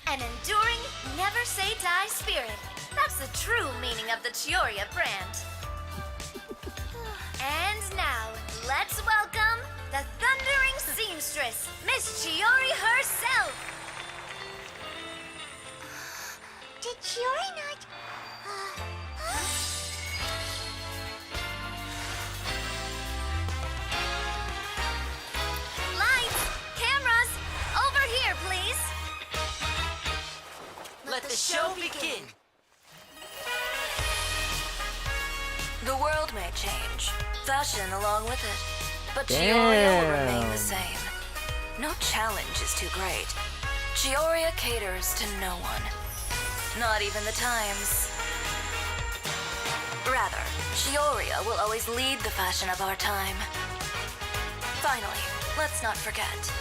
An enduring, never-say-die spirit. That's the true meaning of the Chiyoria brand. And now, let's welcome the thundering seamstress, Miss Chiori herself. Did Chiori not... Lights, cameras, over here, please. Let the show begin. the world may change, fashion along with it, but Chiyoria will remain the same. No challenge is too great. Chiyoria caters to no one, not even the times. Rather, Chiyoria will always lead the fashion of our time. Finally, let's not forget.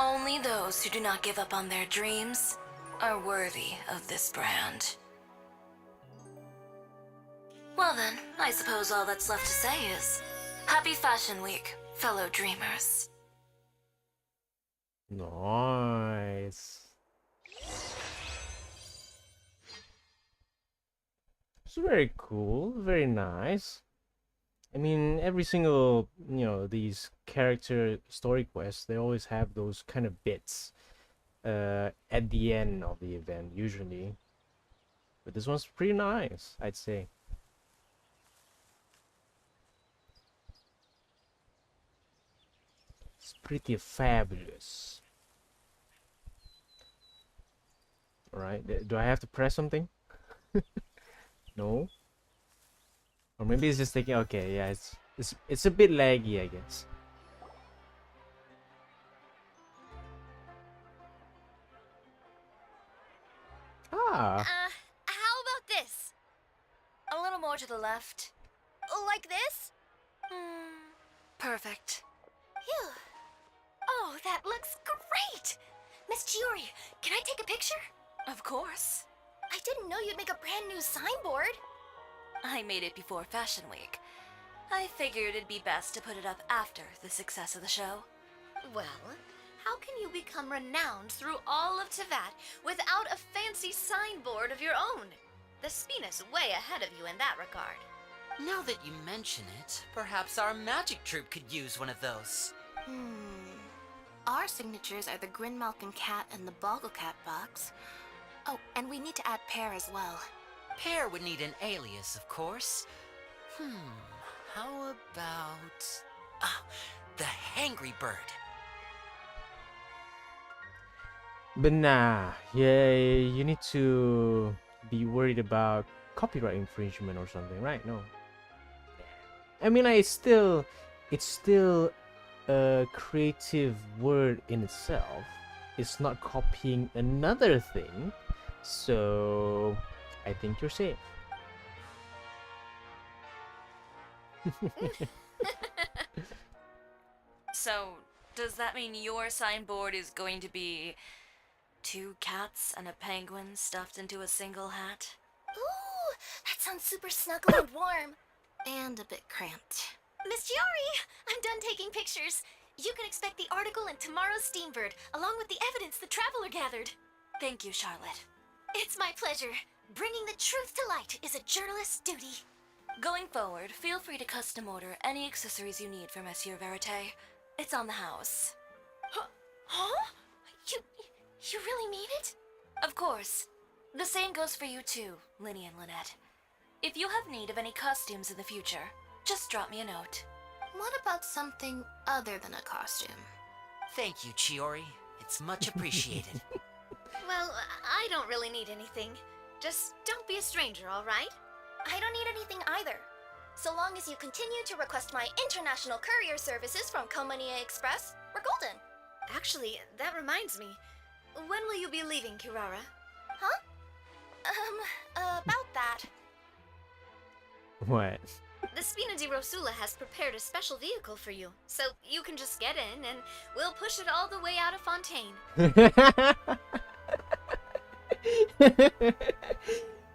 Only those who do not give up on their dreams are worthy of this brand. Well then, I suppose all that's left to say is, Happy Fashion Week, fellow dreamers. Nice. It's very cool, very nice. I mean, every single, these character story quests, they always have those kind of bits at the end of the event, usually. But this one's pretty nice, I'd say. It's pretty fabulous. Alright, do I have to press something? No? Or maybe it's just taking... Okay, yeah, it's a bit laggy, I guess. Ah. How about this? A little more to the left. Like this? Perfect. Phew. Oh, that looks great! Miss Chiori, can I take a picture? Of course. I didn't know you'd make a brand new signboard. I made it before Fashion Week. I figured it'd be best to put it up after the success of the show. Well, how can you become renowned through all of Teyvat without a fancy signboard of your own? The Spina's way ahead of you in that regard. Now that you mention it, perhaps our magic troupe could use one of those. Our signatures are the Grinmalkin cat and the Bogglecat box. Oh, and we need to add Pear as well. Pear would need an alias, of course. How about... the Hangry Bird. But nah, yeah, you need to be worried about copyright infringement or something, right? No. I mean, it's still a creative word in itself. It's not copying another thing, so I think you're safe. So, does that mean your signboard is going to be 2 cats and a penguin stuffed into a single hat? Ooh, that sounds super snuggly and warm. And a bit cramped. Miss Chiori, I'm done taking pictures. You can expect the article in tomorrow's Steambird, along with the evidence the Traveler gathered. Thank you, Charlotte. It's my pleasure. Bringing the truth to light is a journalist's duty. Going forward, feel free to custom order any accessories you need for Monsieur Verite. It's on the house. Huh? You really mean it? Of course. The same goes for you too, Linny and Lynette. If you have need of any costumes in the future, just drop me a note. What about something other than a costume? Thank you, Chiori. It's much appreciated. Well, I don't really need anything. Just don't be a stranger, all right? I don't need anything either. So long as you continue to request my international courier services from Komania Express, we're golden. Actually, that reminds me. When will you be leaving, Kirara? Huh? About that. What? The Spina di Rosula has prepared a special vehicle for you, so you can just get in and we'll push it all the way out of Fontaine.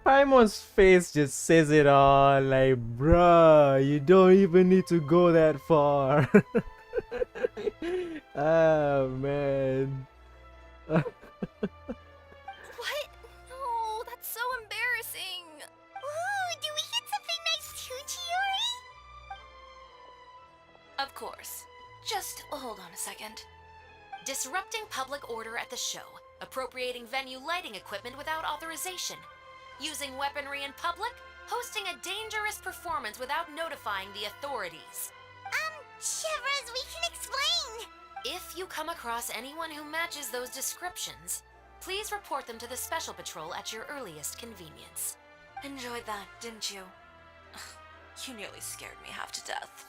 Paimon's face just says it all, like, bruh, you don't even need to go that far. Oh, man. What? No, that's so embarrassing. Ooh, do we get something nice too, Chiori? Of course. Just hold on a second. Disrupting public order at the show, appropriating venue lighting equipment without authorization, using weaponry in public, hosting a dangerous performance without notifying the authorities. Shivers, we can explain. If you come across anyone who matches those descriptions, please report them to the Special Patrol at your earliest convenience. Enjoyed that, didn't you? Ugh, you nearly scared me half to death.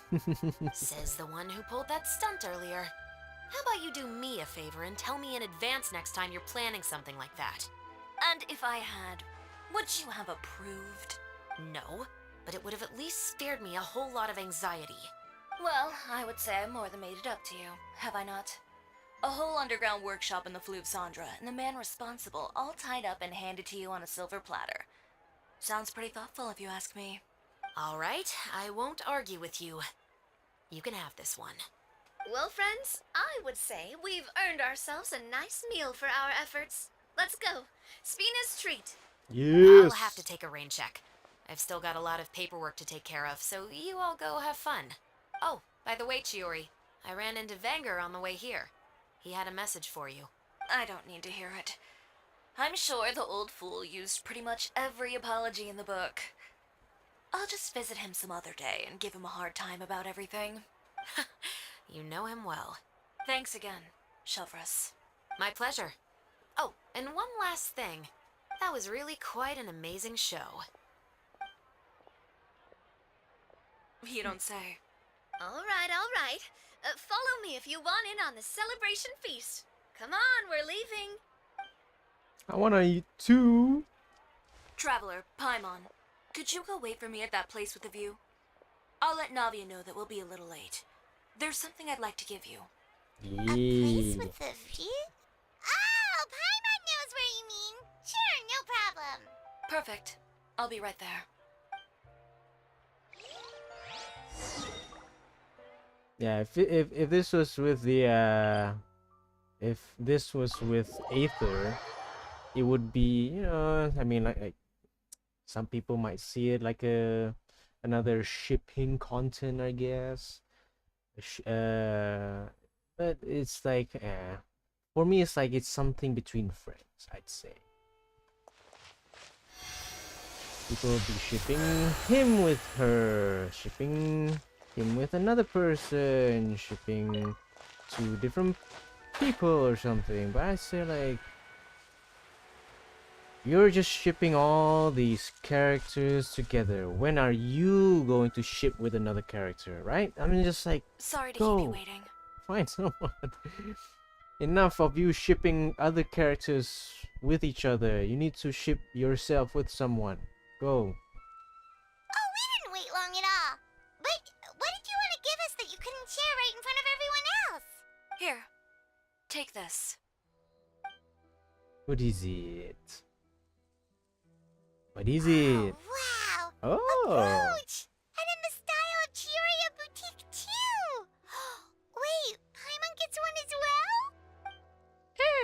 Says the one who pulled that stunt earlier. How about you do me a favor and tell me in advance next time you're planning something like that? And if I had, would you have approved? No, but it would have at least spared me a whole lot of anxiety. Well, I would say I more than made it up to you, have I not? A whole underground workshop in the Fleuve Cendra, and the man responsible all tied up and handed to you on a silver platter. Sounds pretty thoughtful if you ask me. All right, I won't argue with you. You can have this one. Well, friends, I would say we've earned ourselves a nice meal for our efforts. Let's go. Spina's treat. Yes. I'll have to take a rain check. I've still got a lot of paperwork to take care of, so you all go have fun. Oh, by the way, Chiori, I ran into Vanger on the way here. He had a message for you. I don't need to hear it. I'm sure the old fool used pretty much every apology in the book. I'll just visit him some other day and give him a hard time about everything. You know him well. Thanks again, Hoyoverse. My pleasure. Oh, and one last thing. That was really quite an amazing show. You don't say. All right. Follow me if you want in on the celebration feast. Come on, we're leaving. I wanna eat too. Traveler, Paimon, could you go wait for me at that place with the view? I'll let Navia know that we'll be a little late. There's something I'd like to give you. A place with a view? Oh, Paimon knows where you mean. Sure, no problem. Perfect. I'll be right there. Yeah, if this was with the if this was with Aether, it would be, you know, I mean, like some people might see it like another shipping content, I guess. But it's like, for me, it's like it's something between friends, I'd say. People will be shipping him with her, shipping him with another person, shipping two different people or something. But I say, like, you're just shipping all these characters together. When are you going to ship with another character, right? I mean, just like, sorry to go keep you waiting. Find someone. Enough of you shipping other characters with each other. You need to ship yourself with someone. Go. Oh, we didn't wait long at all. But what did you want to give us that you couldn't share right in front of everyone else? Here, take this. What is it? What is it? Wow! Oh! A brooch! And in the style of Chiyoria Boutique, too! Wait, Paimon gets one as well?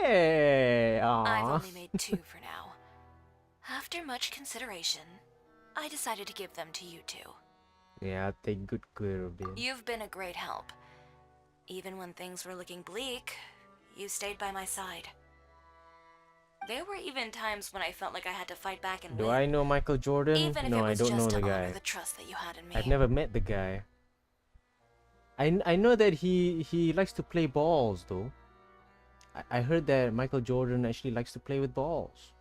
Hey! I've Aww. only made two for now. After much consideration, I decided to give them to you two. Yeah, I'll take good care of it. You've been a great help. Even when things were looking bleak, you stayed by my side. There were even times when I felt like I had to fight back and Do win. I know Michael Jordan? Even if No, it I was don't know just the to honor guy. the trust that you had in me. I've never met the guy. I know that he likes to play balls though. I heard that Michael Jordan actually likes to play with balls.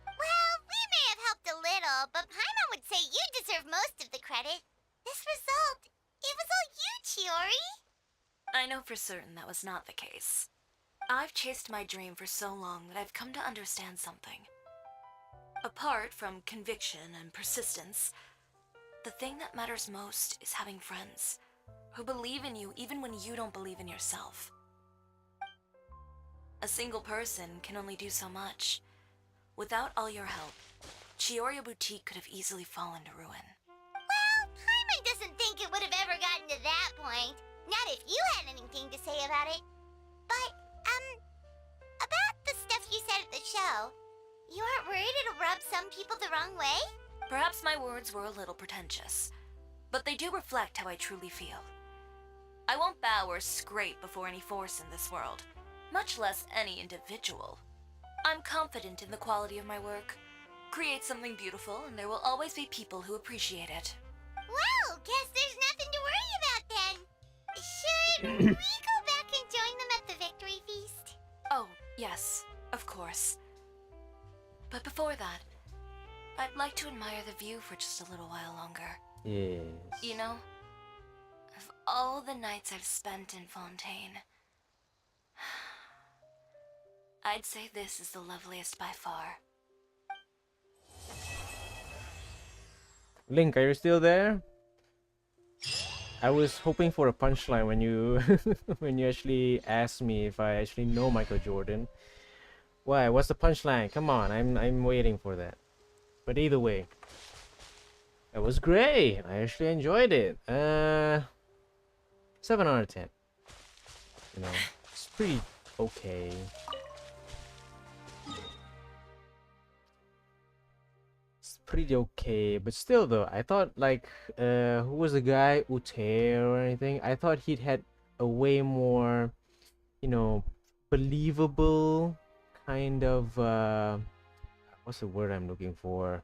Well, we may have helped a little, but Paimon would say you deserve most of the credit. result. It was all you, Chiori. I know for certain that was not the case. I've chased my dream for so long that I've come to understand something. Apart from conviction and persistence, the thing that matters most is having friends who believe in you even when you don't believe in yourself. A single person can only do so much. Without all your help, Chiori Boutique could have easily fallen to ruin. Well, Paimon doesn't think it would have ever gotten to that point. Not if you had anything to say about it. But, about the stuff you said at the show, you aren't worried it'll rub some people the wrong way? Perhaps my words were a little pretentious, but they do reflect how I truly feel. I won't bow or scrape before any force in this world, much less any individual. I'm confident in the quality of my work. Create something beautiful, and there will always be people who appreciate it. Well, guess there's nothing to worry about then. Should we go back and join them at the victory feast? Oh, yes, of course. But before that, I'd like to admire the view for just a little while longer. Yes. You know, of all the nights I've spent in Fontaine, I'd say this is the loveliest by far. Link, are you still there? I was hoping for a punchline when you when you actually asked me if I actually know Michael Jordan. Why? What's the punchline? Come on, I'm waiting for that. But either way, it was great. I actually enjoyed it. 7 out of 10. You know, it's pretty okay. It's pretty okay, but still though, I thought like who was the guy, Ute or anything? I thought he'd had a way more, you know, believable kind of what's the word I'm looking for?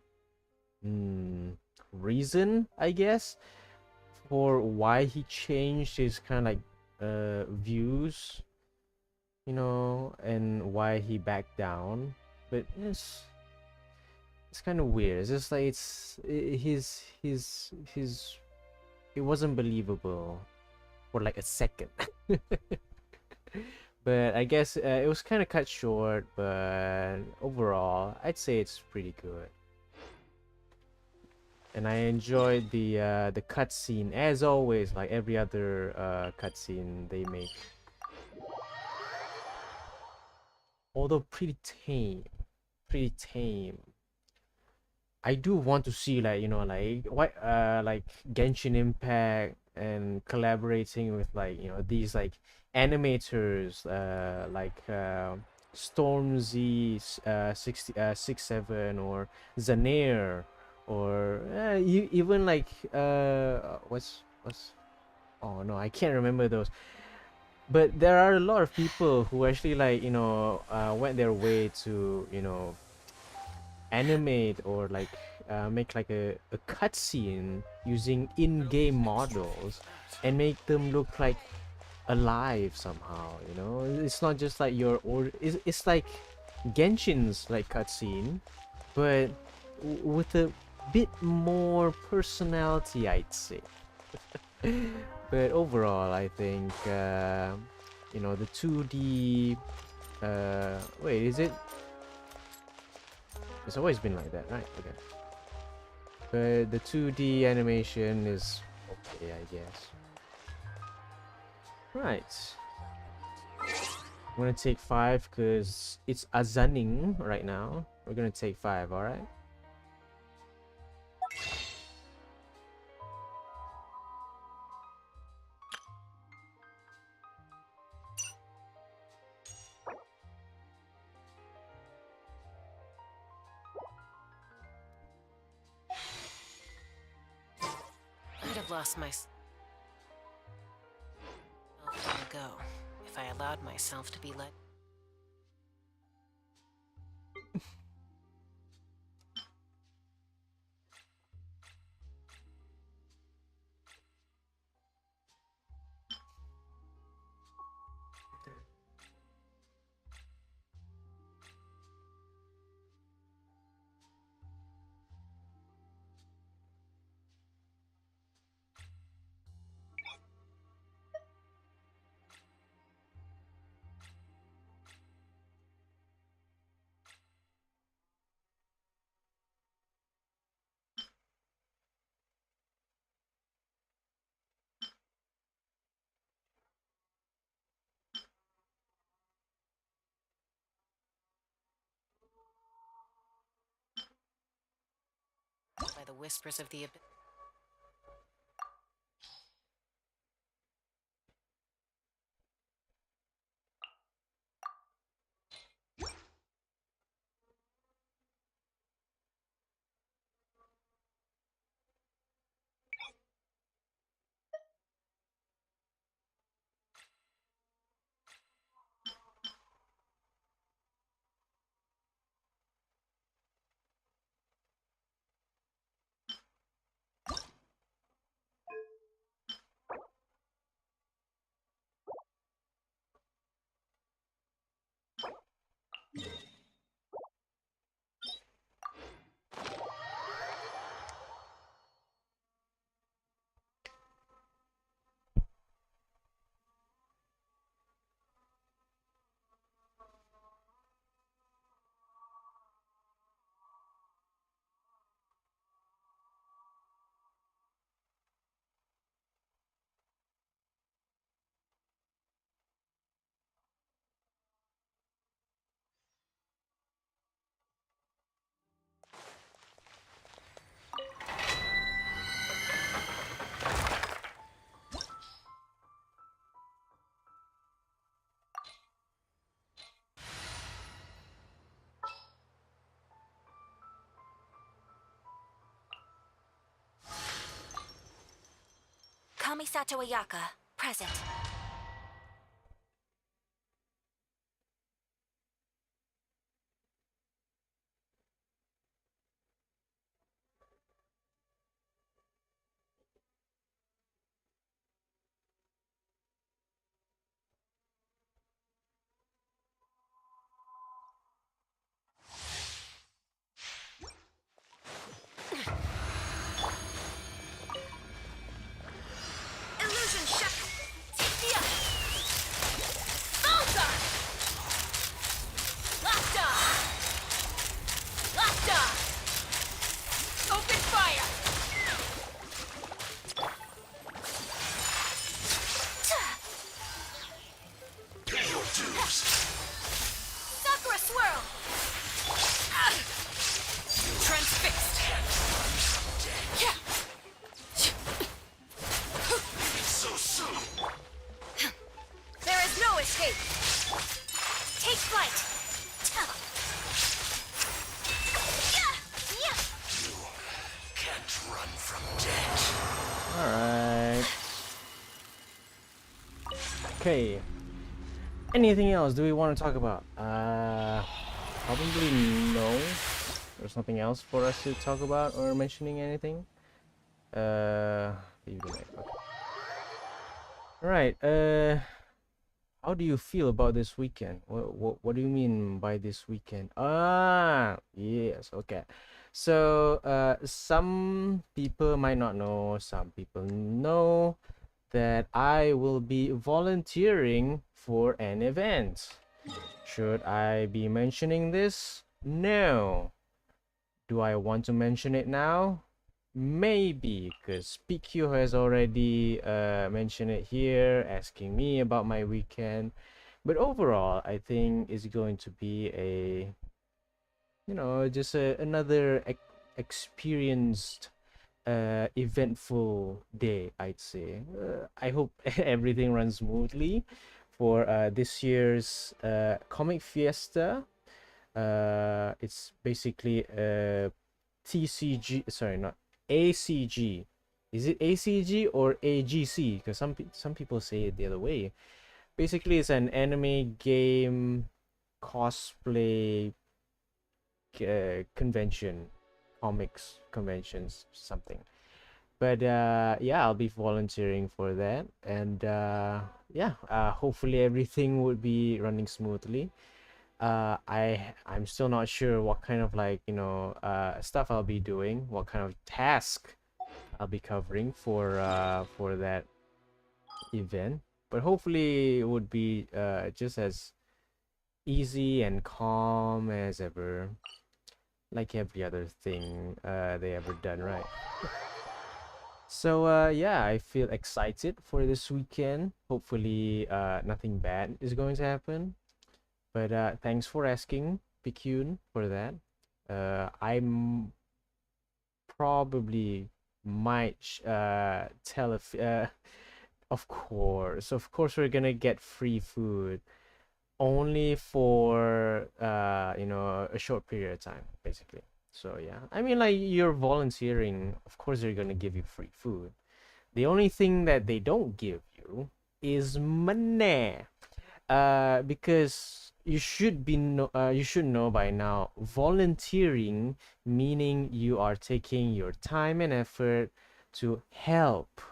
Reason, I guess, for why he changed his kind of like views, you know, and why he backed down. But it's kind of weird. It's just like his it wasn't believable for like a second. But I guess it was kind of cut short, but overall I'd say it's pretty good. And I enjoyed the cutscene as always, like every other cutscene they make. Although pretty tame. I do want to see, like, you know, like what like Genshin Impact and collaborating with, like, you know, these like animators like Stormzy 67 or Zanair, or even like what's oh no, I can't remember those. But there are a lot of people who actually, like, you know, went their way to, you know, animate or like make like a cutscene using in-game models and make them look like alive somehow, you know. It's not just like your it's like Genshin's like cutscene, but with a bit more personality, I'd say. But overall, I think you know, the 2D wait, is it? It's always been like that, right? Okay. But the 2D animation is okay, I guess. Right. I'm gonna take 5 because it's azaning right now. We're gonna take 5, alright? I'd have lost myself long ago if I allowed myself to be led. the whispers of the abyss. Kamisato Ayaka, present. Illusion shut! Tia! Salsa! Lafta! Lafta! Open fire! Pay your dues. Sakura swirl! Transfixed! Yeah! So soon. There is no escape! Take flight! You can't run from death. Alright. Okay. Anything else do we want to talk about? Probably no. There's nothing else for us to talk about or mentioning anything. Leave the mic. Okay. Alright, how do you feel about this weekend? What do you mean by this weekend? Ah, yes, okay. So, some people might not know, some people know that I will be volunteering for an event. Should I be mentioning this? No. Do I want to mention it now? Maybe, because PQ has already mentioned it here, asking me about my weekend. But overall, I think it's going to be a, just another experienced, eventful day, I'd say. I hope everything runs smoothly for this year's Comic Fiesta. It's basically a TCG, sorry, not ACG. Is it ACG or AGC? Because some people say it the other way. Basically, it's an anime game cosplay convention, comics conventions, something. But yeah, I'll be volunteering for that, and yeah, hopefully everything would be running smoothly. I'm still not sure what kind of stuff I'll be doing, what kind of task I'll be covering for that event, but hopefully it would be just as easy and calm as ever, like every other thing they ever done, right? So yeah, I feel excited for this weekend. Hopefully nothing bad is going to happen. But thanks for asking, Picune, for that. I'm probably might tell if of course we're gonna get free food only for you know, a short period of time, basically. So yeah, I mean, like, you're volunteering, of course they're gonna give you free food. The only thing that they don't give you is money. Because you should you should know by now, volunteering meaning you are taking your time and effort to help,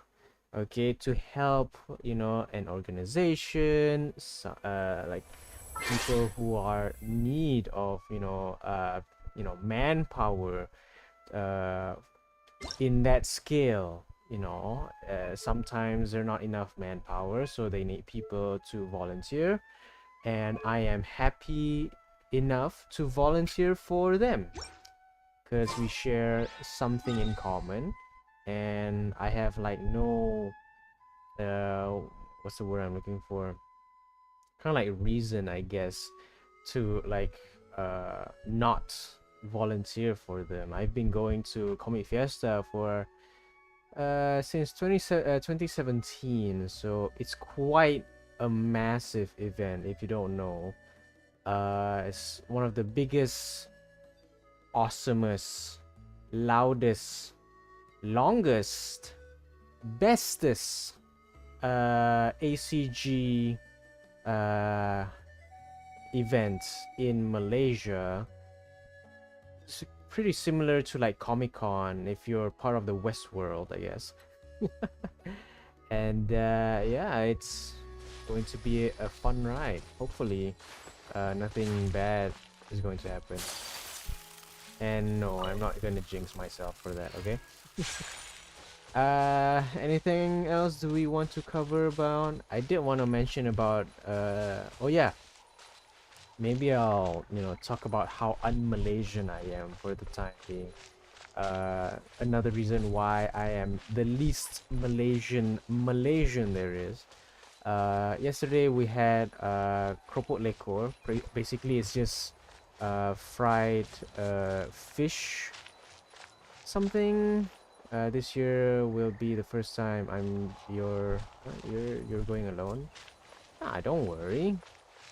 okay, to help, you know, an organization, like people who are in need of, you know, manpower in that scale. You know, sometimes they're not enough manpower, so they need people to volunteer, and I am happy enough to volunteer for them because we share something in common, and I have like no what's the word I'm looking for, kind of like reason, I guess, to like not volunteer for them. I've been going to Comic Fiesta for since 2017, so it's quite a massive event. If you don't know, it's one of the biggest, awesomest, loudest, longest, bestest ACG events in Malaysia. It's pretty similar to like Comic-Con if you're part of the West world, I guess. And yeah, it's going to be a fun ride. Hopefully nothing bad is going to happen. And no, I'm not gonna jinx myself for that, okay? Anything else do we want to cover about? I did want to mention about oh yeah, maybe I'll, you know, talk about how un-Malaysian I am for the time being. Another reason why I am the least Malaysian there is. Yesterday we had keropok lekor. Basically it's just fried fish something. This year will be the first time you're going alone. Ah, don't worry.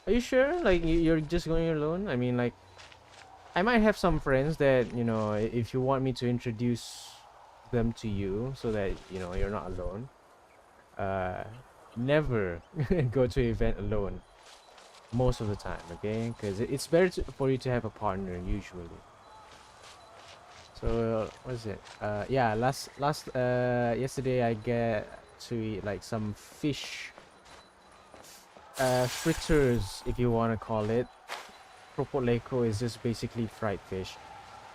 Are you sure? Like, you're just going alone? I mean, like, I might have some friends that, you know, if you want me to introduce them to you so that, you know, you're not alone. Never go to an event alone most of the time, okay? Because it's better for you to have a partner usually. So what is it? Yeah, yesterday I get to eat like some fish fritters, if you want to call it. Keropok lekor is just basically fried fish.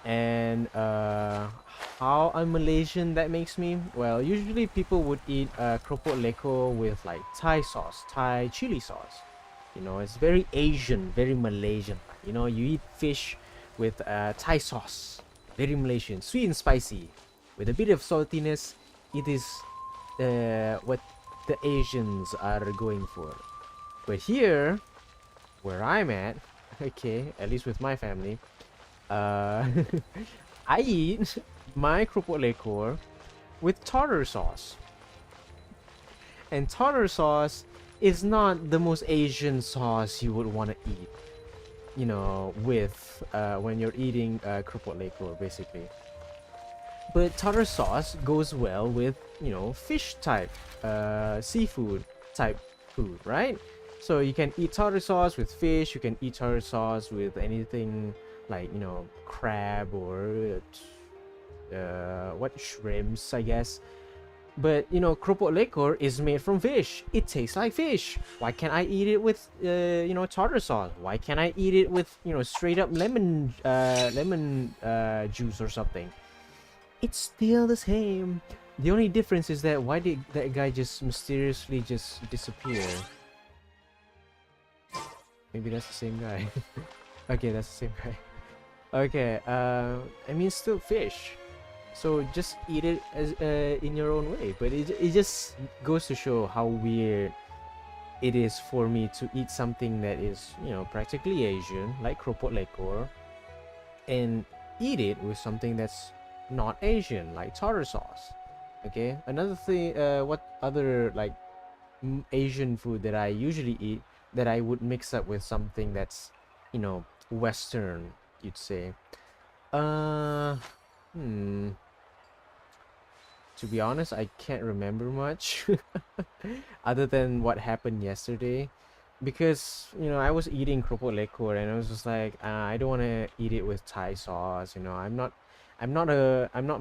And how un-Malaysian that makes me? Well, usually people would eat keropok lekor with like Thai sauce, Thai chili sauce. You know, it's very Asian, very Malaysian. You know, you eat fish with Thai sauce, very Malaysian, sweet and spicy, with a bit of saltiness. It is what the Asians are going for. But here, where I'm at, okay, at least with my family, I eat my keropok lekor with tartar sauce. And tartar sauce is not the most Asian sauce you would want to eat, you know, with when you're eating keropok lekor, basically. But tartar sauce goes well with, you know, fish type, seafood type food, right? So you can eat tartar sauce with fish, you can eat tartar sauce with anything like, you know, crab or what, shrimps, I guess. But, you know, keropok lekor is made from fish. It tastes like fish. Why can't I eat it with, you know, tartar sauce? Why can't I eat it with, you know, straight up lemon juice or something? It's still the same. The only difference is that why did that guy just mysteriously just disappear? Maybe that's the same guy. Okay, that's the same guy. Okay, I mean, still fish. So just eat it as in your own way. But it just goes to show how weird it is for me to eat something that is, you know, practically Asian, like keropok lekor, and eat it with something that's not Asian, like tartar sauce. Okay, another thing, what other like Asian food that I usually eat that I would mix up with something that's, you know, Western, you'd say. Uh, hmm. To be honest, I can't remember much other than what happened yesterday, because you know I was eating keropok lekor and I was just like, I don't want to eat it with Thai sauce. You know, I'm not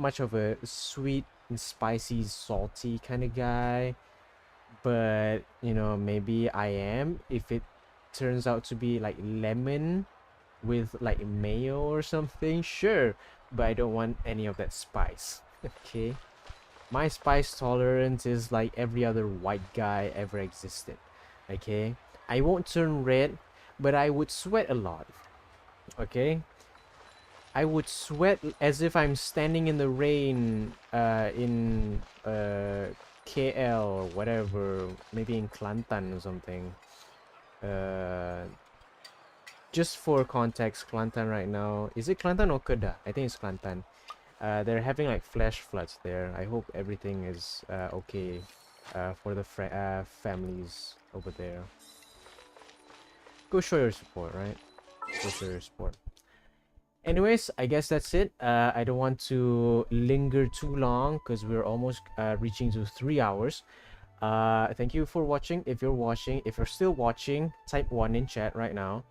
much of a sweet and spicy, salty kind of guy. But you know, maybe I am if it turns out to be like lemon with like mayo or something. Sure, but I don't want any of that spice. Okay. My spice tolerance is like every other white guy ever existed. Okay? I won't turn red, but I would sweat a lot. Okay? I would sweat as if I'm standing in the rain in KL or whatever, maybe in Kelantan or something. Just for context, Kelantan right now, is it Kelantan or Kedah? I think it's Kelantan. They're having like flash floods there. I hope everything is okay for the families over there. Go show your support, right? Go show your support. Anyways, I guess that's it. I don't want to linger too long because we're almost reaching to 3 hours. Thank you for watching. If you're still watching, type 1 in chat right now.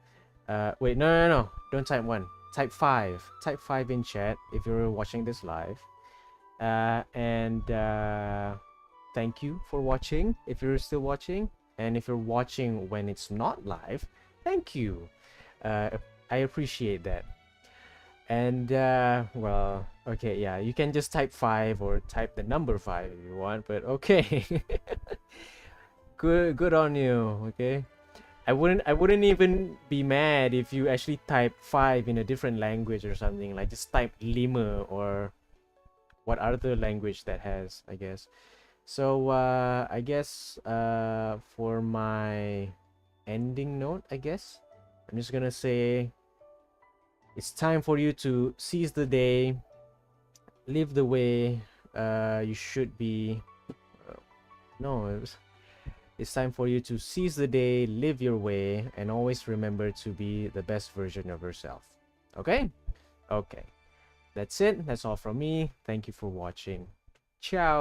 Wait, no. Don't type 1. Type 5. Type 5 in chat if you're watching this live. Thank you for watching if you're still watching. And if you're watching when it's not live, thank you. I appreciate that. And well, okay, yeah, you can just type 5 or type the number 5 if you want, but okay. Good on you, okay? I wouldn't even be mad if you actually type 5 in a different language or something, like just type lima or what other language that has, I guess. So I guess for my ending note, I guess I'm just gonna say it's time for you to seize the day, live the way you should be. No, it's time for you to seize the day, live your way, and always remember to be the best version of yourself. Okay? Okay. That's it. That's all from me. Thank you for watching. Ciao.